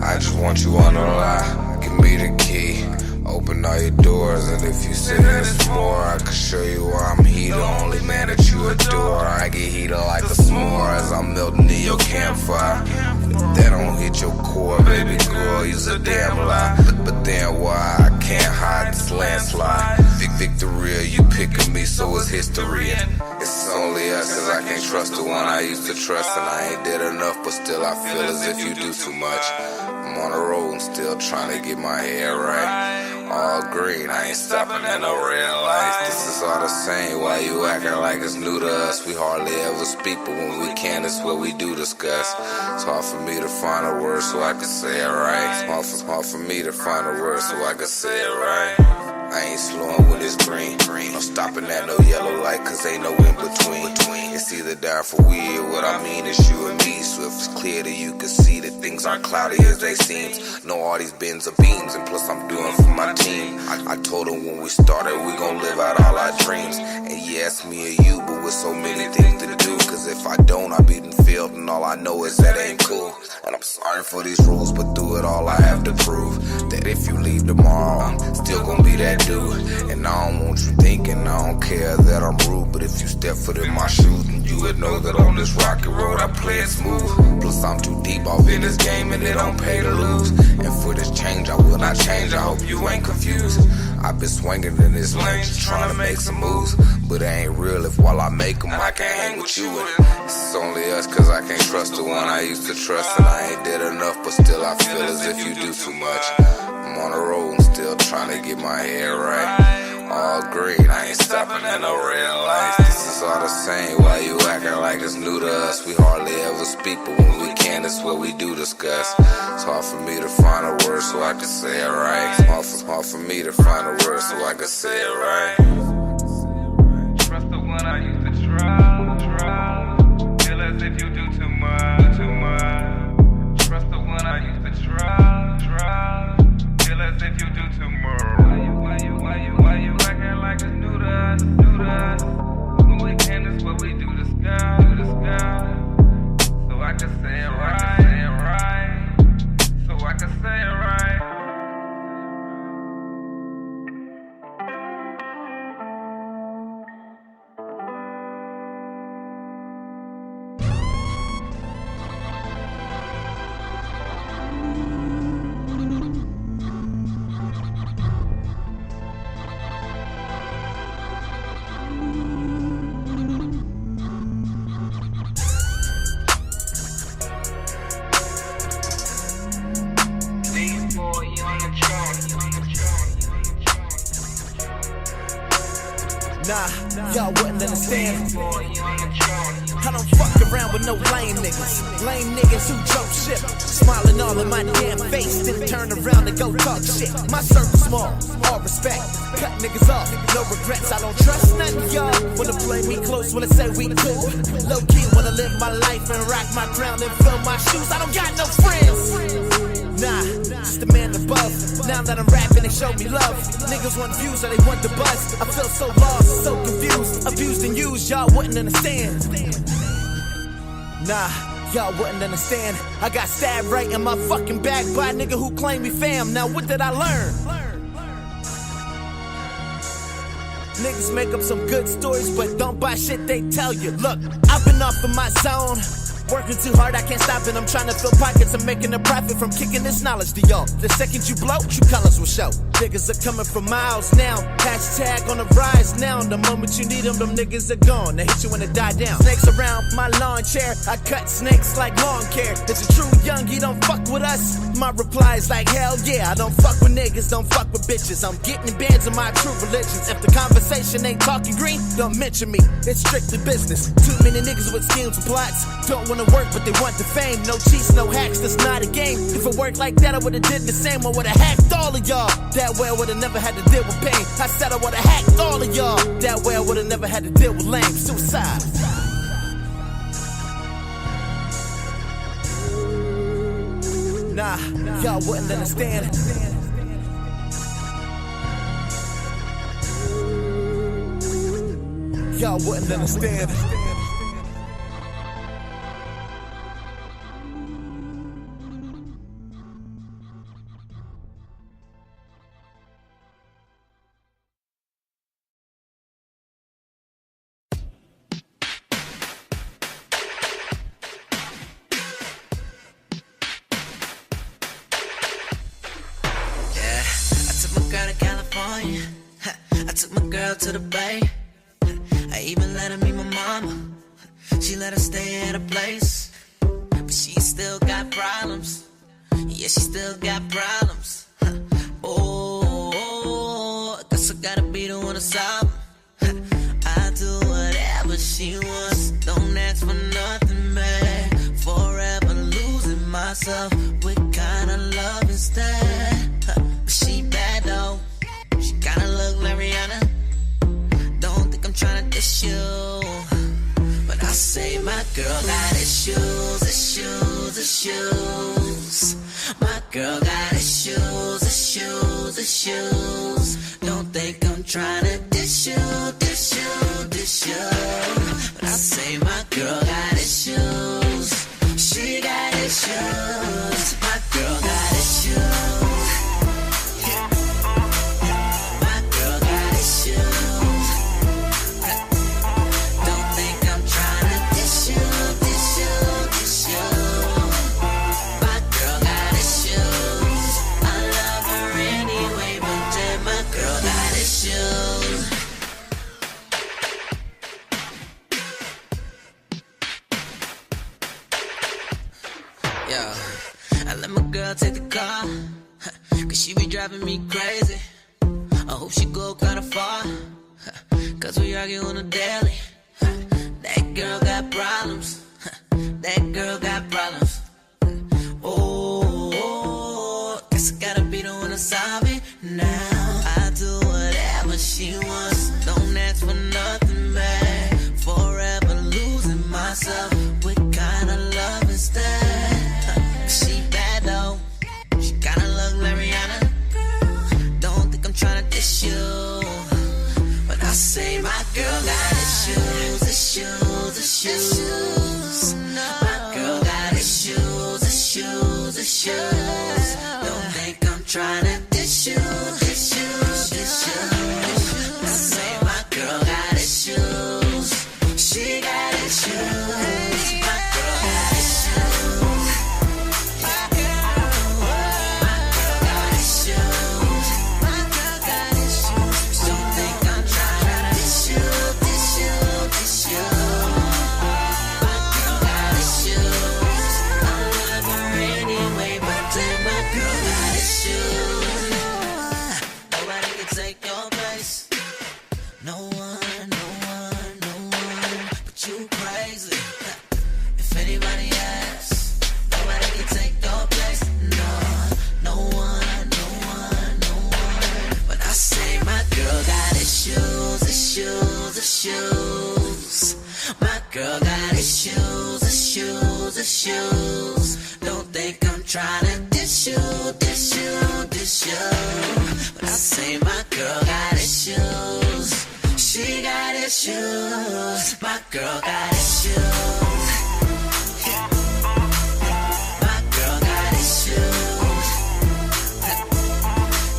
I just want you on the lie. Give me the key. Open all your doors, and if you say there's more, I can show you why I'm he, the only man that you adore. I get heated like a s'more as I'm melting in your campfire. If that don't hit your core, baby girl, you's a damn lie. But then why I can't hide this landslide? Victory, you picking me, so it's history. And it's only us, cause I can't trust the one I used to trust. And I ain't did enough, but still I feel as if you do too much. I'm on the road and still trying to get my head right. All green, I ain't stopping at no red lights. This is all the same, why you acting like it's new to us? We hardly ever speak, but when we can, it's what we do discuss. It's hard for me to find a word so I can say it right. It's hard for me to find a word so I can say it right. I ain't slowing when it's green. I'm stopping at no yellow light, cause ain't no in between. It's either down for we or what I mean is you and me. So if it's clear that you can see that things aren't cloudy as they seem. Know all these bends are beams, and plus I'm doing for my team. I told them when we started we gon' live out all our dreams. And yeah, it's me and you, but with so many things to do. Cause if I don't, I be done failed, and all I know is that ain't cool. And I'm sorry for these rules, but through it all I have to prove that if you leave tomorrow, I'm still gon' be that dude. And I don't want you thinking I don't care that I'm rude, but if you step foot in my shoes, then you would know that on this rocky road I play it smooth. Plus I'm too deep off in this game and it don't pay to lose. And for this change I will not change, I hope you ain't confused. I've been swinging in this lane just trying to make some moves, but it ain't real if while I make them I can't hang with you. And it's only us cause I can't trust the one I used to trust. And I ain't did enough, but still I feel as if you do too much. I'm on the road and still trying to get my head right. All green, I ain't stopping at no red lights. This is all the same, why you acting like it's new to us? We hardly ever speak, but when we can, it's what we do discuss. It's hard for me to find a word so I can say it right. It's hard for me to find a word so I can say it right. Trust the one I used to trust. Feel as if you do too much, too much. Trust the one I used to trust. Feel as if you do too much. Why you acting like it's new to us, new to us? When we can, it's what we do discuss, so I can say it right, so I can say it right. Nah, y'all wouldn't understand. I don't fuck around with no lame niggas. Lame niggas who jump ship. Smiling all in my damn face, then turn around and go talk shit. My circle small, all respect. Cut niggas off, no regrets. I don't trust none of y'all. Wanna play me close, wanna say we cool. Low key, wanna live my life and rock my crown and fill my shoes. I don't got no friends. Nah, just the man above. Now that I'm rapping, they show me love. Niggas want views or they want the buzz. I feel so lost, so confused. Abused and used, y'all wouldn't understand. Nah, y'all wouldn't understand. I got stabbed right in my fucking back by a nigga who claimed me fam. Now what did I learn? Niggas make up some good stories, but don't buy shit they tell you. Look, I've been off of my zone. Working too hard, I can't stop it. I'm trying to fill pockets. I'm making a profit from kicking this knowledge to y'all. The second you blow, true colors will show. Niggas are coming from miles now. Hashtag on the rise now. The moment you need them niggas are gone. They hit you when they die down. Snakes around my lawn chair. I cut snakes like lawn care. It's a true young, he don't fuck with us. My reply is like, hell yeah. I don't fuck with niggas, don't fuck with bitches. I'm getting bands of my true religions. If the conversation ain't talking green, don't mention me. It's strictly business. Too many niggas with schemes and plots. Don't wanna work, but they want the fame. No cheats, no hacks, that's not a game. If it worked like that, I would've did the same. I would've hacked all of y'all. That way I would've never had to deal with pain. I said I would've hacked all of y'all. That way I would've never had to deal with lame suicide. Nah, y'all wouldn't understand. y'all wouldn't understand. I took my girl to the bay. I even let her meet my mama. She let her stay at a place, but she still got problems. Yeah, she still got problems. Oh, I guess I gotta be the one to solve 'em. I do whatever she wants. Don't ask for nothing, man. Forever losing myself. What kind of love is that? But she bad though. She kinda look like Rihanna. Don't think I'm tryna diss you, but I say my girl got issues, issues, issues. My girl got issues, issues, issues. Don't think I'm tryna diss you, diss you, diss you, but I say my girl got issues. She got issues. My girl got issues. I let my girl take the car, cause she be driving me crazy. I hope she go kinda far, cause we argue on a daily. That girl got problems, that girl got problems. Oh, guess I gotta be the one to solve it now. I do whatever she wants, don't ask for nothing, man. Forever losing myself, what kind of love is that? She bad though, she kinda look like Rihanna. Don't think I'm tryna diss you, but I say my girl got issues, issues, issues. My girl got issues, issues, issues. Don't think I'm tryna diss you, diss you, diss you. I say my girl got issues, she got issues. My girl got issues. Issues. My girl got issues, issues, issues. Don't think I'm tryna diss you, diss you, diss you, but I say my girl got issues. She got issues. My girl got issues. My girl got issues.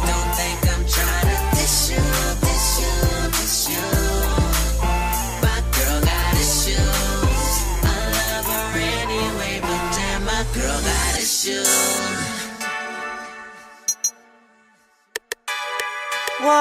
Don't think I'm tryna diss you, diss you, diss you. Girl got issues. Whoa.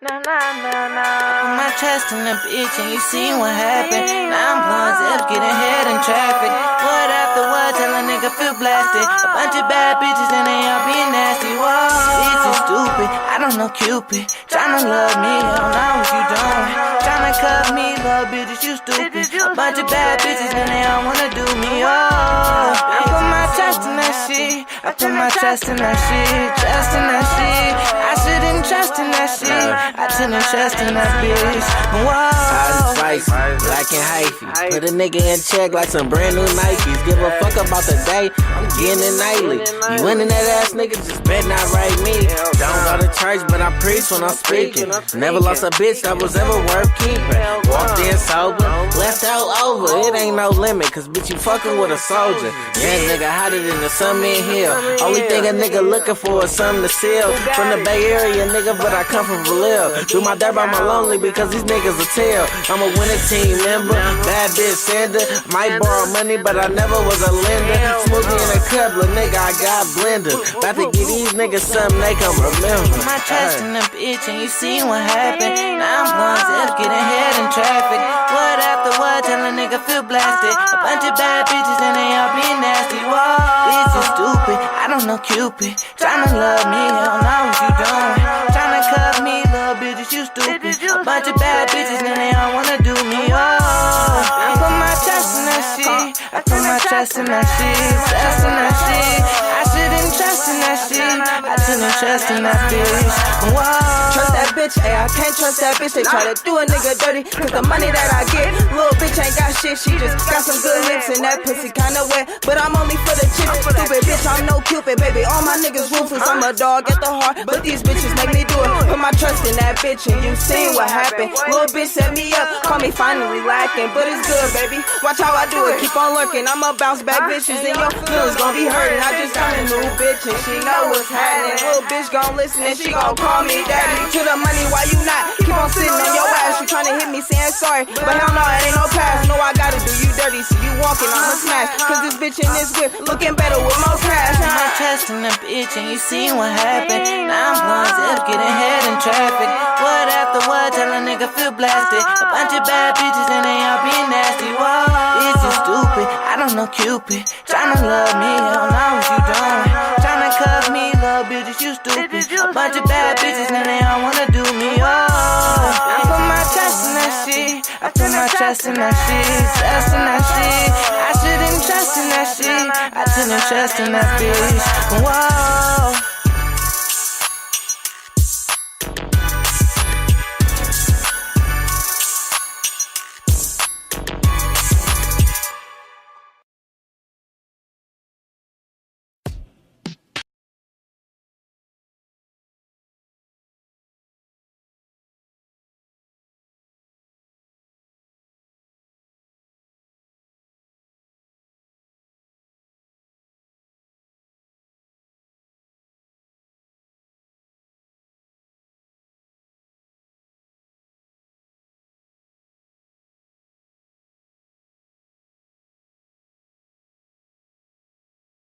Nah, nah, nah, nah. I put my chest in the bitch and you seen what happened. Now I'm blowing zips, getting head in traffic. What after what, till a nigga feel blasted. A bunch of bad bitches and they all being nasty. Whoa. It's so stupid, I don't know Cupid. Tryna love me, I don't know what you doing. Tryna cut me, little bitches, you stupid. A bunch of bad bitches and they all wanna do me, oh. I put my trust in that shit. I put my trust in that shit. Trust in that shit. I shouldn't trust in that shit. I shouldn't trust in that bitch. Whoa. Hot and spicy, black and hyphy. Put a nigga in check like some brand new Nikes. Give a fuck about the day, I'm getting it nightly. You winning that ass nigga, just bet not write me. Don't go to church, but I preach when I'm speaking. Never lost a bitch that was ever worth keeping. Walked in sober, left out over. It ain't no limit, cause bitch you fucking with a soldier. Young nigga hotter than the sun in here. Only thing a nigga looking for is something to steal. From the Bay Area, nigga, but I come from Valil. Do my dirt by my lonely because these niggas will tell. I'm a winning team member, bad bitch sender. Might borrow money, but I never was a lender. Smoothie in a cup, little nigga, I got blender. About to give these niggas something they can remember. Put my trust in the bitch and you see what happened. Now I'm going to getting ahead in traffic. What after what, tell a nigga feel blasted. A bunch of bad bitches and they all be nasty. Whoa, bitch is stupid, I don't know Cupid. Tryna love me, hell know what you doing. Tryna cuff me, little bitches, you stupid. A bunch of bad bitches and they all wanna do me. Oh, I put my trust in that shit. I put my trust in that shit. Trust in that shit. I shouldn't trust in that shit. I shouldn't trust in that bitch. Whoa. Trust that bitch, ay, I can't trust that bitch. They try to do a nigga dirty, cause the money that I get, little bitch ain't got shit. She just got some good lips and that pussy kinda wet, but I'm only for the chick. Stupid bitch, I'm no Cupid, baby. All my niggas ruthless. I'm a dog at the heart, but these bitches make me do it. Put my trust in that bitch and you seen what happened. Little bitch set me up, call me finally lacking, but it's good, baby. Watch how I do it, keep on lurking. I'ma bounce back bitches and your feelings gon' be hurting. I just got a new bitch and she know what's happening. Little bitch gon' listen and she gon' call me daddy. To the money, why you not? Keep on sitting on your ass. You tryna hit me saying sorry, but hell no, it ain't no pass. No, I gotta do you dirty, so you walking, I'ma smash. Cause this bitch in this whip looking better with more cash. Put my trust in the bitch and you see what happened. Now I'm going to getting ahead in traffic. What after what, tell a nigga feel blasted. A bunch of bad bitches and they all be nasty. Whoa, bitch you stupid, I don't know Cupid. Tryna love me, hell know what you doing. Tryna cuff me, little bitches, you stupid. A bunch of bad bitches and they all wanna do me. Oh, I put my trust in that shit. I put my trust in that shit. Trust in that shit. I shouldn't trust in that shit. I shouldn't trust in that bitch. Whoa.